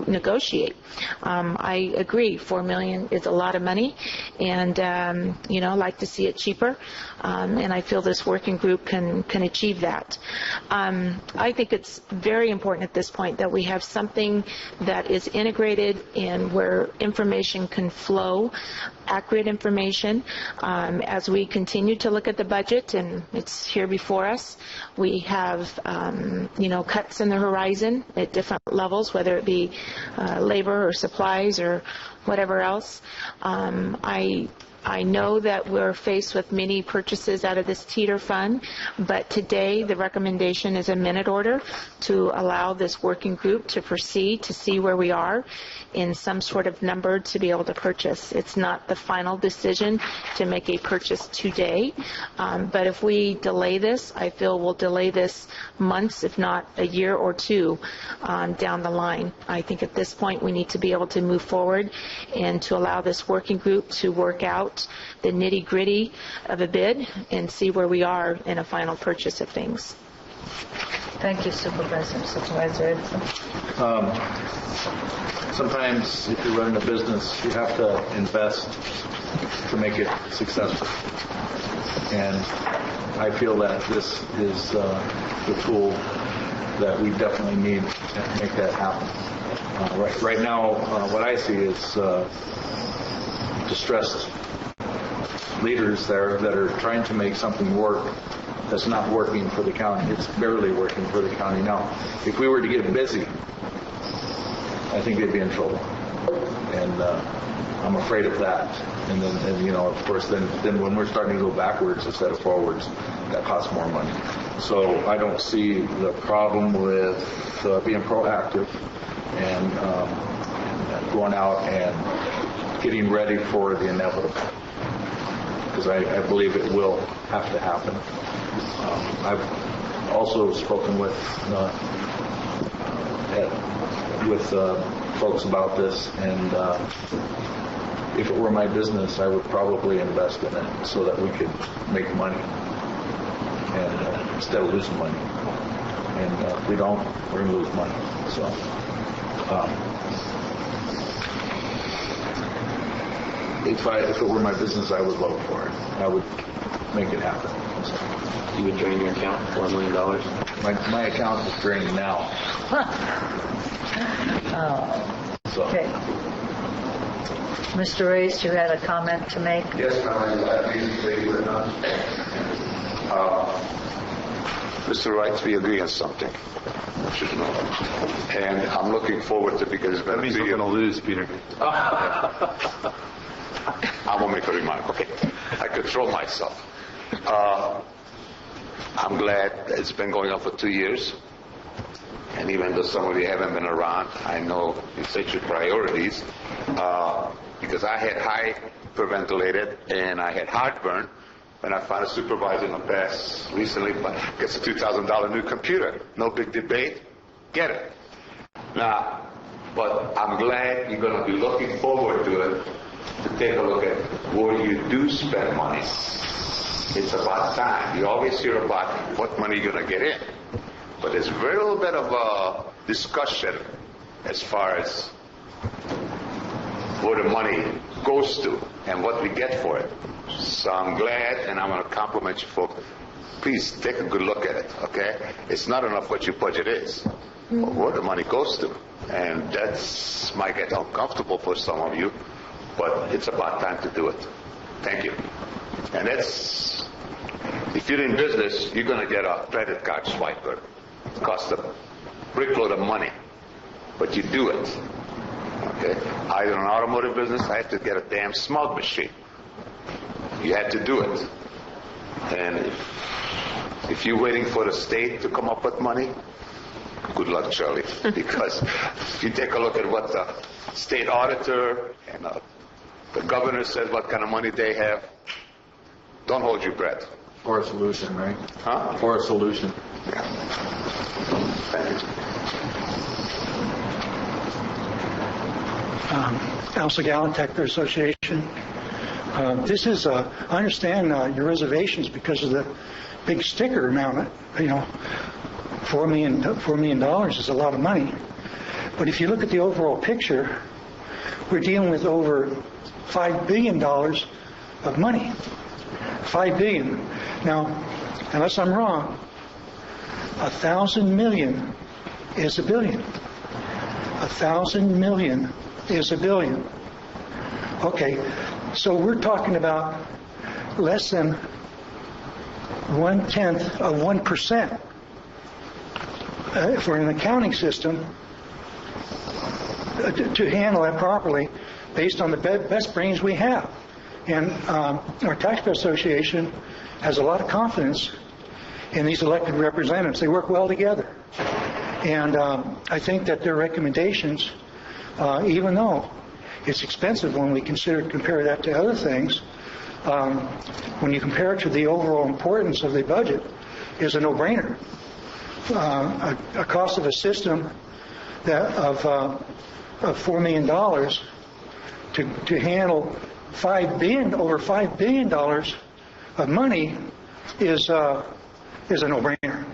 S19: negotiate. I agree, $4 million is a lot of money, and I'd like to see it cheaper, and I feel this working group can achieve that. I think it's very important at this point that we have something that is integrated and where information can flow, accurate information. As we continue to look at the budget, and it's here before us, we have, cuts in the horizon at different levels, whether it be labor or supplies or whatever else. I know that we're faced with many purchases out of this teeter fund, but today the recommendation is a minute order to allow this working group to proceed to see where we are in some sort of number to be able to purchase. It's not the final decision to make a purchase today, but if we delay this, I feel we'll delay this months, if not a year or two down the line. I think at this point we need to be able to move forward and to allow this working group to work out the nitty-gritty of a bid and see where we are in a final purchase of things.
S1: Thank you, Supervisor. Supervisor Edson.
S12: Sometimes if you're running a business, you have to invest to make it successful. And I feel that this is the tool that we definitely need to make that happen. Right now, what I see is distressed leaders there that are trying to make something work that's not working for the county. It's barely working for the county now. If we were to get busy, I think they'd be in trouble. And I'm afraid of that. And then, of course, then when we're starting to go backwards instead of forwards, that costs more money. So I don't see the problem with being proactive and going out and getting ready for the inevitable. Because I believe it will have to happen. I've also spoken with folks about this, and if it were my business, I would probably invest in it so that we could make money and instead of losing money. And if we don't, we're going to lose money. So if it were my business, I would vote for it. I would make it happen. So.
S9: You would drain your account, $4 million?
S12: My account is draining now.
S1: Okay. Mr. Reyes, you had a comment to make?
S6: Yes, ma'am. Mr. Wright, we agree on something. You should know. And I'm looking forward to it because
S2: that means we're going to lose, Peter.
S6: I won't make a remark, okay? I control myself. I'm glad it's been going on for 2 years. And even though some of you haven't been around, I know you set your priorities. Because I had hyperventilated and I had heartburn when I found a supervisor in the past recently, but gets a $2,000 new computer. No big debate. Get it. Now, but I'm glad you're going to be looking forward to it, to take a look at where you do spend money. It's about time. You always hear about what money you're going to get in. But there's very little bit of a discussion as far as where the money goes to and what we get for it. So I'm glad, and I'm going to compliment you folks. Please take a good look at it, okay? It's not enough what your budget is, but where the money goes to. And that's might get uncomfortable for some of you, but it's about time to do it. Thank you. And that's, if you're in business, you're going to get a credit card swiper. It costs a brickload of money, but you do it. Okay? Either in an automotive business, I had to get a damn smog machine. You had to do it. And if you're waiting for the state to come up with money, good luck, Charlie. Because if you take a look at what the state auditor and the governor says what kind of money they have, don't hold your breath.
S12: For a solution, right?
S6: Huh?
S12: For a solution.
S6: Yeah. Thank you.
S7: Elsa Galantech Association. This is, I understand your reservations because of the big sticker amount. $4 million is a lot of money. But if you look at the overall picture, we're dealing with over $5 billion of money. $5 billion. Now, unless I'm wrong, 1,000 million is a billion. 1,000 million is a billion. Okay, so we're talking about less than 1/10 of 1% for an accounting system to handle that properly based on the best brains we have. And our Taxpayer Association has a lot of confidence in these elected representatives. They work well together. And I think that their recommendations, even though it's expensive when we compare that to other things, when you compare it to the overall importance of the budget, is a no-brainer. A cost of a system of $4 million to handle over $5 billion of money is a no-brainer.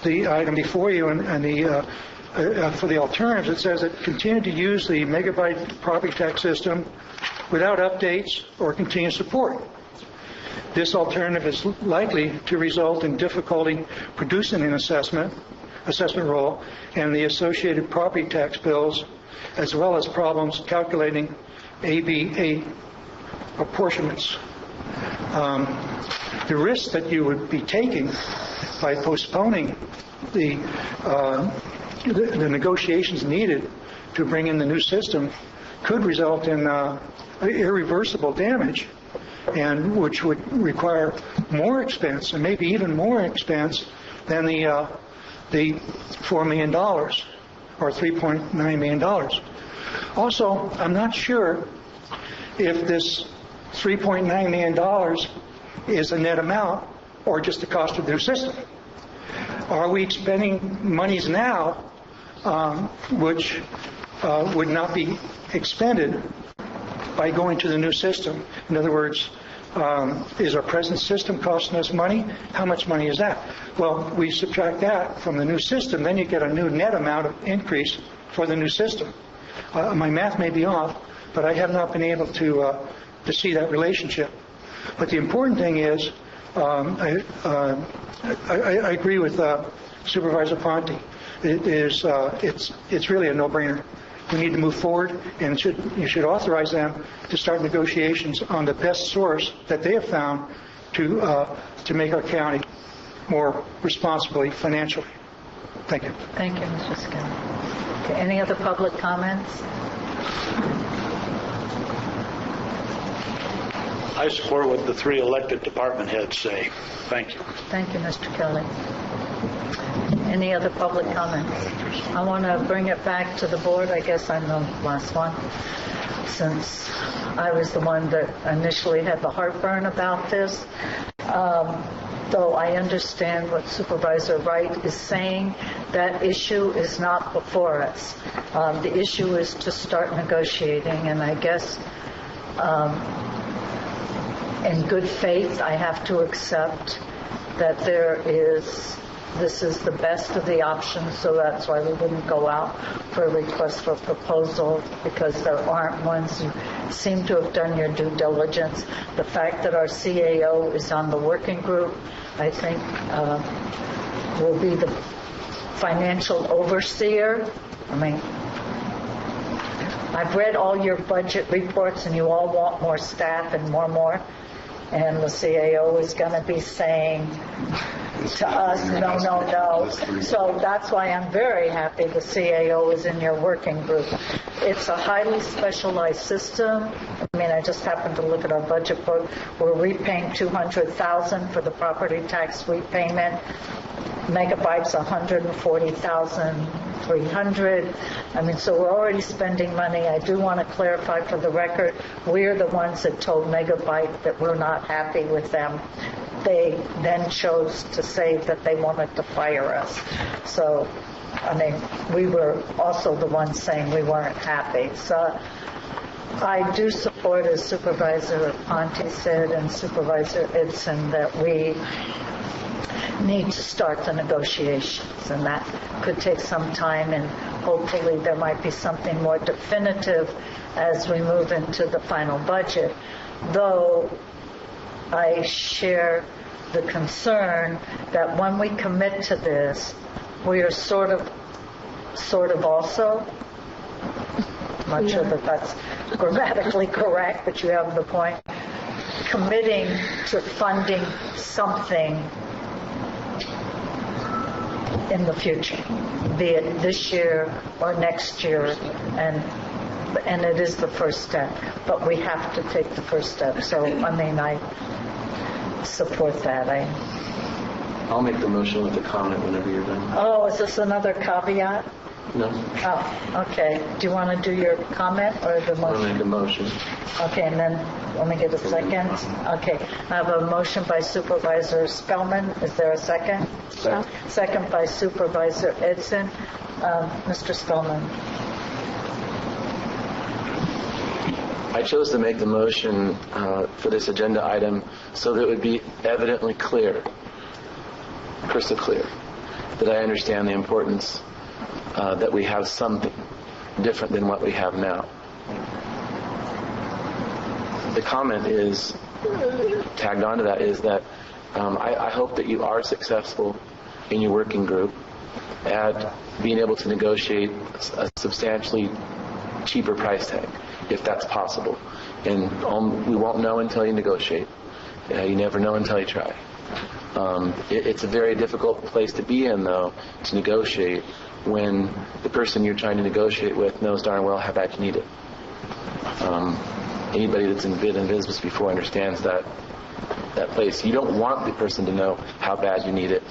S7: The item before you and for the alternatives, it says that continue to use the megabyte property tax system without updates or continued support. This alternative is likely to result in difficulty producing an assessment roll and the associated property tax bills as well as problems calculating ABA apportionments. The risk that you would be taking by postponing the negotiations needed to bring in the new system could result in irreversible damage, and which would require more expense, and maybe even more expense than the $4 million or $3.9 million. Also, I'm not sure if this $3.9 million is a net amount or just the cost of the new system. Are we expending monies now which would not be expended by going to the new system? In other words, is our present system costing us money? How much money is that? Well, we subtract that from the new system, then you get a new net amount of increase for the new system. My math may be off, but I have not been able to see that relationship. But the important thing is, I agree with Supervisor Ponte. It's really a no-brainer. We need to move forward, and you should authorize them to start negotiations on the best source that they have found to make our county more responsibly financially. Thank you.
S1: Thank you, Mr. Skelly. Okay, any other public comments?
S4: I support what the three elected department heads say. Thank you.
S1: Thank you, Mr. Kelly. Any other public comments? I want to bring it back to the board. I guess I'm the last one, since I was the one that initially had the heartburn about this. Though I understand what Supervisor Wright is saying, that issue is not before us. The issue is to start negotiating, and I guess in good faith, I have to accept that this is the best of the options, so that's why we wouldn't go out for a request for proposal, because there aren't ones. You seem to have done your due diligence. The fact that our CAO is on the working group, I think, will be the financial overseer. I mean, I've read all your budget reports, and you all want more staff and more. And the CAO is going to be saying to us, no. So that's why I'm very happy the CAO is in your working group. It's a highly specialized system. I mean, I just happened to look at our budget book. We're repaying $200,000 for the property tax repayment. Megabytes, $140,300. I mean, so we're already spending money. I do want to clarify for the record, we're the ones that told Megabyte that we're not happy with them. They then chose to say that they wanted to fire us. So, I mean, we were also the ones saying we weren't happy. So I do support, as Supervisor Ponte said and Supervisor Idson, that we need to start the negotiations, and that could take some time, and hopefully there might be something more definitive as we move into the final budget. Though I share the concern that when we commit to this, we are sort of also, I'm not sure that that's grammatically correct, but you have the point, committing to funding something in the future, be it this year or next year, and it is the first step, but we have to take the first step. So, I mean, I support that.
S9: I'll make the motion with the comment whenever you're done.
S1: Oh, is this another caveat?
S9: No.
S1: Oh, okay. Do you want to do your comment or the motion?
S9: I'll make a motion.
S1: Okay, and then let me get a second. Okay, I have a motion by Supervisor Spellman. Is there a second?
S9: Second.
S1: Second by Supervisor Edson. Mr. Spellman.
S9: I chose to make the motion for this agenda item so that it would be evidently clear, crystal clear, that I understand the importance that we have something different than what we have now. The comment is, tagged onto that, is that I hope that you are successful in your working group at being able to negotiate a substantially cheaper price tag, if that's possible. And we won't know until you negotiate. You never know until you try. It's a very difficult place to be in, though, to negotiate when the person you're trying to negotiate with knows darn well how bad you need it. Anybody that's been in business before understands that place. You don't want the person to know how bad you need it.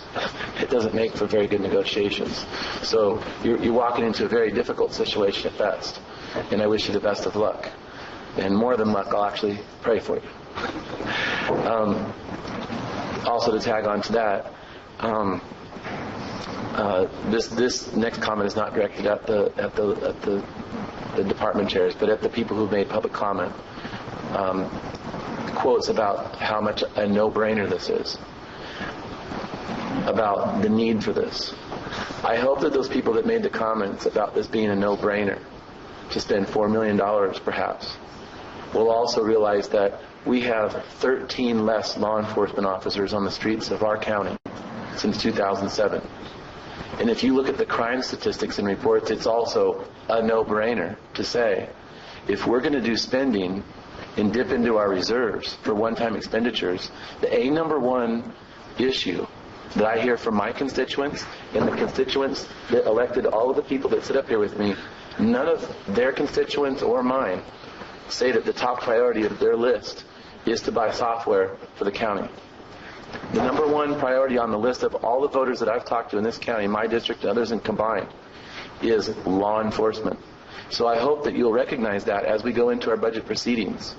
S9: It doesn't make for very good negotiations. So you're walking into a very difficult situation at best. And I wish you the best of luck. And more than luck, I'll actually pray for you. Also, to tag on to that, this next comment is not directed at the department chairs, but at the people who've made public comment. Quotes about how much a no-brainer this is, about the need for this. I hope that those people that made the comments about this being a no-brainer to spend $4 million perhaps will also realize that we have 13 less law enforcement officers on the streets of our county since 2007. And if you look at the crime statistics and reports, it's also a no-brainer to say, if we're going to do spending and dip into our reserves for one-time expenditures, the number one issue that I hear from my constituents and the constituents that elected all of the people that sit up here with me, none of their constituents or mine say that the top priority of their list is to buy software for the county. The number one priority on the list of all the voters that I've talked to in this county, my district, and others in combined, is law enforcement. So I hope that you'll recognize that as we go into our budget proceedings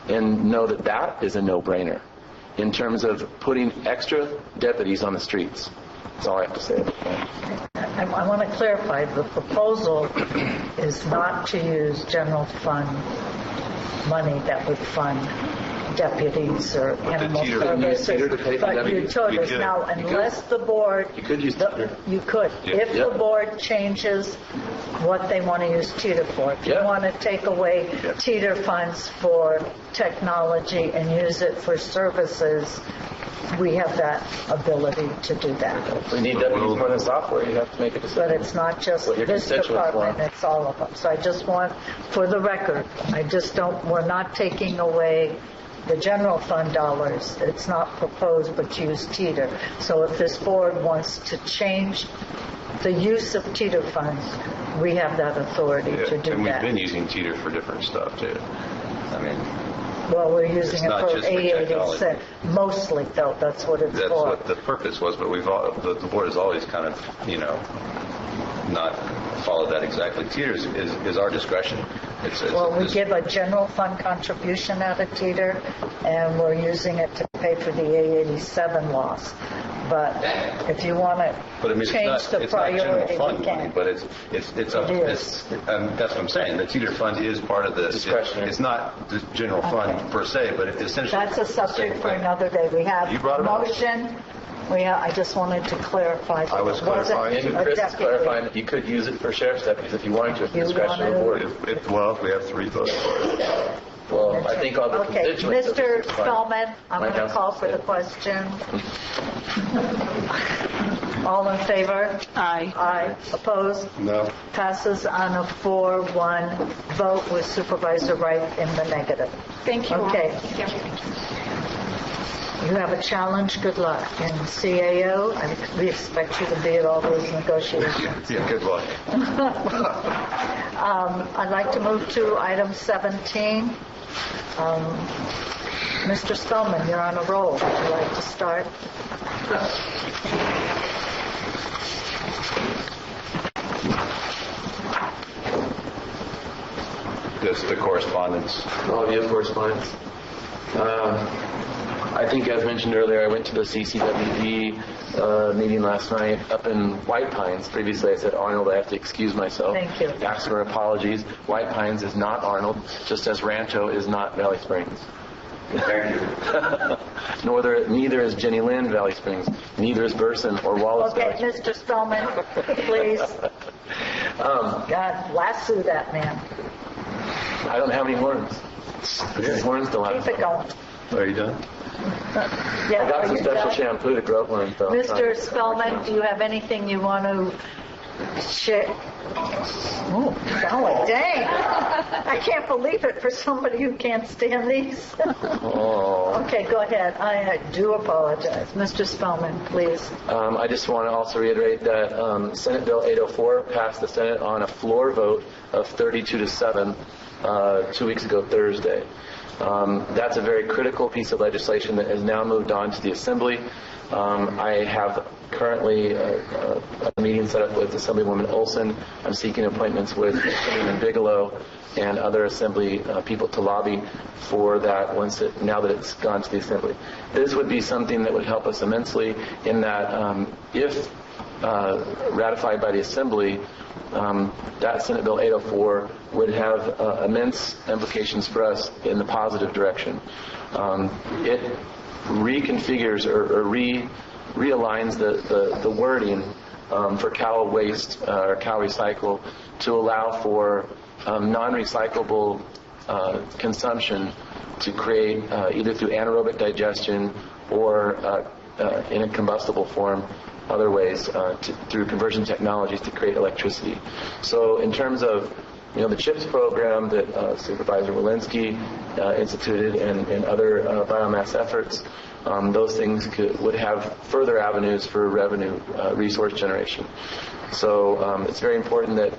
S9: and know that that is a no-brainer in terms of putting extra deputies on the streets. That's all I have to say about that.
S1: I want to clarify, the proposal is not to use general fund money that would fund deputies or animal services. But you told us now, unless the board...
S9: You could use teeter.
S1: You could. If the board changes what they want to use teeter for. If you want to take away teeter funds for technology and use it for services, we have that ability to do that.
S9: We need deputies more than software. You have to make a decision.
S1: But it's not just this department, it's all of them. So I just want, for the record, we're not taking away the general fund dollars. It's not proposed, but use teeter. So if this board wants to change the use of teeter funds, we have that authority to do that.
S2: And we've been using teeter for different stuff, too. I mean...
S1: Well, we're using it for A86 mostly, though. That's what it's for.
S2: That's what the purpose was, but the board has always kind of, not followed that exactly. Teeter is our discretion.
S1: We give a general fund contribution out of teeter, and we're using it to pay for the A87 loss. But if you want to change the priority,
S2: fund
S1: we can.
S2: Money, but it's that's what I'm saying. The teeter fund is part of this. It's not the general fund per se, but essentially
S1: that's a subject for another day. We have a motion. I just wanted to clarify.
S2: I was clarifying.
S9: And Chris is clarifying that you could use it for sheriff's deputies if you wanted to, at the discretion of the board.
S2: If we have 3 votes for it.
S9: Well, I think all the constituents...
S1: Mr. Spellman, I'm going to call for the question. All in favor? Aye. Aye. Opposed?
S2: No.
S1: Passes on a 4-1 vote with Supervisor Wright in the negative.
S15: Thank you.
S1: Okay. You have a challenge. Good luck. And CAO, we expect you to be at all those negotiations.
S2: Yeah, good luck.
S1: I'd like to move to item 17. Mr. Spellman, you're on a roll. Would you like to start?
S2: Just the correspondence.
S9: Oh, you have correspondence. I think, as mentioned earlier, I went to the CCWD meeting last night up in White Pines. Previously, I said Arnold. I have to excuse myself.
S1: Thank you.
S9: Ask for apologies. White Pines is not Arnold, just as Rancho is not Valley Springs.
S6: Thank you.
S9: Neither is Jenny Lynn Valley Springs. Neither is Burson or Wallace.
S1: Okay, Mr. Spellman, please. God, lasso that man.
S9: I don't have any horns. His horns don't have.
S1: Keep it going.
S2: Are you done?
S1: Yeah,
S9: I got some special shampoo to grow horns, though.
S1: Mr. Spellman, do you have anything you want to Oh, golly, dang. I can't believe it for somebody who can't stand these. Okay, go ahead. I do apologize. Mr. Spellman, please.
S9: I just want to also reiterate that Senate Bill 804 passed the Senate on a floor vote of 32-7 2 weeks ago Thursday. That's a very critical piece of legislation that has now moved on to the Assembly. I have currently a meeting set up with Assemblywoman Olson. I'm seeking appointments with Assemblyman Bigelow and other Assembly people to lobby for that now that it's gone to the Assembly. This would be something that would help us immensely in that if ratified by the Assembly, that Senate Bill 804 would have immense implications for us in the positive direction. It reconfigures or realigns the wording for Cal Waste or Cal Recycle to allow for non-recyclable consumption to create either through anaerobic digestion or in a combustible form, other ways through conversion technologies to create electricity. So in terms of the CHIPS program that Supervisor Walensky instituted and other biomass efforts, those things would have further avenues for revenue resource generation. So it's very important that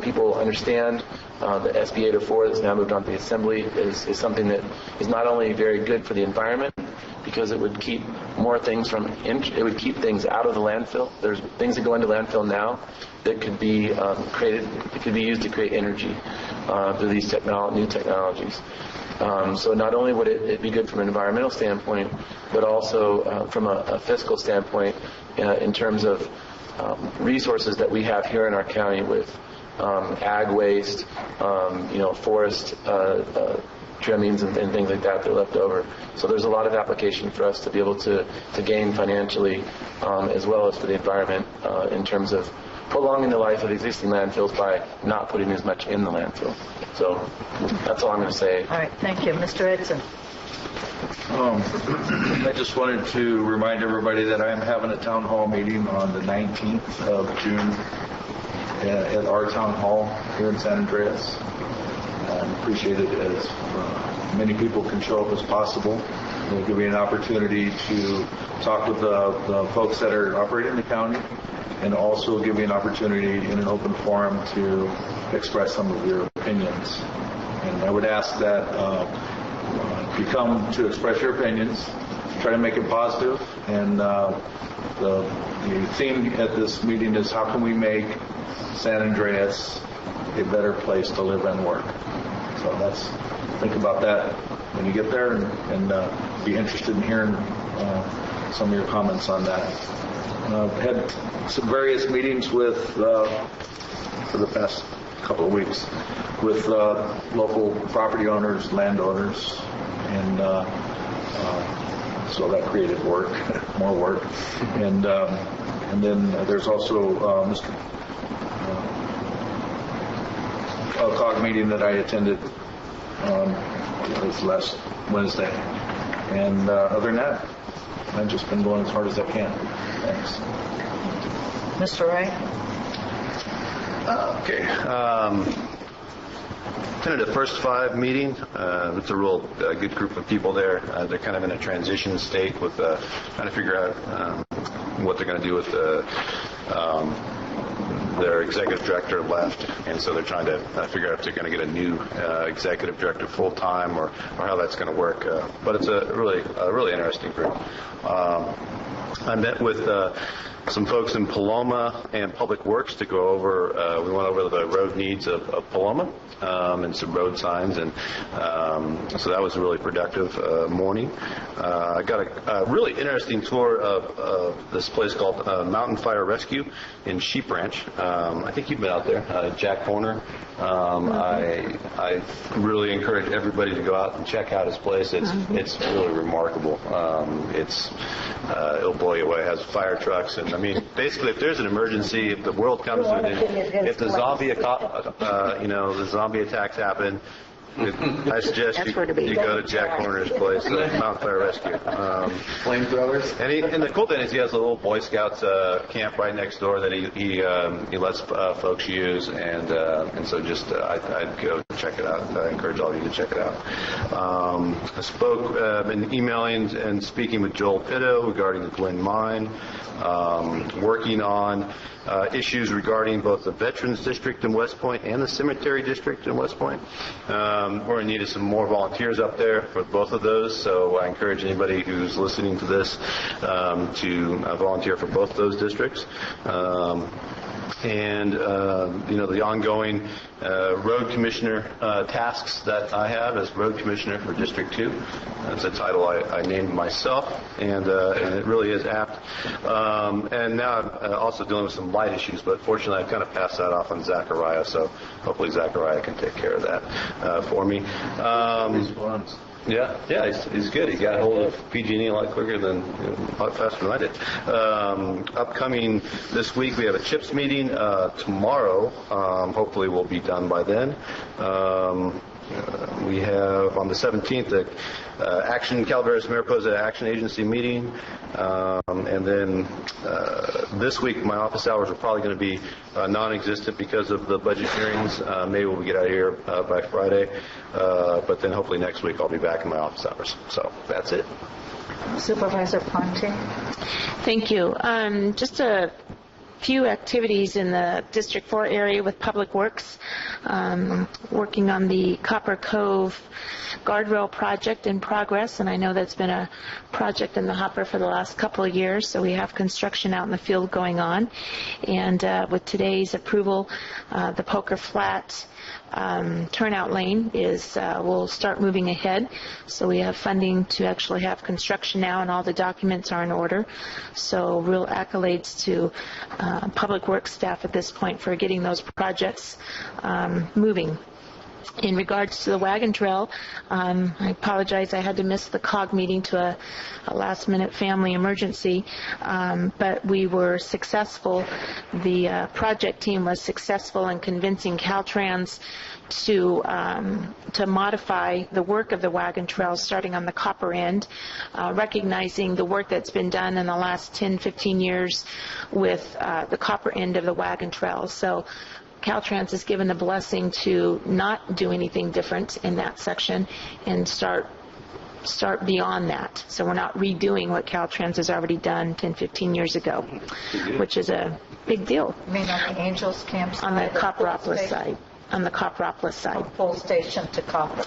S9: people understand that SB 804 that's now moved on to the Assembly is something that is not only very good for the environment, because it would keep more things it would keep things out of the landfill. There's things that go into landfill now that could be it could be used to create energy through these new technologies. So not only would it be good from an environmental standpoint, but also from a fiscal standpoint in terms of resources that we have here in our county with ag waste, forest trimmings and things like that are left over. So there's a lot of application for us to be able to gain financially as well as for the environment in terms of prolonging the life of existing landfills by not putting as much in the landfill. So that's all I'm going to say.
S1: All right, thank you. Mr. Edson.
S12: I just wanted to remind everybody that I am having a town hall meeting on the 19th of June at our town hall here in San Andreas. I appreciate it as many people can show up as possible. It'll give me an opportunity to talk with the folks that are operating the county, and also give me an opportunity in an open forum to express some of your opinions. And I would ask that if you come to express your opinions, try to make it positive. And the theme at this meeting is how can we make San Andreas a better place to live and work. So think about that when you get there, and be interested in hearing some of your comments on that. I've had some various meetings with, for the past couple of weeks, with local property owners, landowners, and so that created work, more work. And then there's also Mr. a COG meeting that I attended this last Wednesday. And other than that, I've just been going as hard as I can. Thanks.
S1: Mr. Wright?
S14: Okay. Attended the first 5 meeting. It's a real good group of people there. They're kind of in a transition state with trying to figure out what they're going to do with their executive director left, and so they're trying to figure out if they're going to get a new executive director full-time or how that's going to work. But it's a really interesting group. I met with some folks in Paloma and Public Works to go over, we went over the road needs of Paloma and some road signs, and so that was a really productive morning. I got a really interesting tour of this place called Mountain Fire Rescue in Sheep Ranch. I think you've been out there, Jack Horner. I really encourage everybody to go out and check out his place. It's really remarkable. It'll blow you away. It has fire trucks, and I mean, basically, if there's an emergency, if the world comes to an end, if the zombie attacks happen, I suggest you go to Jack Horner's place, Mountain Fire Rescue.
S9: Flamethrowers?
S14: And the cool thing is he has a little Boy Scouts camp right next door that he lets folks use, and so just I'd go check it out. I encourage all of you to check it out. I been emailing and speaking with Joel Pitto regarding the Glen Mine, working on issues regarding both the Veterans District in West Point and the Cemetery District in West Point. We're in need of some more volunteers up there for both of those, so I encourage anybody who's listening to this to volunteer for both those districts. And the ongoing road commissioner tasks that I have as road commissioner for District 2. That's a title I named myself, and it really is apt. And now I'm also dealing with some light issues, but fortunately I've kind of passed that off on Zachariah, so hopefully Zachariah can take care of that for me. Yeah, he's good. He got hold of PG&E a lot quicker a lot faster than I did. Upcoming this week, we have a CHIPS meeting tomorrow. Hopefully we'll be done by then. We have on the 17th the Calaveras Mariposa Action Agency meeting. And then this week my office hours are probably going to be non-existent because of the budget hearings. Maybe we'll get out of here by Friday. But then hopefully next week I'll be back in my office hours. So that's it.
S1: Supervisor Ponte.
S19: Thank you. Just a few activities in the District 4 area with Public Works, working on the Copper Cove guardrail project in progress, and I know that's been a project in the hopper for the last couple of years, so we have construction out in the field going on. And with today's approval, the Poker Flat turnout lane will start moving ahead. So we have funding to actually have construction now, and all the documents are in order. So real accolades to Public Works staff at this point for getting those projects moving. In regards to the wagon trail, I apologize I had to miss the COG meeting to a last-minute family emergency, but we were successful. The project team was successful in convincing Caltrans to modify the work of the wagon trail starting on the copper end, recognizing the work that's been done in the last 10, 15 years with the copper end of the wagon trail. So Caltrans is given the blessing to not do anything different in that section and start beyond that. So we're not redoing what Caltrans has already done 10, 15 years ago, which is a big deal.
S1: You mean on the Angels Camp side?
S19: On the Copperopolis side. On the Copperopolis side.
S1: From Pole Station to Copper?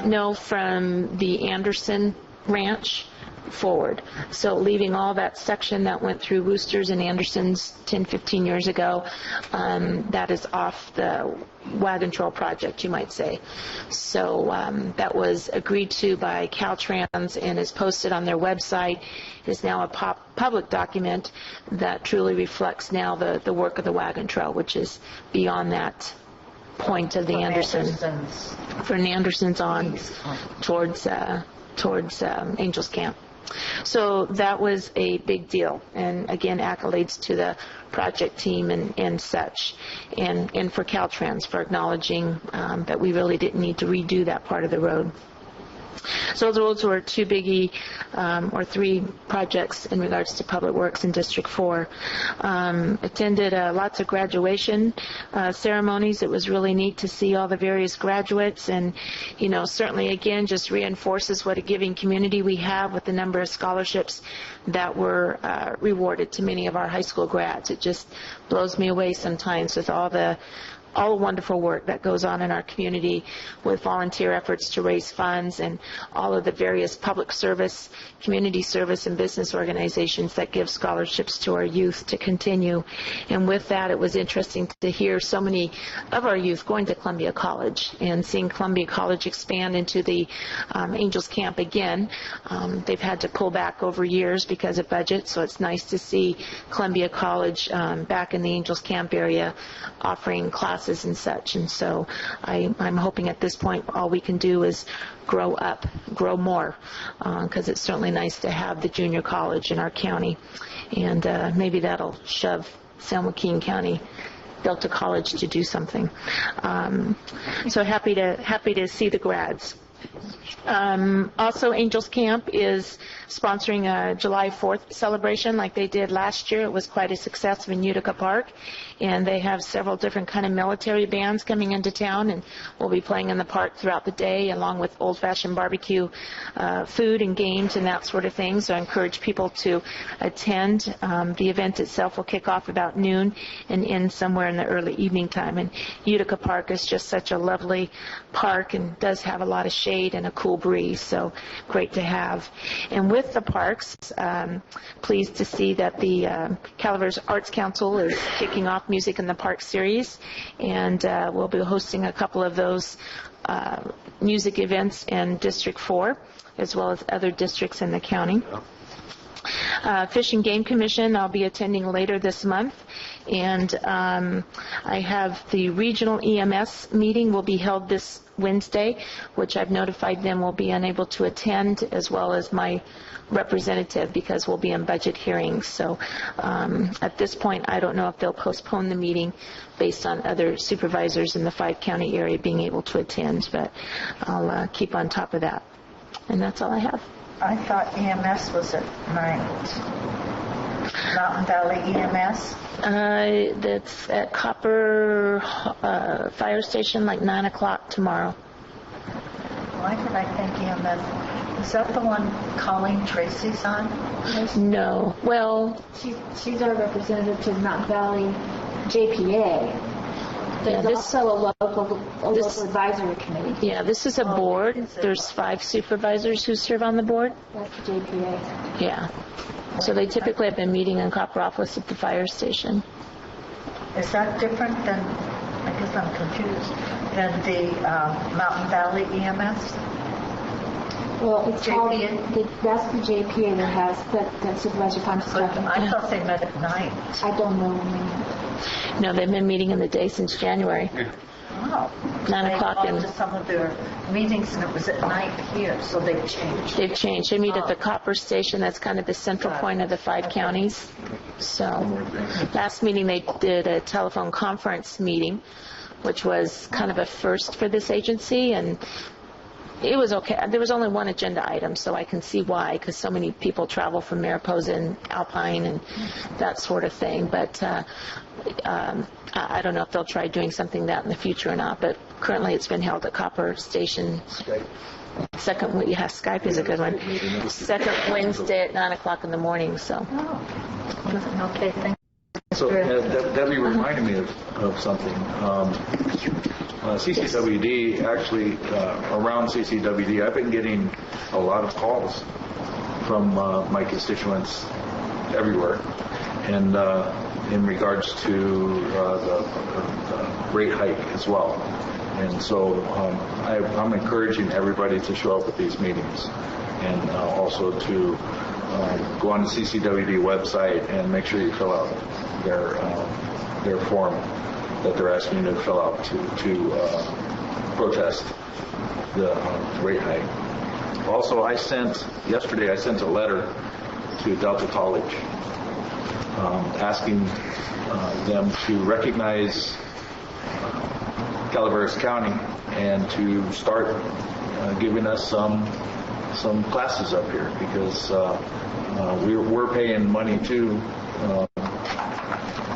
S19: No, from the Anderson Ranch forward. So leaving all that section that went through Woosters and Anderson's 10, 15 years ago, that is off the wagon trail project, you might say. So that was agreed to by Caltrans and is posted on their website. It is now a public document that truly reflects now the work of the wagon trail, which is beyond that point of the From Anderson's on towards Angels Camp. So that was a big deal, and again, accolades to the project team and such, and for Caltrans for acknowledging that we really didn't need to redo that part of the road. So those were two biggie or three projects in regards to Public Works in District 4. Attended lots of graduation ceremonies. It was really neat to see all the various graduates, and certainly again just reinforces what a giving community we have with the number of scholarships that were rewarded to many of our high school grads. It just blows me away sometimes with all the wonderful work that goes on in our community with volunteer efforts to raise funds and all of the various public service, community service, and business organizations that give scholarships to our youth to continue. And with that, it was interesting to hear so many of our youth going to Columbia College and seeing Columbia College expand into the Angels Camp again. They've had to pull back over years because of budget, so it's nice to see Columbia College back in the Angels Camp area offering classes and such. And so I'm hoping at this point all we can do is grow up, grow more, because it's certainly nice to have the junior college in our county, and maybe that'll shove San Joaquin County Delta College to do something. So happy to see the grads. Also, Angels Camp is sponsoring a July 4th celebration like they did last year. It was quite a success in Utica Park, and they have several different kind of military bands coming into town, and we'll be playing in the park throughout the day along with old-fashioned barbecue food and games and that sort of thing. So I encourage people to attend. The event itself will kick off about noon and end somewhere in the early evening time. And Utica Park is just such a lovely park and does have a lot of shade and a cool breeze, so great to have. And with the parks, pleased to see that the Calaveras Arts Council is kicking off Music in the Park series, and we'll be hosting a couple of those music events in District 4, as well as other districts in the county. Fish and Game Commission, I'll be attending later this month, and I have the regional EMS meeting will be held this Wednesday, which I've notified them will be unable to attend, as well as my representative, because we'll be in budget hearings. So at this point, I don't know if they'll postpone the meeting based on other supervisors in the 5-county area being able to attend, but I'll keep on top of that. And that's all I have.
S1: I thought EMS was at night. Mountain Valley EMS?
S19: That's at Copper Fire Station, like 9 o'clock tomorrow.
S1: Why did I think EMS? Is that the one Colleen Tracy's on?
S19: No. Well,
S10: she's our representative to Mountain Valley JPA. There's also a local advisory committee.
S19: Yeah, this is a board. There's 5 supervisors who serve on the board.
S10: That's the JPA.
S19: Yeah. So they typically have been meeting in Copper office at the fire station.
S1: Is that different than, I guess I'm confused, than the Mountain Valley EMS?
S10: Well, it's called, that's the JPA that has, that Supervisor Thomas is talking about.
S1: I thought they met at night.
S10: I don't know.
S19: No, they've been meeting in the day since January.
S1: Oh.
S19: 9 o'clock.
S1: They to some of their meetings, and it was at night here, so they've changed.
S19: They've changed. They meet at the Copper Station. That's kind of the central point of the 5 counties. So last meeting they did a telephone conference meeting, which was kind of a first for this agency, and it was okay. There was only one agenda item, so I can see why, because so many people travel from Mariposa and Alpine and that sort of thing. But I don't know if they'll try doing something that in the future or not. But currently it's been held at Copper Station.
S12: Skype.
S19: Skype is a good one. Second Wednesday at 9 o'clock in the morning. So.
S1: Okay, thank you.
S12: So Debbie reminded me of something. CCWD, actually, around CCWD, I've been getting a lot of calls from my constituents everywhere, and in regards to the rate hike as well. And so I'm encouraging everybody to show up at these meetings, and also to go on the CCWD website and make sure you fill out their form that they're asking you to fill out to protest the rate hike. Also, yesterday I sent a letter to Delta College asking them to recognize Calaveras County and to start giving us some classes up here, because we're paying money to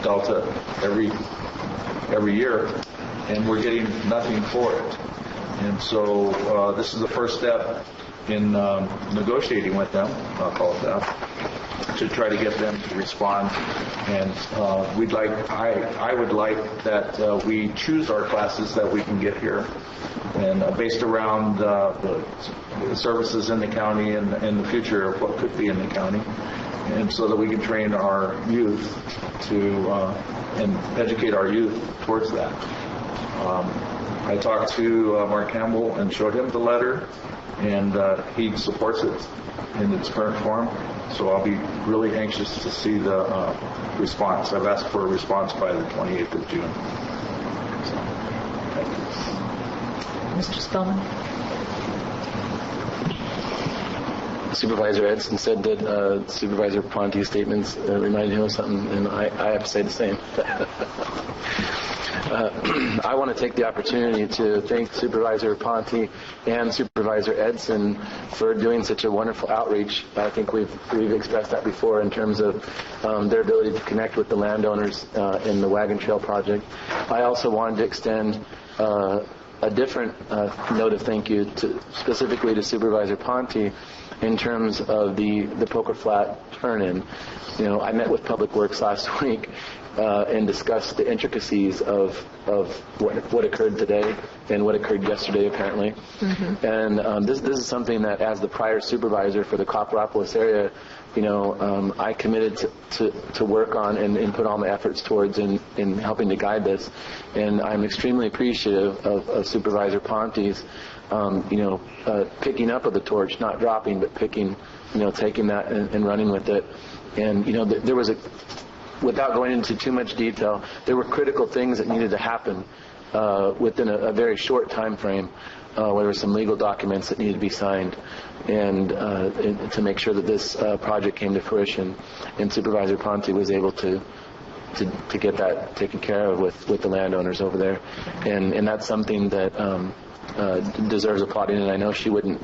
S12: Delta every year, and we're getting nothing for it. And so this is the first step in negotiating with them, I'll call it that, to try to get them to respond. And I would like that we choose our classes that we can get here, and based around the services in the county and in the future of what could be in the county, and so that we can train our youth to and educate our youth towards that. I talked to Mark Campbell and showed him the letter, and he supports it in its current form. So I'll be really anxious to see the response. I've asked for a response by the 28th of June. So, thank you.
S1: Mr. Spellman?
S9: Supervisor Edson said that Supervisor Ponte's statements reminded him of something, and I have to say the same. I want to take the opportunity to thank Supervisor Ponte and Supervisor Edson for doing such a wonderful outreach. I think we've expressed that before in terms of their ability to connect with the landowners in the Wagon Trail project. I also wanted to extend a different note of thank you specifically to Supervisor Ponte in terms of the Poker Flat turn-in. I met with Public Works last week and discussed the intricacies of what occurred today and what occurred yesterday, apparently. Mm-hmm. And this is something that, as the prior supervisor for the Copperopolis area, I committed to work on and put all my efforts towards in helping to guide this. And I'm extremely appreciative of Supervisor Ponte's, picking up of the torch, not dropping, but taking that and running with it. And, there was without going into too much detail, there were critical things that needed to happen within a very short time frame. There were some legal documents that needed to be signed, and to make sure that this project came to fruition. And Supervisor Ponte was able to get that taken care of with the landowners over there, and that's something that deserves applauding. And I know she wouldn't,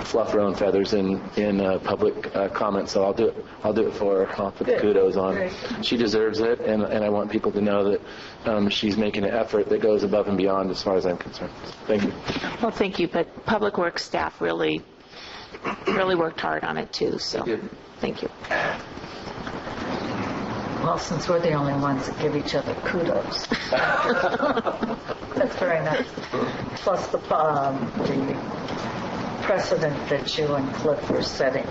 S9: fluff her own feathers in public comment, so I'll do it for her. I'll put the kudos on. Great. She deserves it, and I want people to know that she's making an effort that goes above and beyond as far as I'm concerned. Thank you.
S19: Well, thank you, but Public Works staff really worked hard on it too, so thank you.
S1: Well, since we're the only ones that give each other kudos. That's very nice. Plus the precedent that you and Cliff are setting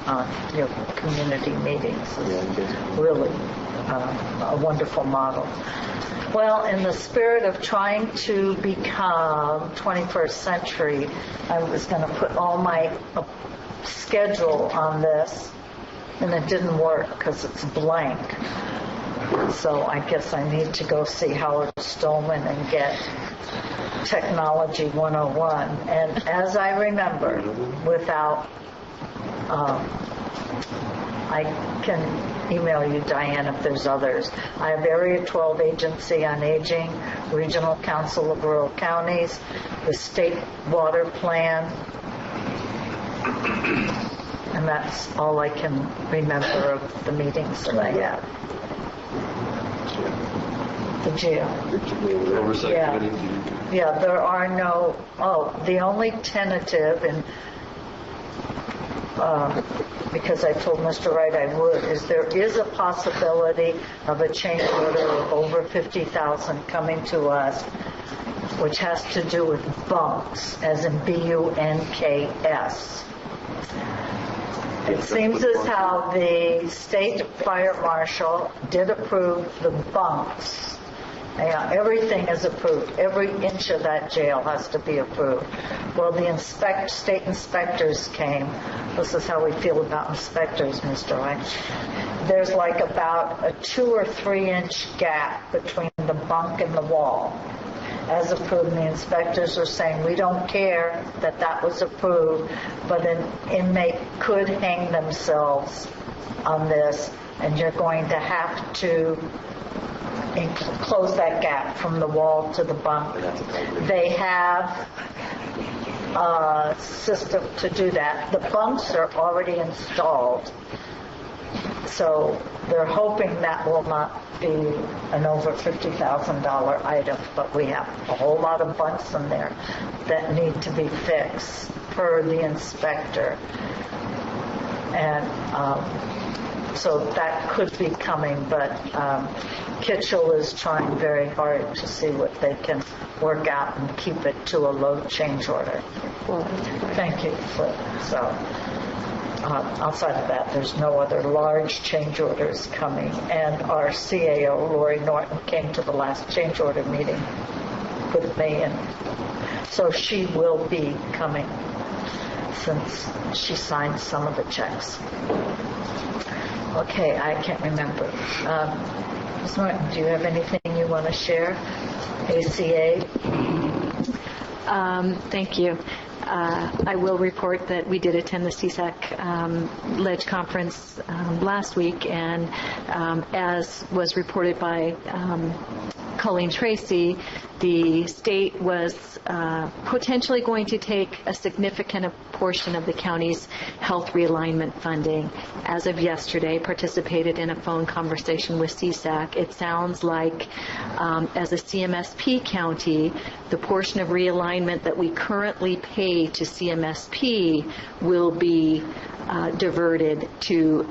S1: on your community meetings is really a wonderful model. Well, in the spirit of trying to become 21st century, I was going to put all my schedule on this, and it didn't work because it's blank. So I guess I need to go see Howard Stolman and get Technology 101. And as I remember, without, I can email you, Diane, if there's others. I have Area 12 Agency on Aging, Regional Council of Rural Counties, the State Water Plan, and that's all I can remember of the meetings that I had. The jail.
S14: Oversight committee.
S1: Yeah, there are no, the only tentative, and because I told Mr. Wright I would, is there is a possibility of a change order of over $50,000 coming to us, which has to do with bunks, as in BUNKS. It seems as how the state fire marshal did approve the bunks. Yeah, everything is approved. Every inch of that jail has to be approved. Well, the state inspectors came. This is how we feel about inspectors, Mr. Wright. There's like about a 2 or 3 inch gap between the bunk and the wall. As approved, the inspectors are saying, we don't care that that was approved, but an inmate could hang themselves on this, and you're going to have to close that gap from the wall to the bunk. They have a system to do that. The bunks are already installed, so they're hoping that will not be an over $50,000 item, but we have a whole lot of bunks in there that need to be fixed per the inspector. And so that could be coming, but Kitchell is trying very hard to see what they can work out and keep it to a low change order. Thank you. So outside of that, there's no other large change orders coming. And our CAO, Lori Norton, came to the last change order meeting with me, and so she will be coming since she signed some of the checks. Okay, I can't remember. Ms. Norton, do you have anything you want to share? ACA?
S13: Thank you. I will report that we did attend the CSAC Ledge Conference last week, and as was reported by Colleen Tracy, the state was potentially going to take a significant portion of the county's health realignment funding. As of yesterday, participated in a phone conversation with CSAC. It sounds like as a CMSP county, the portion of realignment that we currently pay to CMSP will be diverted to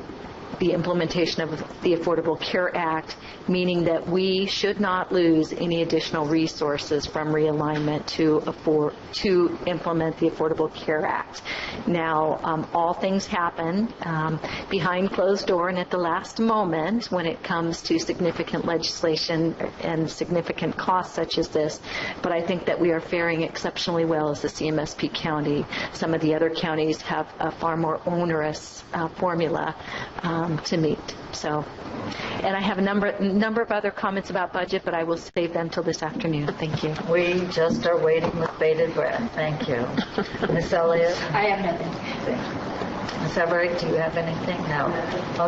S13: the implementation of the Affordable Care Act, meaning that we should not lose any additional resources from realignment to implement the Affordable Care Act. Now, all things happen behind closed door and at the last moment when it comes to significant legislation and significant costs such as this, but I think that we are faring exceptionally well as a CMSP county. Some of the other counties have a far more onerous formula to meet. So, and I have a number of other comments about budget, but I will save them till this afternoon. Thank you.
S1: We just are waiting with bated breath. Thank you. Ms. Elliott?
S10: I have nothing.
S1: Ms. Everett, do you have anything? No.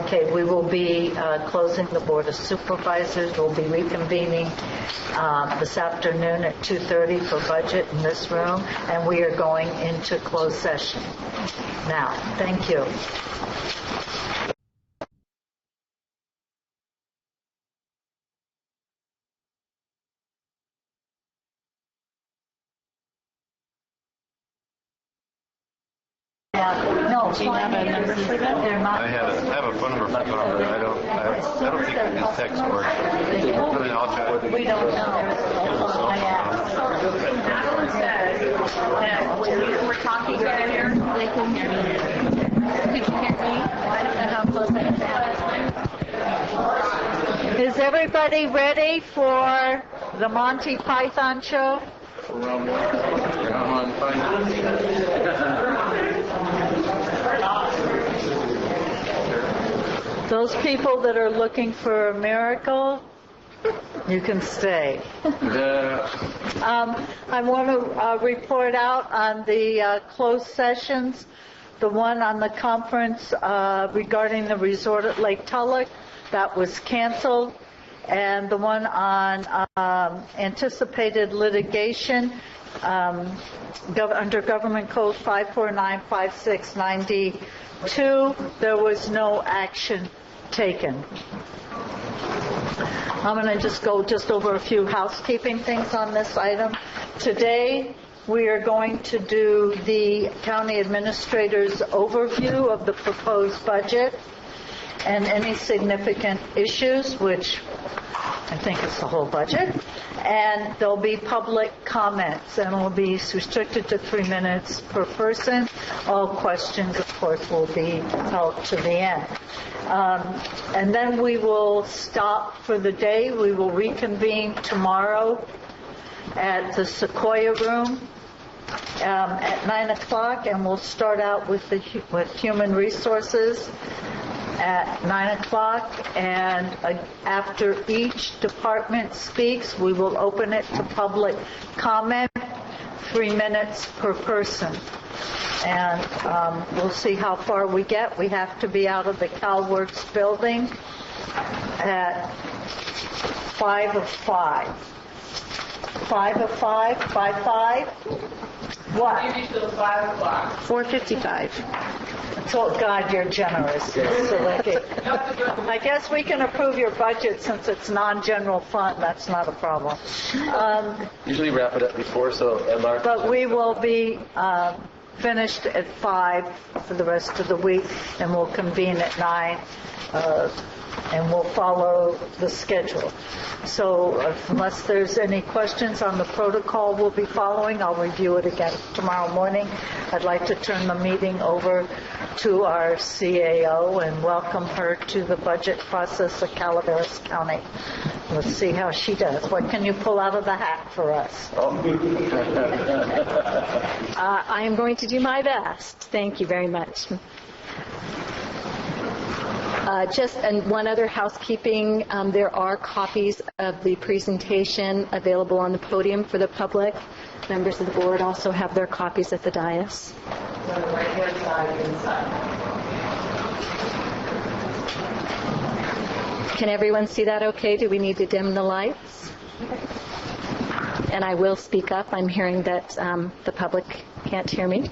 S1: Okay, we will be closing the Board of Supervisors. We'll be reconvening this afternoon at 2:30 for budget in this room, and we are going into closed session. Now, thank you. No,
S16: do you have a number for them?
S14: I have a phone number for Carter. I don't think his text works. I mean, I'll try.
S1: We don't know. I asked.
S8: Madeline says that we're talking right here.
S10: They can hear me. Could you hear me? I don't know how close I am.
S1: Is everybody ready for the Monty Python show? Those people that are looking for a miracle, you can stay. I want to report out on the closed sessions. The one on the conference regarding the resort at Lake Tulloch, that was canceled. And the one on anticipated litigation under Government Code 5495692, there was no action taken. I'm going to just go over a few housekeeping things on this item. Today, we are going to do the county administrator's overview of the proposed budget and any significant issues, which I think is the whole budget. And there'll be public comments, and will be restricted to 3 minutes per person. All questions, of course, will be held to the end. And then we will stop for the day. We will reconvene tomorrow at the Sequoia Room at 9 o'clock, and we'll start out with Human Resources at 9 o'clock, and after each department speaks, we will open it to public comment, 3 minutes per person. And we'll see how far we get. We have to be out of the CalWorks building at 5 of 5. 5 of 5? 5? What?
S8: Maybe till 5 o'clock.
S1: 4:55. So, God, you're generous. So, I guess we can approve your budget since it's non-general fund. That's not a problem.
S9: Usually wrap it up before, so MR.
S1: But we will be finished at 5 for the rest of the week, and we'll convene at 9, and we'll follow the schedule. So unless there's any questions on the protocol we'll be following, I'll review it again tomorrow morning. I'd like to turn the meeting over to our CAO and welcome her to the budget process of Calaveras County. Let's see how she does. What can you pull out of the hat for us?
S13: I am going to do my best. Thank you very much. And one other housekeeping, there are copies of the presentation available on the podium for the public. Members of the board also have their copies at the dais.
S8: On the right-hand side, inside.
S13: Can everyone see that okay? Do we need to dim the lights? And I will speak up. I'm hearing that the public can't hear me.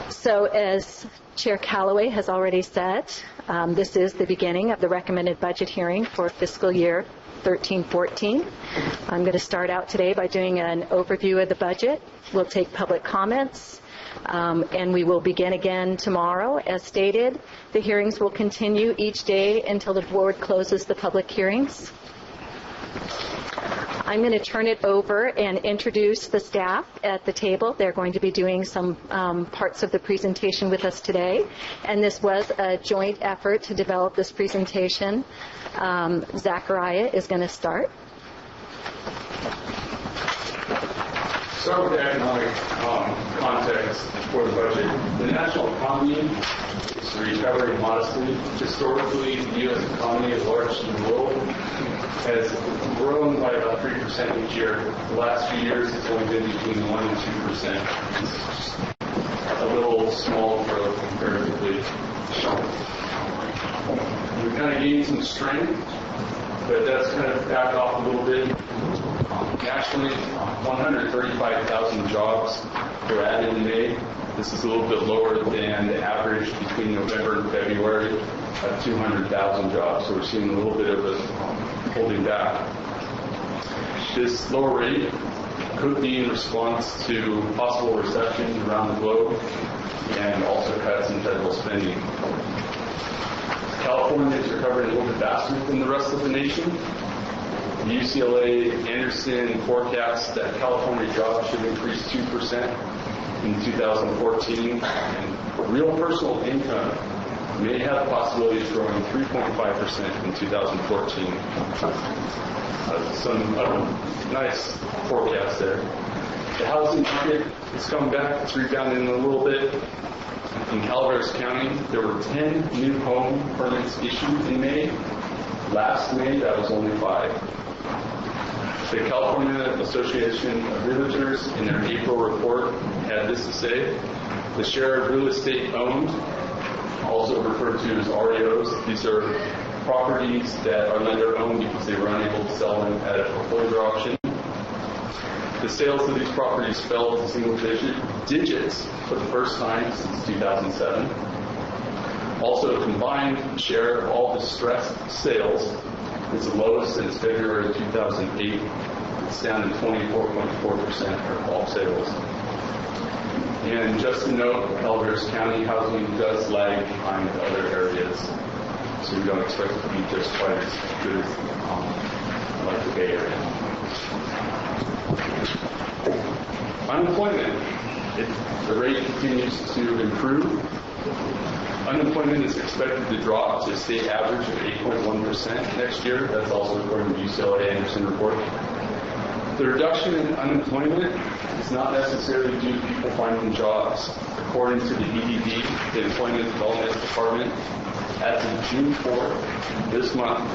S13: So as Chair Callaway has already said, this is the beginning of the recommended budget hearing for fiscal year 13-14. I'm going to start out today by doing an overview of the budget. We'll take public comments, and we will begin again tomorrow. As stated, the hearings will continue each day until the board closes the public hearings. I'm going to turn it over and introduce the staff at the table. They're going to be doing some parts of the presentation with us today. And this was a joint effort to develop this presentation. Zachariah is going to start.
S20: Start with the economic context for the budget. The national economy is recovering modestly. Historically, the U.S. economy, as largest in the world, has grown by about 3% each year. The last few years, it's only been between 1 and 2%. A little small growth comparatively. We've kind of gained some strength, but that's kind of backed off a little bit. Nationally, 135,000 jobs were added in May. This is a little bit lower than the average between November and February of 200,000 jobs. So we're seeing a little bit of a holding back. This lower rate could be in response to possible recessions around the globe and also cuts in federal spending. California is recovering a little bit faster than the rest of the nation. The UCLA Anderson forecasts that California jobs should increase 2% in 2014, and real personal income may have the possibility of growing 3.5% in 2014. Some nice forecasts there. The housing market is coming back. It's rebounding a little bit. In Calaveras County, there were 10 new home permits issued in May. Last May, that was only 5. The California Association of Realtors, in their April report, had this to say: the share of real estate owned, also referred to as REOs, these are properties that are lender owned because they were unable to sell them at a foreclosure auction. The sales of these properties fell to single digits for the first time since 2007. Also, the combined share of all distressed sales is the lowest since February 2008. It's down to 24.4% of all sales. And just to note, Calaveras County housing does lag behind other areas, so we don't expect it to be just quite as good as like the Bay Area. Unemployment. The rate continues to improve. Unemployment is expected to drop to a state average of 8.1% next year. That's also according to the UCLA Anderson report. The reduction in unemployment is not necessarily due to people finding jobs. According to the EDD, the Employment Development Department, as of June 4th, this month,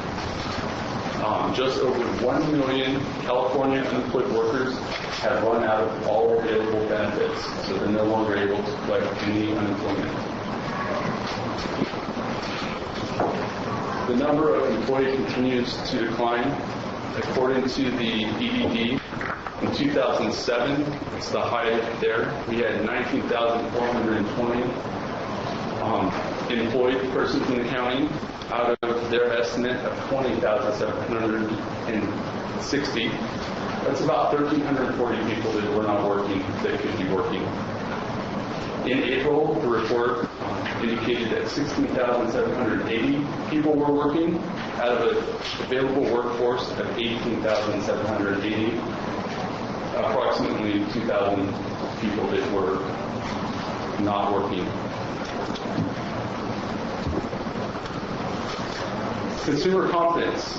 S20: just over 1 million California unemployed workers have run out of all available benefits, so they're no longer able to collect any unemployment. The number of employees continues to decline. According to the EDD, in 2007, it's the high there, we had 19,420 employed persons in the county out of their estimate of 20,760. That's about 1,340 people that were not working that could be working. In April, the report indicated that 16,780 people were working out of an available workforce of 18,780. Approximately 2,000 people that were not working. Consumer confidence.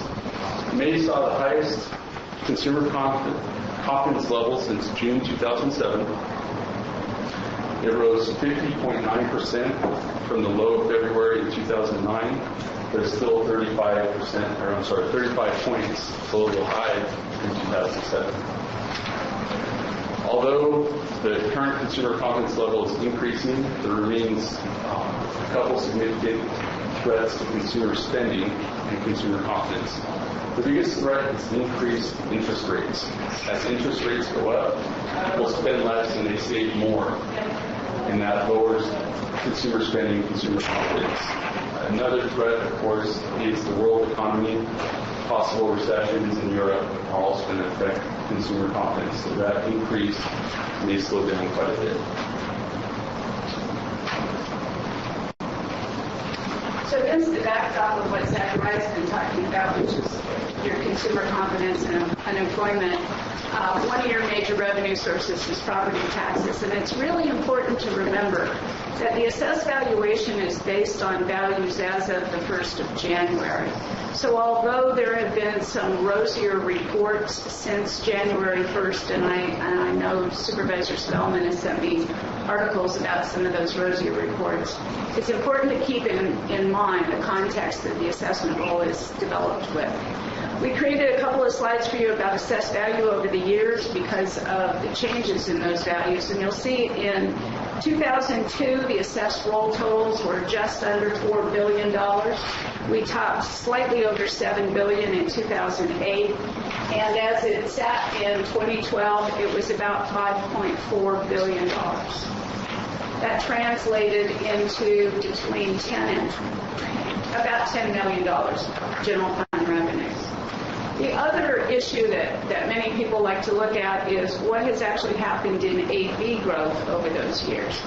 S20: May saw the highest consumer confidence level since June 2007. It rose 50.9% from the low of February in 2009, but it's still 35 points below the high in 2007. Although the current consumer confidence level is increasing, there remains a couple significant threats to consumer spending and consumer confidence. The biggest threat is increased interest rates. As interest rates go up, people spend less and they save more, and that lowers consumer spending and consumer confidence. Another threat, of course, is the world economy. Possible recessions in Europe are also going to affect consumer confidence, so that increase may slow down quite a bit.
S16: So against the backdrop of what Zachariah's been talking about, which is your consumer confidence and unemployment, one of your major revenue sources is property taxes. And it's really important to remember that the assessed valuation is based on values as of the 1st of January. So although there have been some rosier reports since January 1st, and I know Supervisor Spellman has sent me articles about some of those rosier reports, it's important to keep in mind the context that the assessment role is developed with. We created a couple of slides for you about assessed value over the years because of the changes in those values. And you'll see in 2002, the assessed roll totals were just under $4 billion. We topped slightly over $7 billion in 2008. And as it sat in 2012, it was about $5.4 billion. That translated into between about $10 million general fund revenues. The other issue that many people like to look at is what has actually happened in AV growth over those years.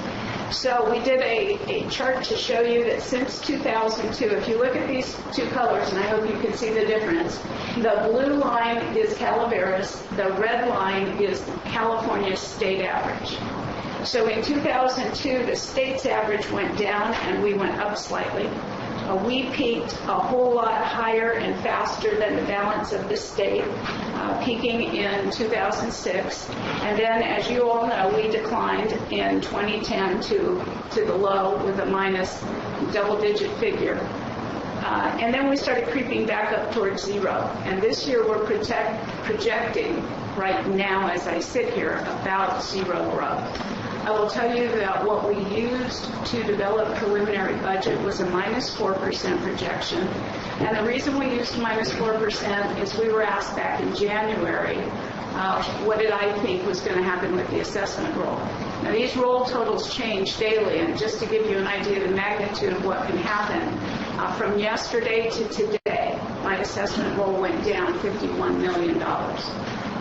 S16: So we did a chart to show you that since 2002, if you look at these two colors, and I hope you can see the difference, the blue line is Calaveras, the red line is California's state average. So in 2002, the state's average went down and we went up slightly. We peaked a whole lot higher and faster than the balance of the state, peaking in 2006. And then, as you all know, we declined in 2010 to the low with a minus double-digit figure. And then we started creeping back up towards zero. And this year we're projecting right now, as I sit here, about zero growth. I will tell you that what we used to develop preliminary budget was a minus 4% projection. And the reason we used minus 4% is we were asked back in January, what did I think was going to happen with the assessment roll. Now these roll totals change daily, and just to give you an idea of the magnitude of what can happen, from yesterday to today, my assessment roll went down $51 million.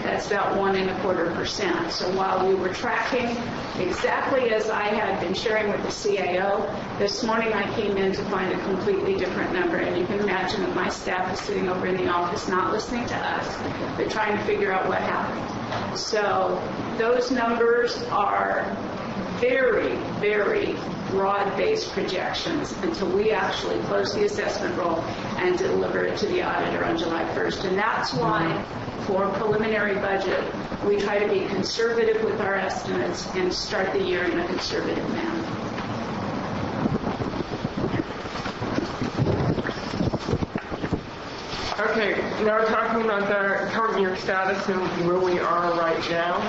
S16: That's about 1.25%. So while we were tracking exactly as I had been sharing with the CAO, this morning I came in to find a completely different number. And you can imagine that my staff is sitting over in the office not listening to us, but trying to figure out what happened. So those numbers are very, very broad-based projections until we actually close the assessment roll and deliver it to the auditor on July 1st. And that's why, for preliminary budget, we try to be conservative with our estimates and start the year in a conservative manner.
S21: Okay, now we're talking about the current year status and where we are right now.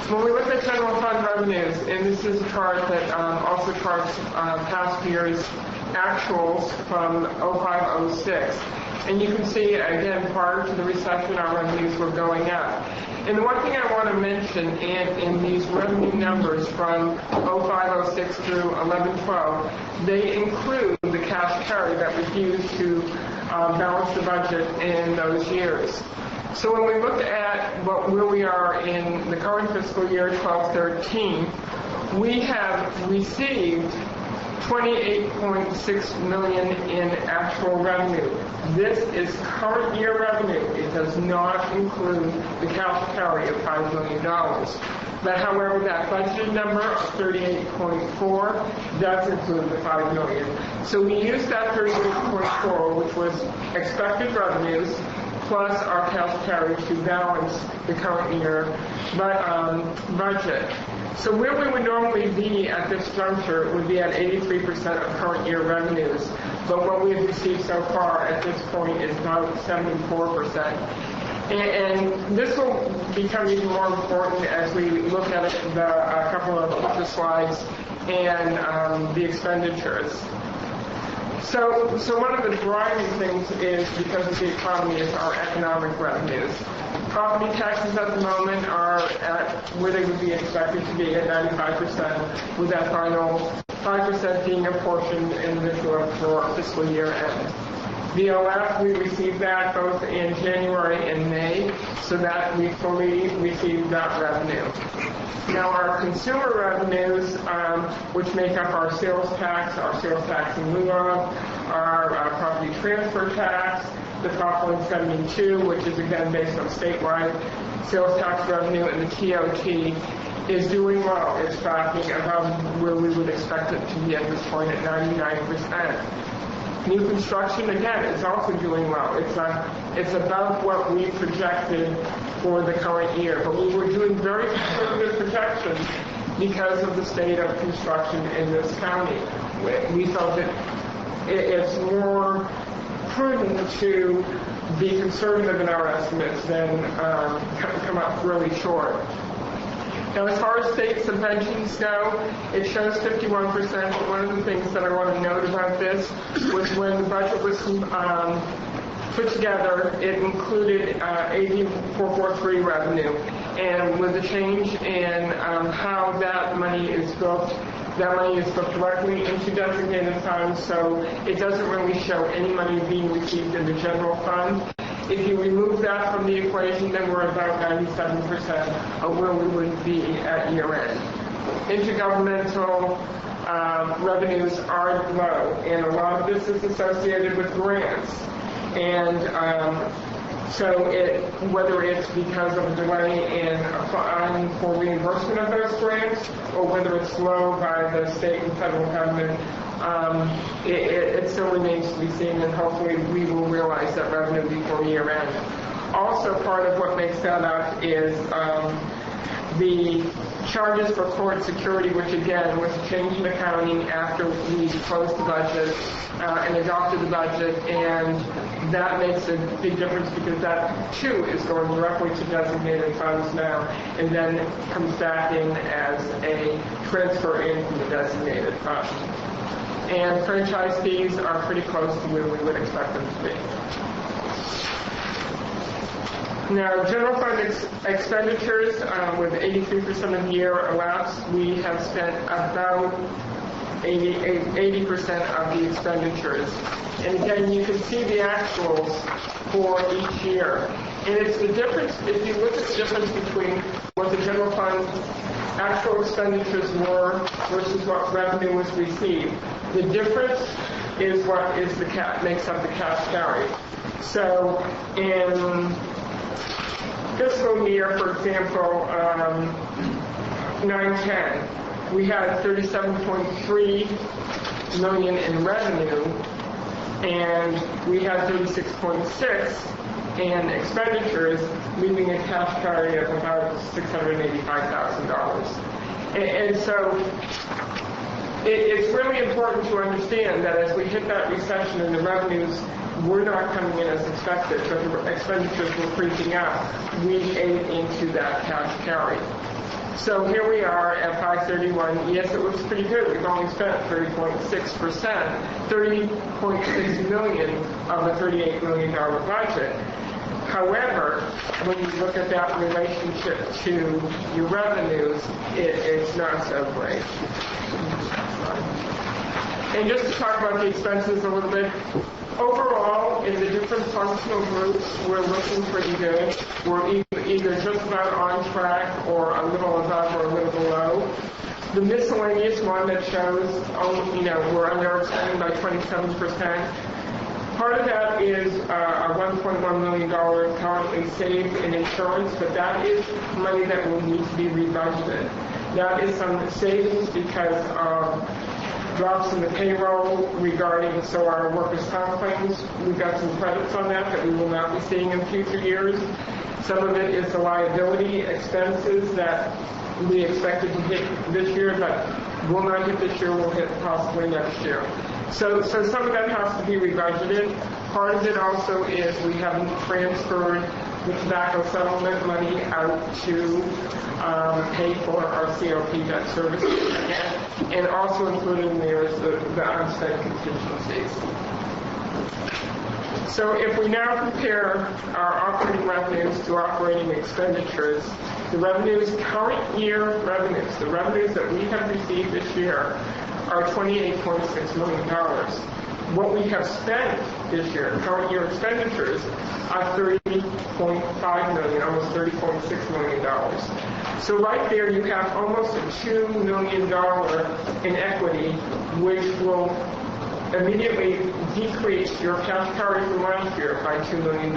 S21: When we look at general fund revenues, and this is a chart that also charts past year's actuals from 05-06, and you can see, again, prior to the recession, our revenues were going up. And the one thing I want to mention in these revenue numbers from 05-06 through 11-12, they include the cash carry that was used to balance the budget in those years. So when we look at where we are in the current fiscal year, 12-13, we have received $28.6 million in actual revenue. This is current year revenue. It does not include the cash carry of $5 million. But however, that budgeted number of 38.4 does include the $5 million. So we used that 38.4, which was expected revenues, plus our cash carry to balance the current year budget. So where we would normally be at this juncture would be at 83% of current year revenues. But what we have received so far at this point is about 74%. And this will become even more important as we look at a couple of the slides and the expenditures. So one of the driving things is, because of the economy, is our economic revenues. Property taxes at the moment are at where they would be expected to be at 95%, with that final 5% being apportioned individually for fiscal year end. VLF, we received that both in January and May, so that we fully received that revenue. Now our consumer revenues, which make up our sales tax in lieu of, our property transfer tax, the Prop 172, which is again based on statewide sales tax revenue, and the TOT is doing well. It's tracking above where we would expect it to be at this point at 99%. New construction, again, is also doing well. It's above what we projected for the current year. But we were doing very conservative projections because of the state of construction in this county. We felt that it's more prudent to be conservative in our estimates than come up really short. Now, as far as state subventions go, it shows 51%. One of the things that I want to note about this was when the budget was put together, it included AB 443 revenue. And with the change in how that money is booked directly into designated funds, so it doesn't really show any money being received in the general fund. If you remove that from the equation, then we're about 97% of where we would be at year end. Intergovernmental revenues are low, and a lot of this is associated with grants. And so whether it's because of a delay in applying for reimbursement of those grants, or whether it's slow by the state and federal government, it still remains to be seen, and hopefully we will realize that revenue before year end. Also, part of what makes that up is the charges for court security, which again was a change in accounting after we closed the budget and adopted the budget, and that makes a big difference because that too is going directly to designated funds now, and then comes back in as a transfer in from the designated fund. And franchise fees are pretty close to where we would expect them to be. Now, general fund expenditures, with 83% of the year elapsed, we have spent about 80% of the expenditures. And again, you can see the actuals for each year. And it's the difference, if you look at the difference between what the general fund actual expenditures were versus what revenue was received. The difference is what is makes up the cash carry. So in fiscal year, for example, 9/10, we had $37.3 million in revenue, and we had $36.6 in expenditures, leaving a cash carry of about $685,000. And so it's really important to understand that as we hit that recession and the revenues were not coming in as expected, but the expenditures were creeping up, we ate into that cash carry. So here we are at 5/31. Yes, it looks pretty good. We've only spent 30.6%, $30.6 million of a $38 million budget. However, when you look at that relationship to your revenues, it's not so great. And just to talk about the expenses a little bit, overall, in the different functional groups, we're looking pretty good. We're either just about on track or a little above or a little below. The miscellaneous one that shows, we're underspending by 27%. Part of that is our $1.1 million currently saved in insurance, but that is money that will need to be rebudgeted. That is some savings because of drops in the payroll regarding our workers' comp claims. We've got some credits on that we will not be seeing in future years. Some of it is the liability expenses that we expected to hit this year, but will not hit this year, will hit possibly next year. So some of that has to be rebudgeted. Part of it also is we haven't transferred the tobacco settlement money out to pay for our COP debt service, and also included in there is the unspent contingencies. So if we now compare our operating revenues to operating expenditures, the revenues, current year revenues, the revenues that we have received this year are $28.6 million. What we have spent this year, current year expenditures, are $30.5 million, almost $30.6 million. So right there you have almost a $2 million in equity, which will immediately decrease your cash carry from last year by $2 million.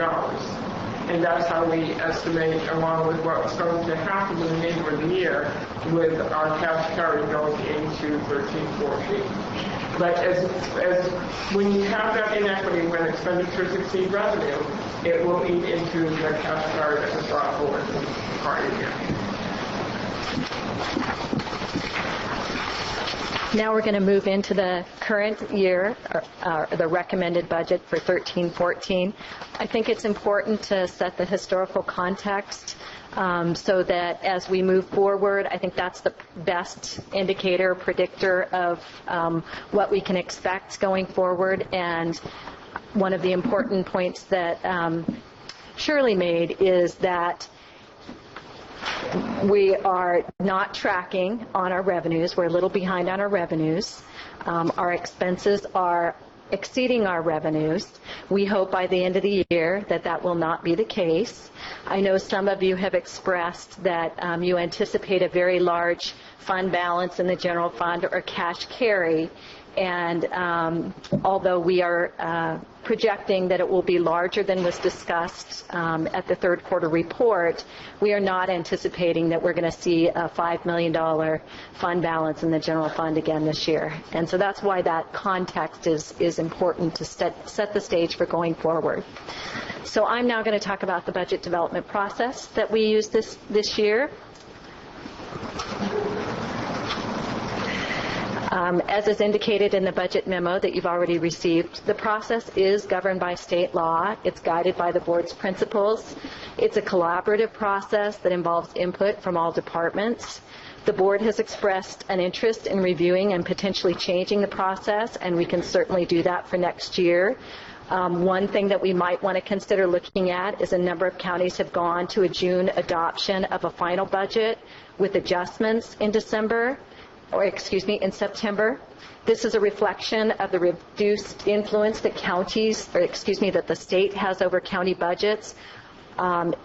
S21: And that's how we estimate, along with what's going to happen in the remainder of the year, with our cash carry going into 13-14. But as when you have that inequity, when expenditures exceed revenue, it will eat into the cash carry that was brought forward in the prior year.
S13: Now we're going to move into the current year, the recommended budget for 13-14. I think it's important to set the historical context so that as we move forward, I think that's the best indicator, predictor of what we can expect going forward. And one of the important points that Shirley made is that we are not tracking on our revenues. We're a little behind on our revenues. Our expenses are exceeding our revenues. We hope by the end of the year that that will not be the case. I know some of you have expressed that you anticipate a very large fund balance in the general fund or cash carry. And although we are projecting that it will be larger than was discussed at the third quarter report, we are not anticipating that we're going to see a $5 million fund balance in the general fund again this year. And so that's why that context is important to set the stage for going forward. So I'm now going to talk about the budget development process that we use this year. As is indicated in the budget memo that you've already received, the process is governed by state law. It's guided by the board's principles. It's a collaborative process that involves input from all departments. The board has expressed an interest in reviewing and potentially changing the process, and we can certainly do that for next year. One thing that we might want to consider looking at is a number of counties have gone to a June adoption of a final budget with adjustments in September. This is a reflection of the reduced influence that that the state has over county budgets.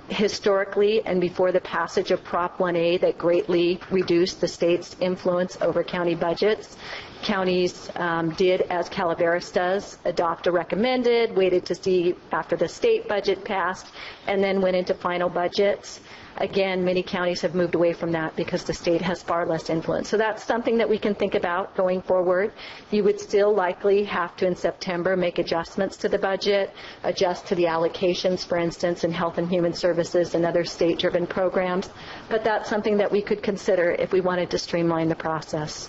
S13: Historically and before the passage of Prop 1A that greatly reduced the state's influence over county budgets. Counties did, as Calaveras does, adopt a recommended, waited to see after the state budget passed, and then went into final budgets. Again, many counties have moved away from that because the state has far less influence. So that's something that we can think about going forward. You would still likely have to, in September, make adjustments to the budget, adjust to the allocations, for instance, in Health and Human Services and other state-driven programs. But that's something that we could consider if we wanted to streamline the process.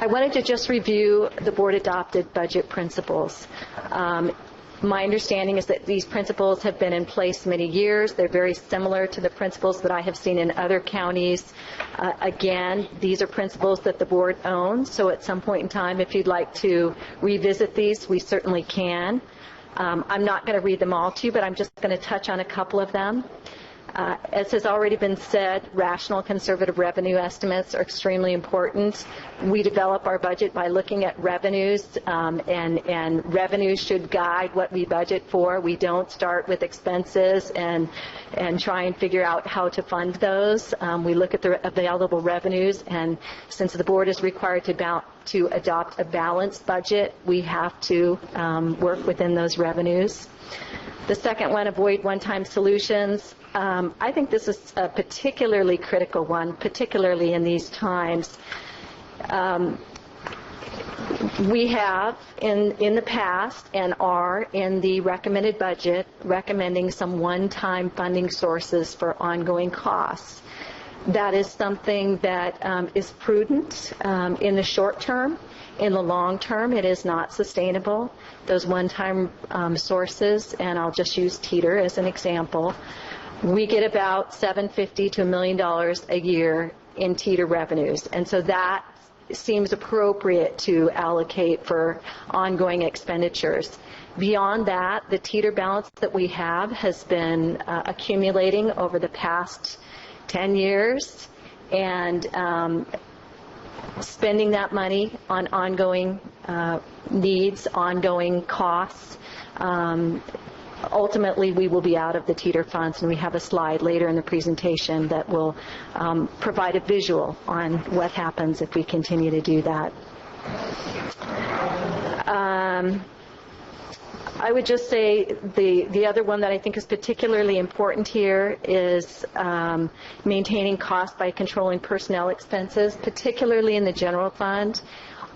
S13: I wanted to just review the board-adopted budget principles. My understanding is that these principles have been in place many years. They're very similar to the principles that I have seen in other counties. Again, these are principles that the board owns, so at some point in time, if you'd like to revisit these, we certainly can. I'm not going to read them all to you, but I'm just going to touch on a couple of them. As has already been said, rational conservative revenue estimates are extremely important. We develop our budget by looking at revenues, and revenues should guide what we budget for. We don't start with expenses and try and figure out how to fund those. We look at the available revenues, and since the board is required to adopt a balanced budget, we have to work within those revenues. The second one, avoid one-time solutions. I think this is a particularly critical one, particularly in these times. We have in the past and are in the recommended budget recommending some one-time funding sources for ongoing costs. That is something that is prudent in the short term. In the long term, it is not sustainable. Those one-time sources, and I'll just use teeter as an example, we get about $750,000 to $1 million a year in teeter revenues, and so that seems appropriate to allocate for ongoing expenditures. Beyond that, the teeter balance that we have has been accumulating over the past 10 years, and spending that money on ongoing needs, ongoing costs. Ultimately, we will be out of the teeter funds, and we have a slide later in the presentation that will provide a visual on what happens if we continue to do that. I would just say the other one that I think is particularly important here is maintaining costs by controlling personnel expenses, particularly in the general fund.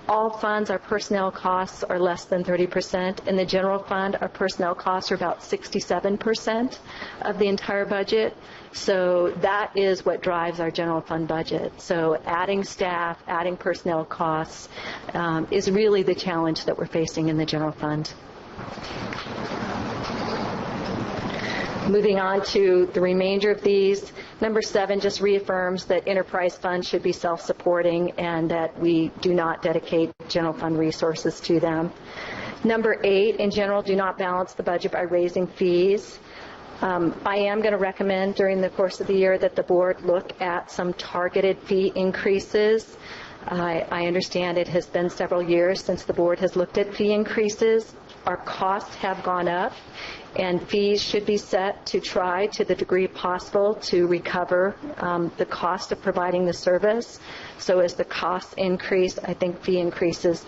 S13: All funds, our personnel costs are less than 30%. In the general fund, our personnel costs are about 67% of the entire budget. So that is what drives our general fund budget. So adding staff, adding personnel costs is really the challenge that we're facing in the general fund. Moving on to the remainder of these, number 7 just reaffirms that enterprise funds should be self-supporting and that we do not dedicate general fund resources to them. Number 8, in general, do not balance the budget by raising fees. I am going to recommend during the course of the year that the board look at some targeted fee increases. I understand it has been several years since the board has looked at fee increases. Our costs have gone up, and fees should be set to try, to the degree possible, to recover the cost of providing the service. So as the costs increase, I think fee increases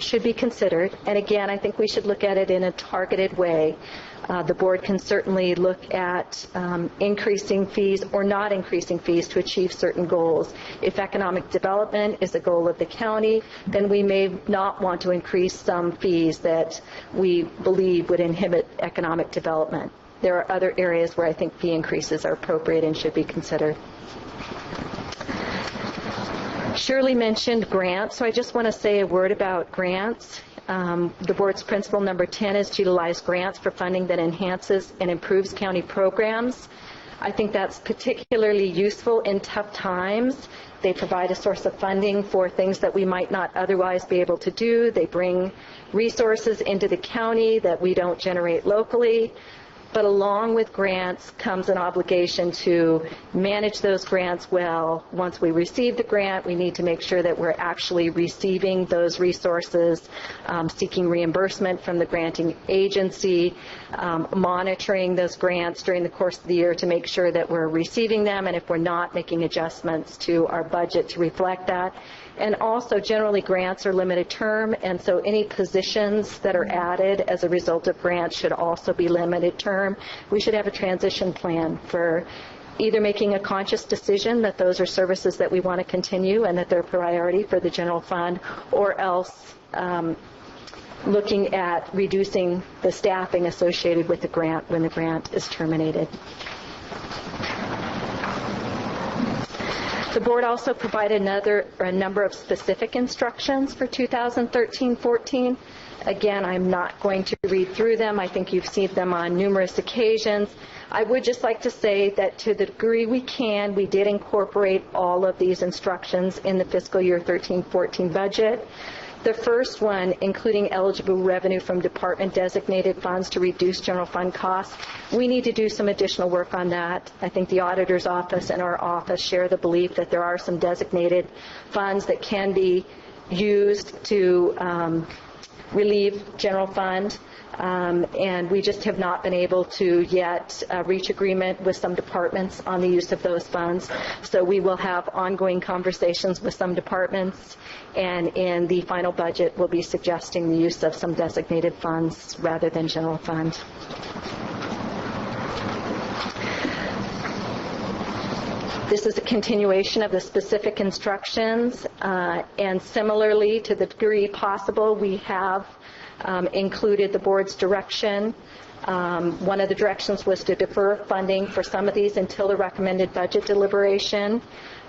S13: should be considered. And again, I think we should look at it in a targeted way. The board can certainly look at increasing fees or not increasing fees to achieve certain goals. If economic development is a goal of the county, then we may not want to increase some fees that we believe would inhibit economic development. There are other areas where I think fee increases are appropriate and should be considered. Shirley mentioned grants, so I just want to say a word about grants. The board's principle number 10 is to utilize grants for funding that enhances and improves county programs. I think that's particularly useful in tough times. They provide a source of funding for things that we might not otherwise be able to do. They bring resources into the county that we don't generate locally. But along with grants comes an obligation to manage those grants well. Once we receive the grant, we need to make sure that we're actually receiving those resources, seeking reimbursement from the granting agency, monitoring those grants during the course of the year to make sure that we're receiving them, and if we're not, making adjustments to our budget to reflect that. And also, generally, grants are limited term, and so any positions that are added as a result of grants should also be limited term. We should have a transition plan for either making a conscious decision that those are services that we want to continue and that they're a priority for the general fund, or else looking at reducing the staffing associated with the grant when the grant is terminated. The board also provided a number of specific instructions for 2013-14. Again, I'm not going to read through them. I think you've seen them on numerous occasions. I would just like to say that to the degree we can, we did incorporate all of these instructions in the fiscal year 13-14 budget. The first one, including eligible revenue from department-designated funds to reduce general fund costs, we need to do some additional work on that. I think the auditor's office and our office share the belief that there are some designated funds that can be used to relieve general fund, and we just have not been able to yet reach agreement with some departments on the use of those funds. So we will have ongoing conversations with some departments, and in the final budget we'll be suggesting the use of some designated funds rather than general fund. This is a continuation of the specific instructions, and similarly, to the degree possible, we have included the board's direction. One of the directions was to defer funding for some of these until the recommended budget deliberation.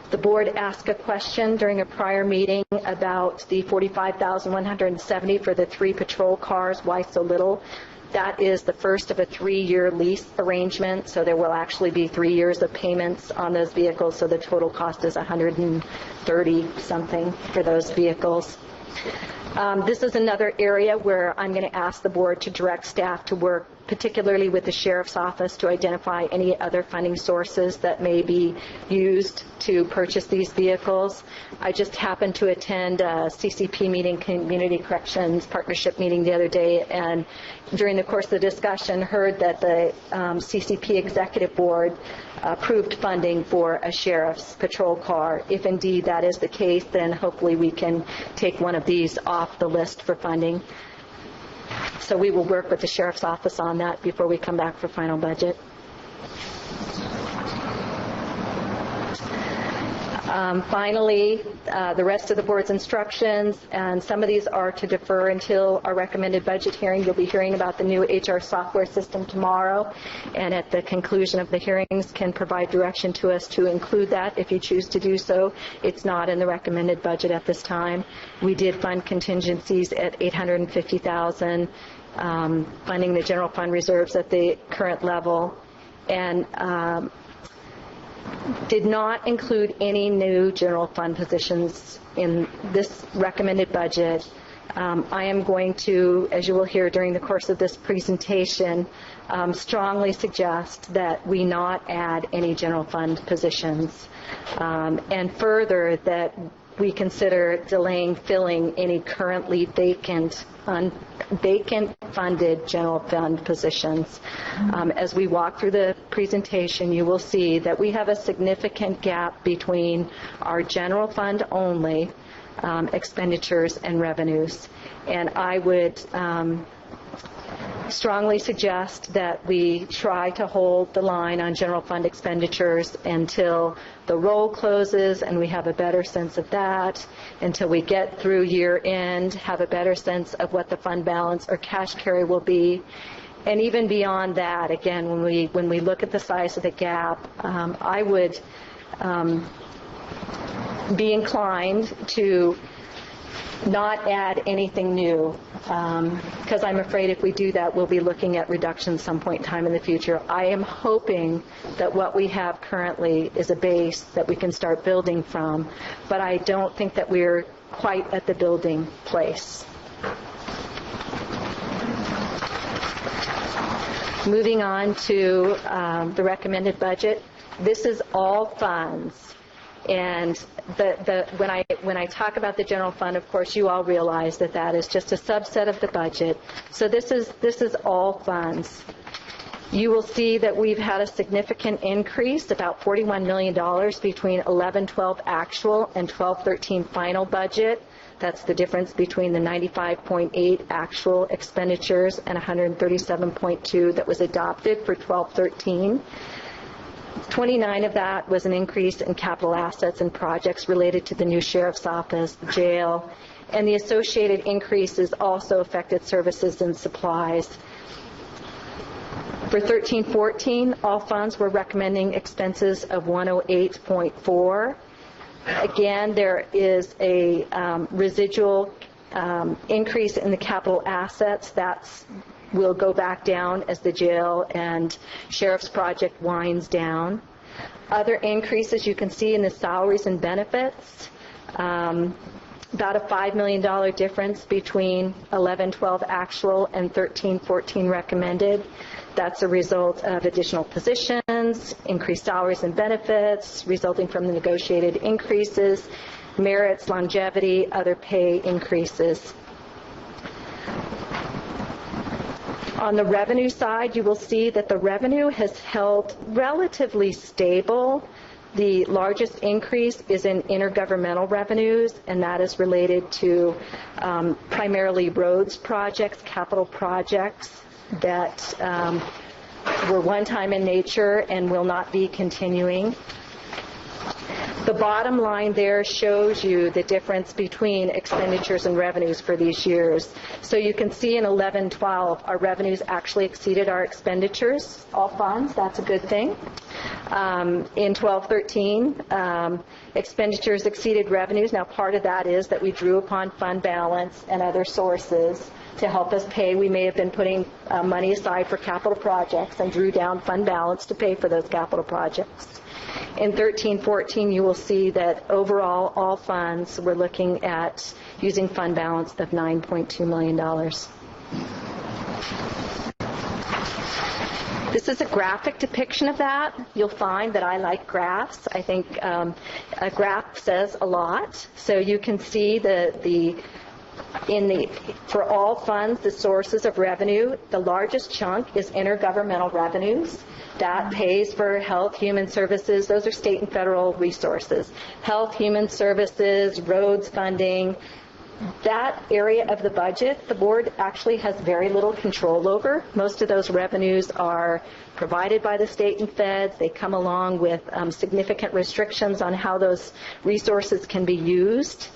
S13: The board asked a question during a prior meeting about the $45,170 for the 3 patrol cars. Why so little? That is the first of a 3-year lease arrangement, so there will actually be 3 years of payments on those vehicles, so the total cost is $130-something for those vehicles. This is another area where I'm going to ask the board to direct staff to work particularly with the Sheriff's Office to identify any other funding sources that may be used to purchase these vehicles. I just happened to attend a CCP meeting, Community Corrections Partnership meeting the other day, and during the course of the discussion heard that the CCP Executive Board approved funding for a sheriff's patrol car. If indeed that is the case, then hopefully we can take one of these off the list for funding. So we will work with the Sheriff's Office on that before we come back for final budget. Finally, the rest of the board's instructions, and some of these are to defer until our recommended budget hearing. You'll be hearing about the new HR software system tomorrow, and at the conclusion of the hearings can provide direction to us to include that if you choose to do so. It's not in the recommended budget at this time. We did fund contingencies at $850,000, funding the general fund reserves at the current level, and did not include any new general fund positions in this recommended budget. I am going to, as you will hear during the course of this presentation, strongly suggest that we not add any general fund positions, and further that we consider delaying filling any currently vacant funded general fund positions. As we walk through the presentation, you will see that we have a significant gap between our general fund only expenditures and revenues. And I would strongly suggest that we try to hold the line on general fund expenditures until the roll closes and we have a better sense of that, until we get through year end, have a better sense of what the fund balance or cash carry will be. And even beyond that, again, when we look at the size of the gap, I would be inclined to not add anything new, because I'm afraid if we do that, we'll be looking at reductions some point in time in the future. I am hoping that what we have currently is a base that we can start building from, but I don't think that we're quite at the building place. Moving on to the recommended budget. This is all funds. And when I talk about the general fund, of course, you all realize that that is just a subset of the budget. So this is all funds. You will see that we've had a significant increase, about $41 million between 11-12 actual and 12-13 final budget. That's the difference between the 95.8 actual expenditures and 137.2 that was adopted for 12-13. 29 of that was an increase in capital assets and projects related to the new Sheriff's Office, the jail, and the associated increases also affected services and supplies. For 13-14, all funds were recommending expenses of 108.4. Again, there is a residual increase in the capital assets. That's will go back down as the jail and sheriff's project winds down. Other increases you can see in the salaries and benefits, about a $5 million difference between 11-12 actual and 13-14 recommended. That's a result of additional positions, increased salaries and benefits resulting from the negotiated increases, merits, longevity, other pay increases. On the revenue side, you will see that the revenue has held relatively stable. The largest increase is in intergovernmental revenues, and that is related to primarily roads projects, capital projects that were one-time in nature and will not be continuing. The bottom line there shows you the difference between expenditures and revenues for these years. So you can see in 11-12, our revenues actually exceeded our expenditures, all funds. That's a good thing. In 12-13, expenditures exceeded revenues. Now, part of that is that we drew upon fund balance and other sources to help us pay. We may have been putting money aside for capital projects and drew down fund balance to pay for those capital projects. In 13-14, you will see that overall, all funds, we're looking at using fund balance of $9.2 million. This is a graphic depiction of that. You'll find that I like graphs. I think a graph says a lot. So you can see for all funds, the sources of revenue, the largest chunk is intergovernmental revenues. That pays for health, human services. Those are state and federal resources. Health, human services, roads funding. That area of the budget, the board actually has very little control over. Most of those revenues are provided by the state and feds. They come along with significant restrictions on how those resources can be used.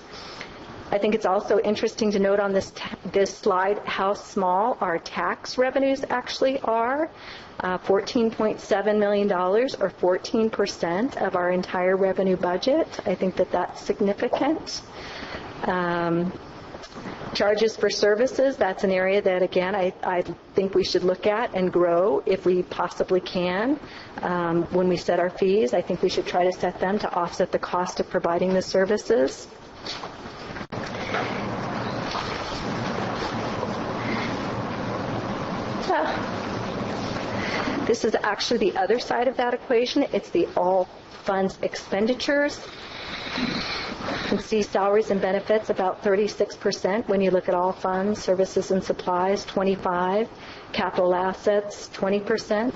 S13: I think it's also interesting to note on this slide how small our tax revenues actually are. $14.7 million, or 14% of our entire revenue budget. I think that that's significant. Charges for services, that's an area that, again, I think we should look at and grow if we possibly can. When we set our fees, I think we should try to set them to offset the cost of providing the services. This is actually the other side of that equation. It's the all funds expenditures. You can see salaries and benefits about 36% when you look at all funds, services and supplies 25%, capital assets 20%.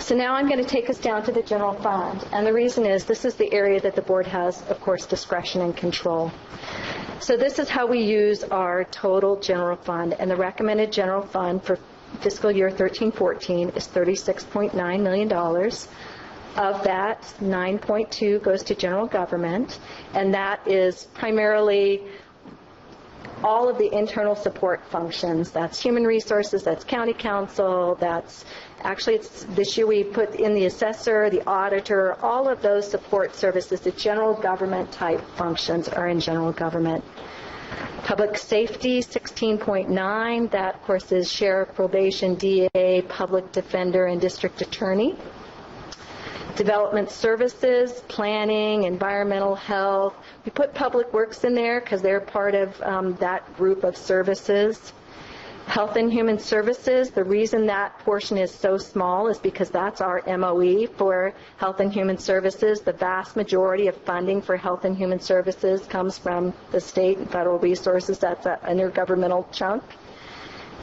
S13: So now I'm going to take us down to the general fund. And the reason is this is the area that the board has, of course, discretion and control. So this is how we use our total general fund. And the recommended general fund for fiscal year 13-14 is $36.9 million. Of that, 9.2 goes to general government. And that is primarily all of the internal support functions. That's human resources, that's county council, that's actually this year we put in the assessor, the auditor, all of those support services, the general government type functions are in general government. Public safety, 16.9, that of course is sheriff, probation, DA, public defender, and district attorney. Development services, planning, environmental health. We put public works in there because they're part of that group of services. Health and human services, the reason that portion is so small is because that's our MOE for health and human services. The vast majority of funding for health and human services comes from the state and federal resources. That's an intergovernmental chunk.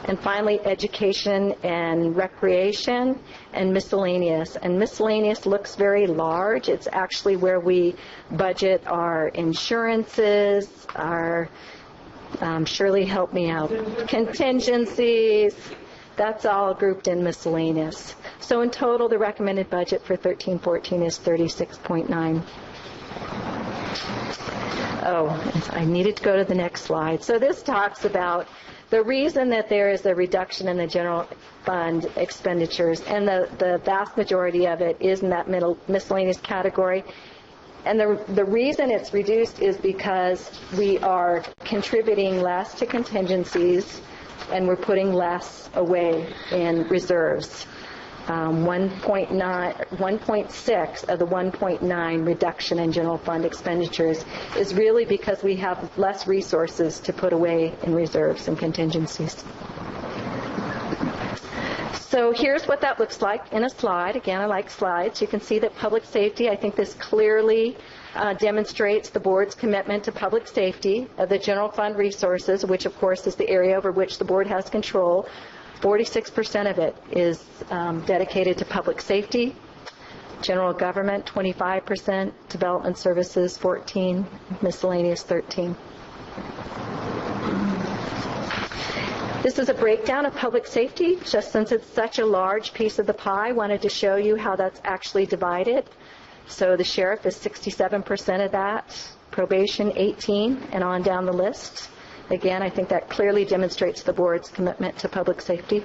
S13: And finally, education and recreation and miscellaneous. And miscellaneous looks very large. It's actually where we budget our insurances, our, Shirley, help me out, contingencies. That's all grouped in miscellaneous. So in total, the recommended budget for 13-14 is $36.9. Oh, I needed to go to the next slide. So this talks about the reason that there is a reduction in the general fund expenditures, and the vast majority of it is in that miscellaneous category. And the reason it's reduced is because we are contributing less to contingencies and we're putting less away in reserves. 1.6 of the 1.9 reduction in general fund expenditures is really because we have less resources to put away in reserves and contingencies. So here's what that looks like in a slide. Again, I like slides. You can see that public safety, I think this clearly demonstrates the board's commitment to public safety of the general fund resources, which of course is the area over which the board has control. 46% of it is dedicated to public safety, general government 25%, development services 14%, miscellaneous 13%. This is a breakdown of public safety. Just since it's such a large piece of the pie, I wanted to show you how that's actually divided. So the sheriff is 67% of that, probation 18%, and on down the list. Again, I think that clearly demonstrates the board's commitment to public safety.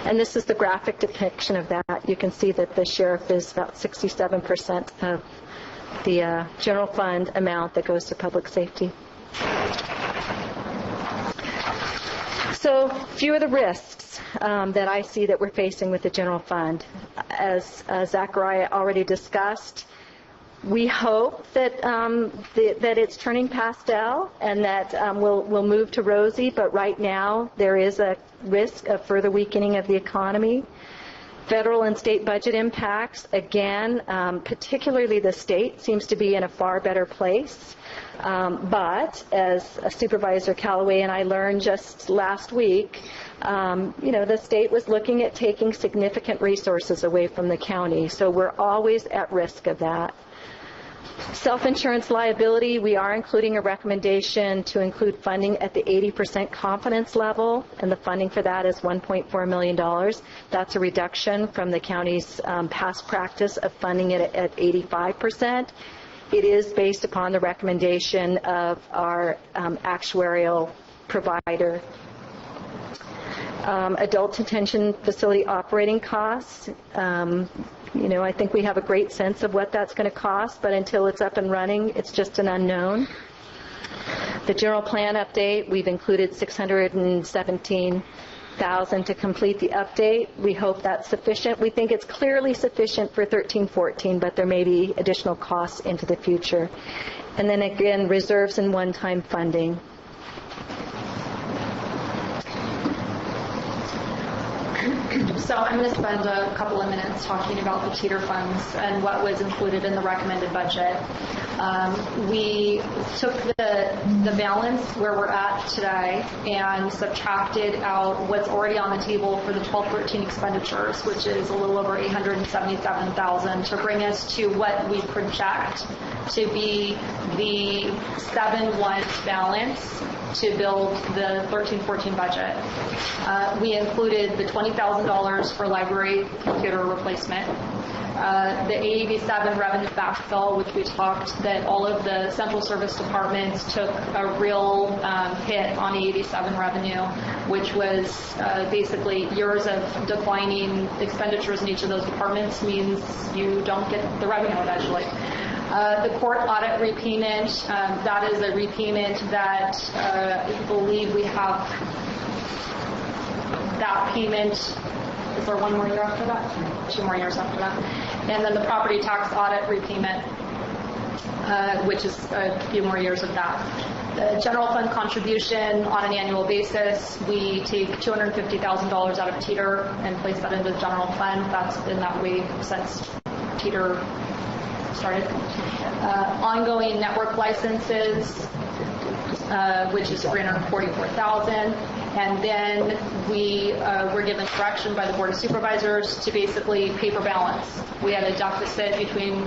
S13: And this is the graphic depiction of that. You can see that the sheriff is about 67% of the general fund amount that goes to public safety. So, few of the risks that I see that we're facing with the general fund. As Zachariah already discussed, we hope that that it's turning pastel and that we'll move to rosy, but right now there is a risk of further weakening of the economy. Federal and state budget impacts, again, particularly the state seems to be in a far better place. But as Supervisor Callaway and I learned just last week, the state was looking at taking significant resources away from the county. So we're always at risk of that. Self-insurance liability, we are including a recommendation to include funding at the 80% confidence level, and the funding for that is $1.4 million. That's a reduction from the county's past practice of funding it at 85%. It is based upon the recommendation of our actuarial provider. Adult detention facility operating costs. I think we have a great sense of what that's going to cost, but until it's up and running, it's just an unknown. The general plan update, we've included $617,000 to complete the update. We hope that's sufficient. We think it's clearly sufficient for 13-14, but there may be additional costs into the future. And then again, reserves and one-time funding.
S17: So I'm going to spend a couple of minutes talking about the teeter funds and what was included in the recommended budget. We took the balance where we're at today and subtracted out what's already on the table for the 12-13 expenditures, which is a little over $877,000, to bring us to what we project to be the 7-1 balance to build the 13-14 budget. We included the $20,000 for library computer replacement. The AAB7 revenue backfill, which we talked that all of the central service departments took a real hit on AAB7 revenue, which was basically years of declining expenditures in each of those departments means you don't get the revenue eventually. The court audit repayment, that is a repayment that I believe we have that payment. Is there one more year after that? 2 more years after that. And then the property tax audit repayment, which is a few more years of that. The general fund contribution on an annual basis, we take $250,000 out of Teeter and place that into the general fund. That's been that way since Teeter started. Ongoing network licenses, which is $344,000. And then we were given direction by the Board of Supervisors to basically paper balance. We had a deficit between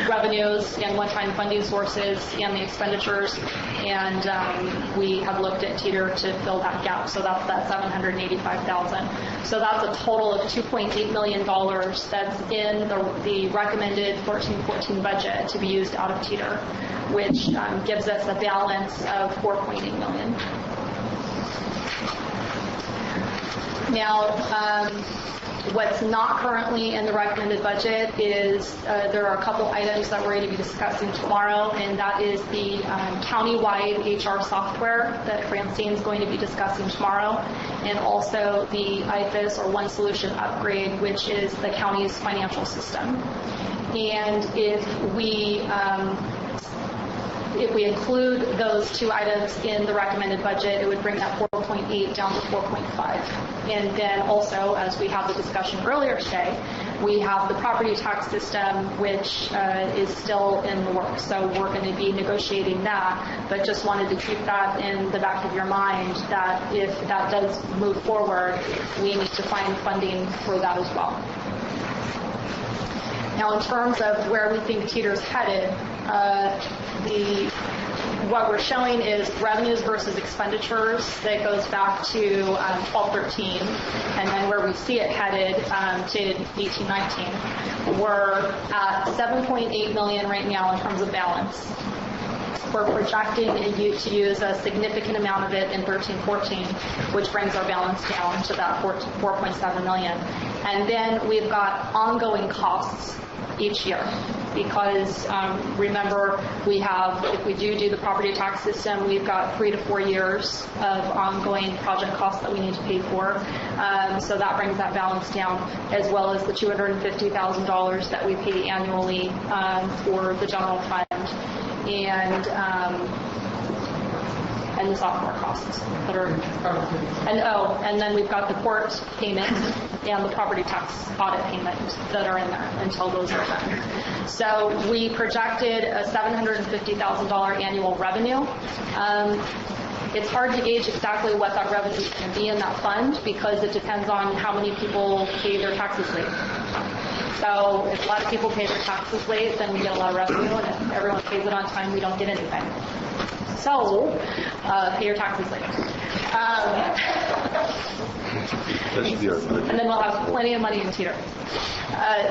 S17: revenues and one-time funding sources and the expenditures, and we have looked at Teeter to fill that gap, so that's that $785,000. So that's a total of $2.8 million that's in the recommended 13-14 budget to be used out of Teeter, which gives us a balance of $4.8 million. Now, what's not currently in the recommended budget is there are a couple items that we're going to be discussing tomorrow, and that is the county-wide HR software that Francine's going to be discussing tomorrow, and also the IFIS or One Solution upgrade, which is the county's financial system. And if we include those 2 items in the recommended budget, it would bring that 4.8 down to 4.5. And then also, as we had the discussion earlier today, we have the property tax system, which is still in the works. So we're going to be negotiating that, but just wanted to keep that in the back of your mind that if that does move forward, we need to find funding for that as well. Now, in terms of where we think Teeter's headed, what we're showing is revenues versus expenditures that goes back to 12-13, and then where we see it headed to 18-19. We're at $7.8 million right now in terms of balance. We're projecting to use a significant amount of it in 13-14, which brings our balance down to that $4.7 million. And then we've got ongoing costs each year because remember, we have, if we do the property tax system, we've got 3 to 4 years of ongoing project costs that we need to pay for. So that brings that balance down, as well as the $250,000 that we pay annually for the general fund and the software costs that are, and then we've got the court payment and the property tax audit payment that are in there until those are done. So we projected a $750,000 annual revenue. It's hard to gauge exactly what that revenue is going to be in that fund because it depends on how many people pay their taxes late. So if a lot of people pay their taxes late, then we get a lot of revenue, and if everyone pays it on time, we don't get anything. So, pay your taxes late. And then we'll have plenty of money in teeter.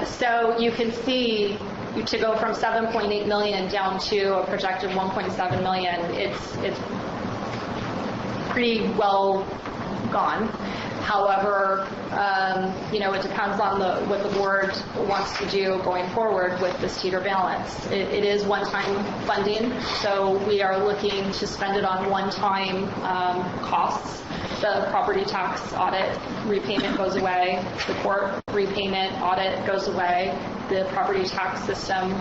S17: So you can see to go from $7.8 million down to a projected $1.7 million, it's pretty well gone. However, it depends on what the board wants to do going forward with this teeter balance. It is one-time funding, so we are looking to spend it on one-time costs. The property tax audit repayment goes away. The court repayment audit goes away. The property tax system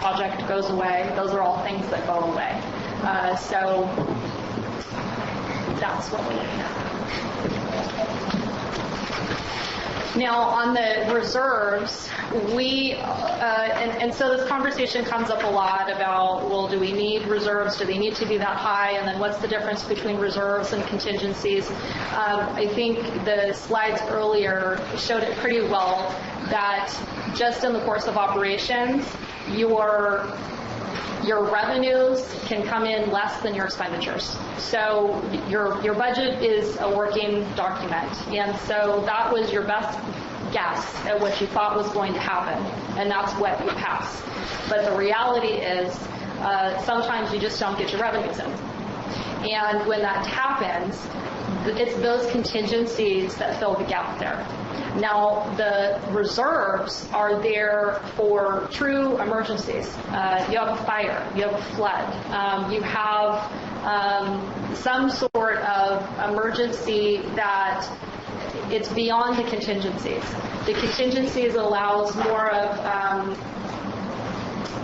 S17: project goes away. Those are all things that go away. So that's what we're looking at. Now, on the reserves, and so this conversation comes up a lot about, well, do we need reserves? Do they need to be that high? And then what's the difference between reserves and contingencies? I think the slides earlier showed it pretty well that just in the course of operations, your revenues can come in less than your expenditures. So your budget is a working document, and so that was your best guess at what you thought was going to happen, and that's what you pass. But the reality is sometimes you just don't get your revenues in. And when that happens, it's those contingencies that fill the gap there. Now, the reserves are there for true emergencies. You have a fire, you have a flood, you have some sort of emergency that it's beyond the contingencies. The contingencies allows more of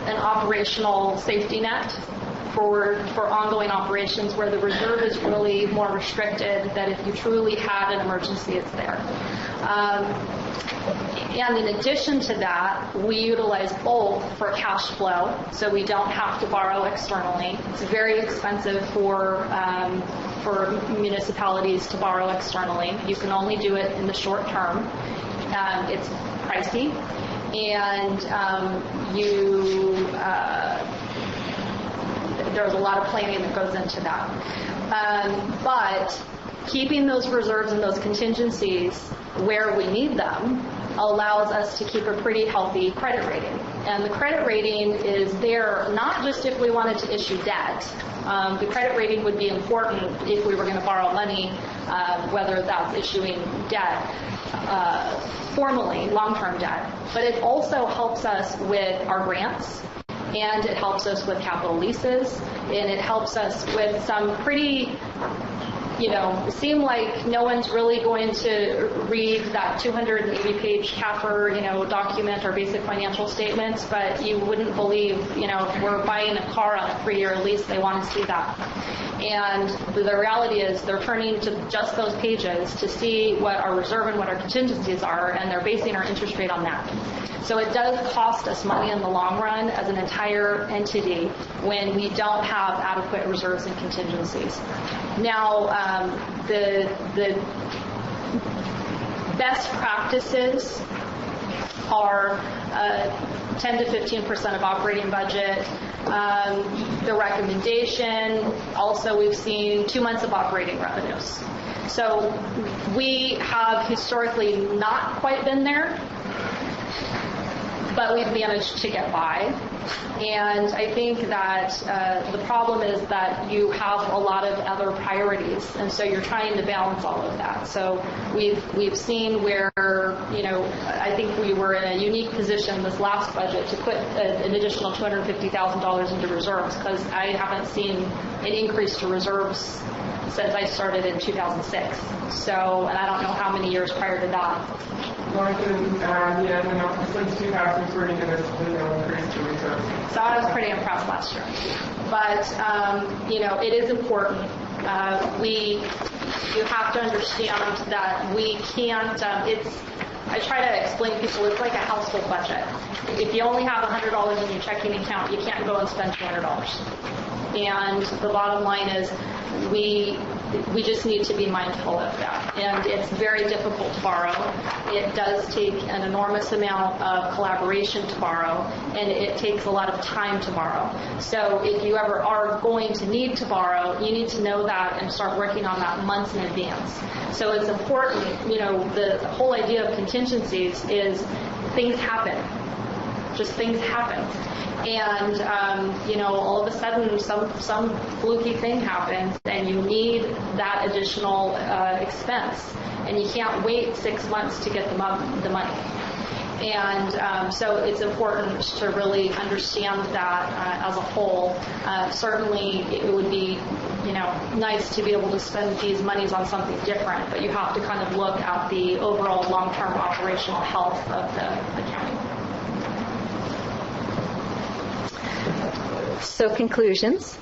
S17: an operational safety net for ongoing operations, where the reserve is really more restricted, that if you truly had an emergency, it's there. And in addition to that, we utilize both for cash flow, so we don't have to borrow externally. It's very expensive for municipalities to borrow externally. You can only do it in the short term. It's pricey, and there's a lot of planning that goes into that. But keeping those reserves and those contingencies where we need them allows us to keep a pretty healthy credit rating. And the credit rating is there not just if we wanted to issue debt. The credit rating would be important if we were going to borrow money, whether that's issuing debt, formally, long-term debt. But it also helps us with our grants, and it helps us with capital leases, and it helps us with some pretty, it seemed like no one's really going to read that 280-page CAFR, document or basic financial statements, but you wouldn't believe, if we're buying a car on a 3-year lease, they want to see that. And the reality is they're turning to just those pages to see what our reserve and what our contingencies are, and they're basing our interest rate on that. So it does cost us money in the long run as an entire entity when we don't have adequate reserves and contingencies. Now, the best practices are 10 to 15% of operating budget. The recommendation, also we've seen 2 months of operating revenues. So we have historically not quite been there. but we've managed to get by. And I think that the problem is that you have a lot of other priorities, and so you're trying to balance all of that. So we've seen where, I think we were in a unique position this last budget to put an additional $250,000 into reserves, because I haven't seen an increase to reserves since I started in 2006. So, and I don't know how many years prior to that.
S21: More than, since 2003, and it's been no increase to reserves.
S17: So I was pretty impressed last year. But, it is important. You have to understand that we can't, I try to explain to people, it's like a household budget. If you only have $100 in your checking account, you can't go and spend $200. And the bottom line is we just need to be mindful of that. And it's very difficult to borrow. It does take an enormous amount of collaboration to borrow, and it takes a lot of time to borrow. So if you ever are going to need to borrow, you need to know that and start working on that months in advance. So it's important, the whole idea of contingencies is things happen. Just things happen. And, all of a sudden some fluky thing happens and you need that additional expense. And you can't wait 6 months to get the money. And so it's important to really understand that as a whole. Certainly it would be, nice to be able to spend these monies on something different, but you have to kind of look at the overall long-term operational health of the county.
S13: So conclusions.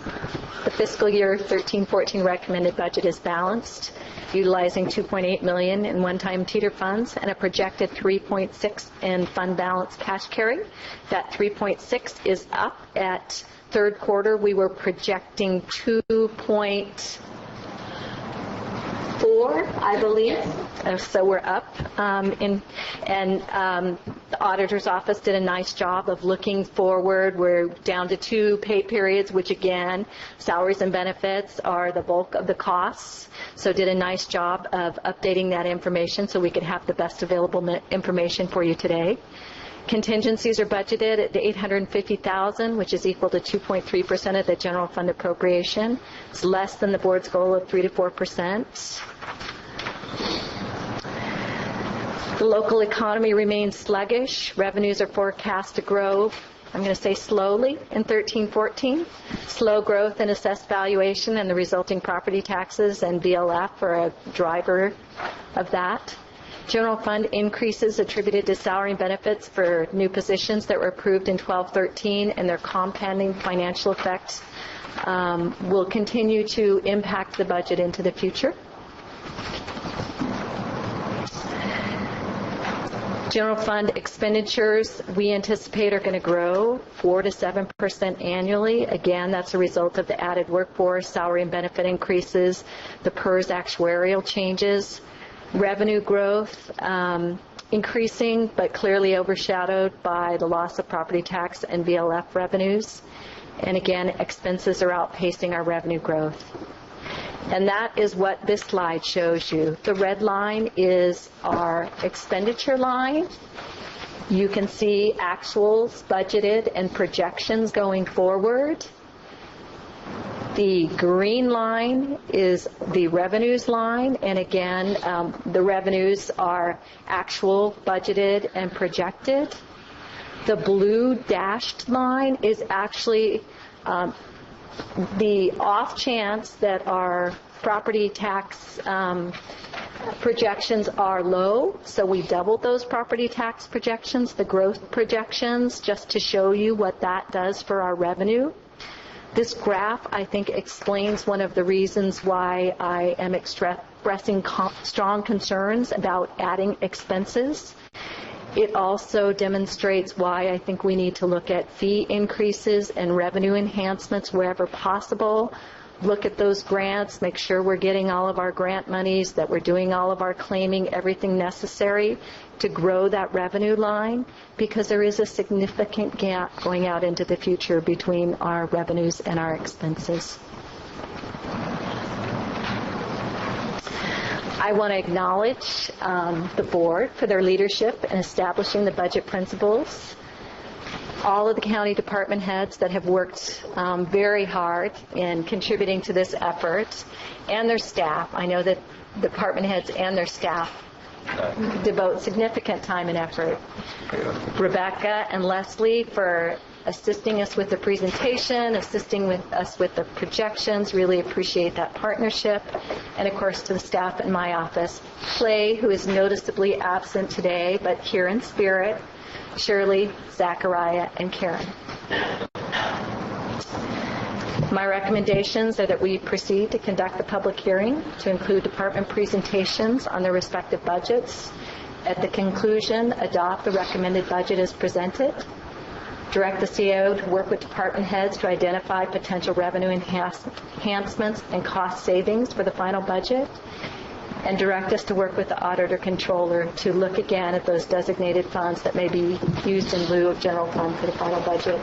S13: The fiscal year 13-14 recommended budget is balanced, utilizing $2.8 million in one-time teeter funds and a projected $3.6 in fund balance cash carry. That $3.6 is up. At third quarter, we were projecting $2.4, I believe. So we're up. The auditor's office did a nice job of looking forward. We're down to 2 pay periods, which again, salaries and benefits are the bulk of the costs. So did a nice job of updating that information so we could have the best available information for you today. Contingencies are budgeted at $850,000, which is equal to 2.3% of the general fund appropriation. It's less than the board's goal of 3 to 4%. The local economy remains sluggish. Revenues are forecast to grow, I'm going to say slowly, in 13-14. Slow growth in assessed valuation and the resulting property taxes and VLF are a driver of that. General fund increases attributed to salary and benefits for new positions that were approved in 12-13 and their compounding financial effects will continue to impact the budget into the future. General fund expenditures we anticipate are going to grow 4 to 7% annually. Again, that's a result of the added workforce, salary and benefit increases, the PERS actuarial changes, revenue growth increasing but clearly overshadowed by the loss of property tax and VLF revenues. And again, expenses are outpacing our revenue growth. And that is what this slide shows you. The red line is our expenditure line. You can see actuals, budgeted, and projections going forward. The green line is the revenues line, and again, the revenues are actual, budgeted, and projected. The blue dashed line is actually the off chance that our property tax projections are low, so we doubled those property tax projections, the growth projections, just to show you what that does for our revenue. This graph, I think, explains one of the reasons why I am expressing strong concerns about adding expenses. It also demonstrates why I think we need to look at fee increases and revenue enhancements wherever possible. Look at those grants, make sure we're getting all of our grant monies, that we're doing all of our claiming, everything necessary to grow that revenue line, because there is a significant gap going out into the future between our revenues and our expenses. I want to acknowledge the board for their leadership in establishing the budget principles. all of the county department heads that have worked very hard in contributing to this effort, and their staff. I know that department heads and their staff devote significant time and effort. Rebecca and Leslie for assisting us with the presentation, assisting us with the projections. Really appreciate that partnership. And of course to the staff in my office. Clay, who is noticeably absent today, but here in spirit. Shirley, Zachariah, and Karen. My recommendations are that we proceed to conduct the public hearing to include department presentations on their respective budgets. At the conclusion, adopt the recommended budget as presented. Direct the CO to work with department heads to identify potential revenue enhancements and cost savings for the final budget. And direct us to work with the auditor controller to look again at those designated funds that may be used in lieu of general fund for the final budget.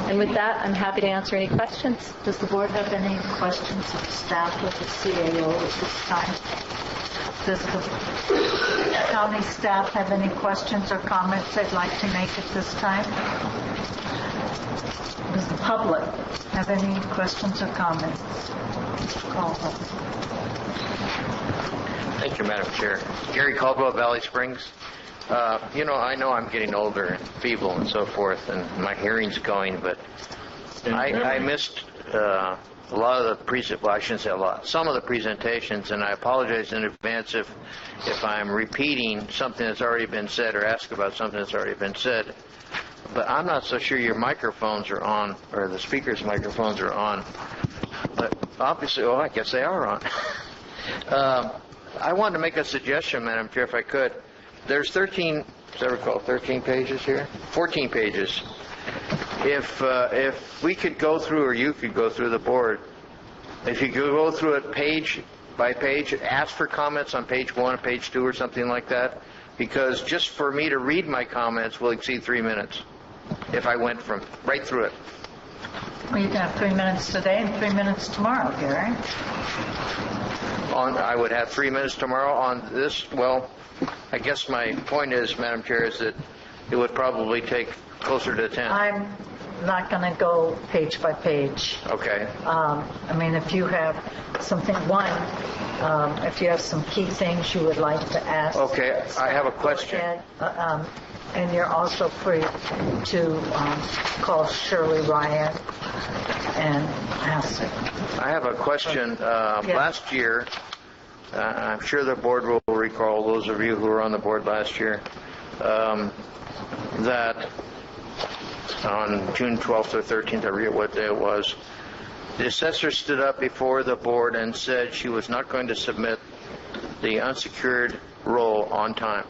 S13: And with that, I'm happy to answer any questions.
S1: Does the board have any questions of staff with the CAO at this time? Does the county staff have any questions or comments they'd like to make at this time? Does the public have any questions or comments? Caldwell.
S11: Thank you, Madam Chair. Gary Caldwell, Valley Springs. I know I'm getting older and feeble and so forth, and my hearing's going, but I missed a lot of the well, I shouldn't say a lot, some of the presentations, and I apologize in advance if I'm repeating something that's already been said or ask about something that's already been said. But I'm not so sure your microphones are on, or the speakers' microphones are on. But obviously, I guess they are on. I wanted to make a suggestion, Madam Chair, if I could. There's 13, as I recall, 13 pages here? 14 pages. If we could go through, or you could go through the board, if you could go through it page by page, ask for comments on page 1, page 2, or something like that, because just for me to read my comments will exceed 3 minutes if I went from right through it.
S1: Well, you can have 3 minutes today and 3 minutes tomorrow, Gary.
S11: I would have 3 minutes tomorrow on this. Well, I guess my point is, Madam Chair, is that it would probably take closer to 10.
S1: I'm not going to go page by page.
S11: Okay.
S1: If you have something, if you have some key things you would like to ask.
S11: Okay, I have a question.
S1: And you're also free to call Shirley Ryan and ask it.
S11: I have a question. Last year, I'm sure the board will recall, those of you who were on the board last year, that on June 12th or 13th, I forget what day it was, the assessor stood up before the board and said she was not going to submit the unsecured roll on time.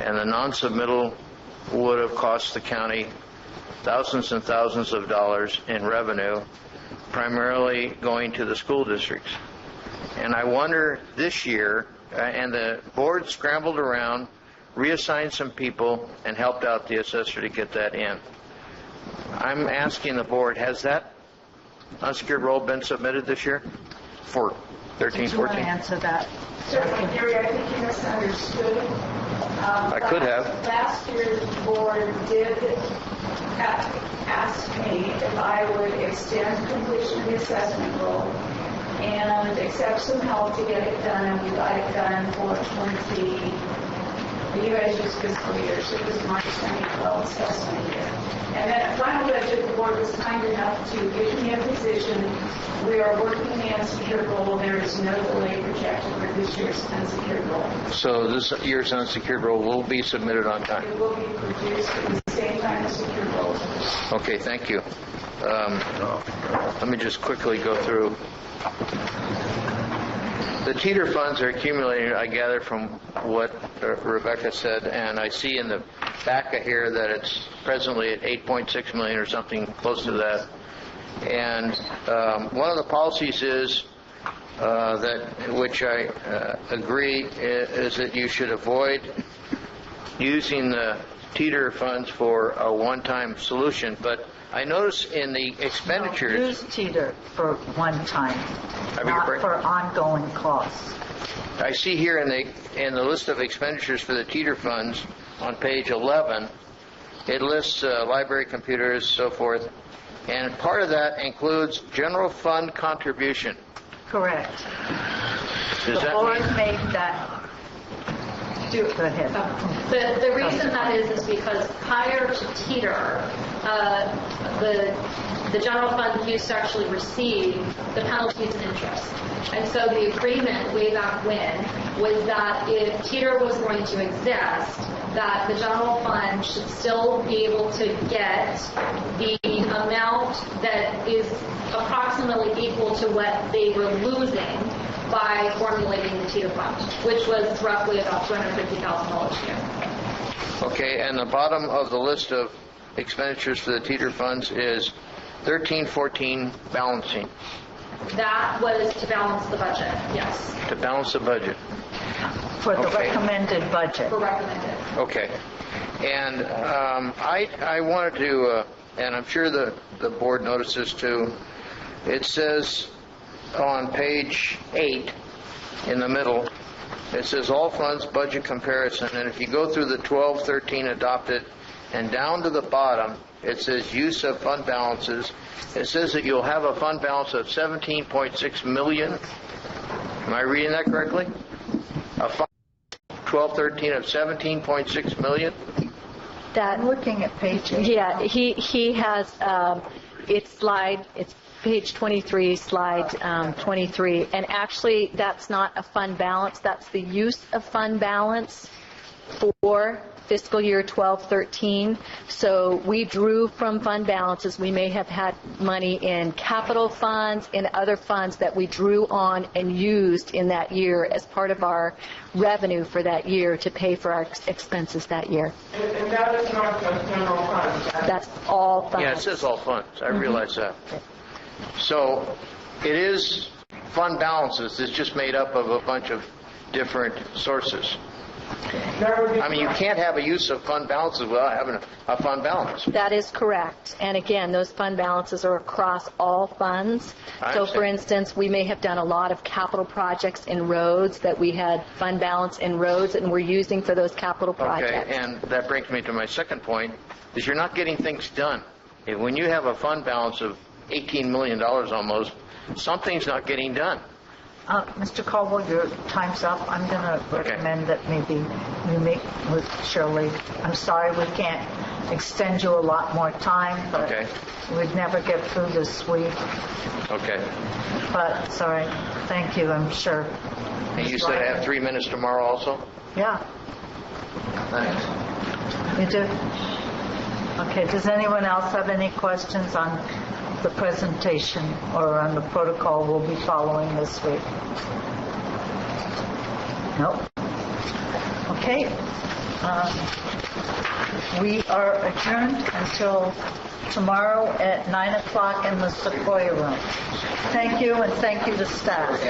S11: And the non-submittal would have cost the county thousands and thousands of dollars in revenue, primarily going to the school districts. And I wonder this year, and the board scrambled around, reassigned some people, and helped out the assessor to get that in. I'm asking the board, has that unsecured roll been submitted this year for 13, 14?
S1: Do you want to answer that?
S22: Certainly, Gary, I think you misunderstood.
S11: I could have.
S22: Last year, the board did ask me if I would extend completion of the assessment roll and accept some help to get it done, and we got it done for the U.S. fiscal year, so it was March 2012 assessment year. And then at final budget, the board was kind enough to give me a position. We are working the unsecured roll. There is no delay projected for this year's unsecured roll.
S11: So this year's unsecured roll will be submitted on time?
S22: It will be produced at the same time as secured rolls.
S11: Okay, thank you. Let me just quickly go through. The teeter funds are accumulating, I gather, from what Rebecca said, and I see in the back of here that it's presently at $8.6 million or something close to that. And one of the policies is which I agree, is that you should avoid using the teeter funds for a one-time solution. But I notice in the expenditures...
S1: No, use teeter for one time, not for ongoing costs.
S11: I see here in the list of expenditures for the teeter funds on page 11 It lists library computers, so forth, and part of that includes general fund contribution.
S1: Correct.
S11: Does
S1: The
S11: that
S1: board
S11: mean-
S1: made that. Go ahead.
S13: The reason that is because prior to Teeter, the general fund used to actually receive the penalties and interest. And so the agreement way back when was that if Teeter was going to exist, that the general fund should still be able to get the amount that is approximately equal to what they were losing by formulating the Teeter fund, which was roughly about $250,000 a year.
S11: Okay, and the bottom of the list of expenditures for the Teeter funds is 1314 balancing.
S13: That was to balance the budget, yes.
S11: To balance the budget.
S1: For the
S11: Okay.
S1: recommended budget.
S13: For recommended.
S11: Okay. And I wanted to, and I'm sure the board notices too, it says on page 8 in the middle, it says all funds budget comparison, and if you go through the 1213 adopted and down to the bottom, it says use of fund balances. It says that you'll have a fund balance of $17.6 million. Am I reading that correctly? A fund 1213 of $17.6 million?
S1: I'm looking at page 8.
S13: Yeah, he has, it's page 23, slide 23. And actually, that's not a fund balance. That's the use of fund balance for fiscal year 12-13. So we drew from fund balances. We may have had money in capital funds, in other funds that we drew on and used in that year as part of our revenue for that year to pay for our expenses that year.
S21: And that is not the general fund.
S13: That's all funds.
S11: Yeah, it says all funds. I realize that. So it is fund balances. It's just made up of a bunch of different sources. I mean, you can't have a use of fund balances without having a fund balance.
S13: That is correct. And again, those fund balances are across all funds.
S11: I
S13: So,
S11: understand.
S13: for instance, we may have done a lot of capital projects in roads that we had fund balance in roads and we're using for those capital projects.
S11: Okay, and that brings me to my second point, is you're not getting things done. When you have a fund balance of $18 million almost, something's not getting done.
S1: Mr. Caldwell, your time's up. I'm going to recommend that maybe you meet with Shirley. I'm sorry we can't extend you a lot more time, but we'd never get through this week.
S11: Okay.
S1: But, sorry. Thank you, I'm sure.
S11: And you said I have 3 minutes tomorrow also?
S1: Yeah,
S11: Thanks.
S1: you do. Okay, does anyone else have any questions on the presentation or on the protocol we'll be following this week? Nope. Okay. We are adjourned until tomorrow at 9 o'clock in the Sequoia Room. Thank you, and thank you to staff.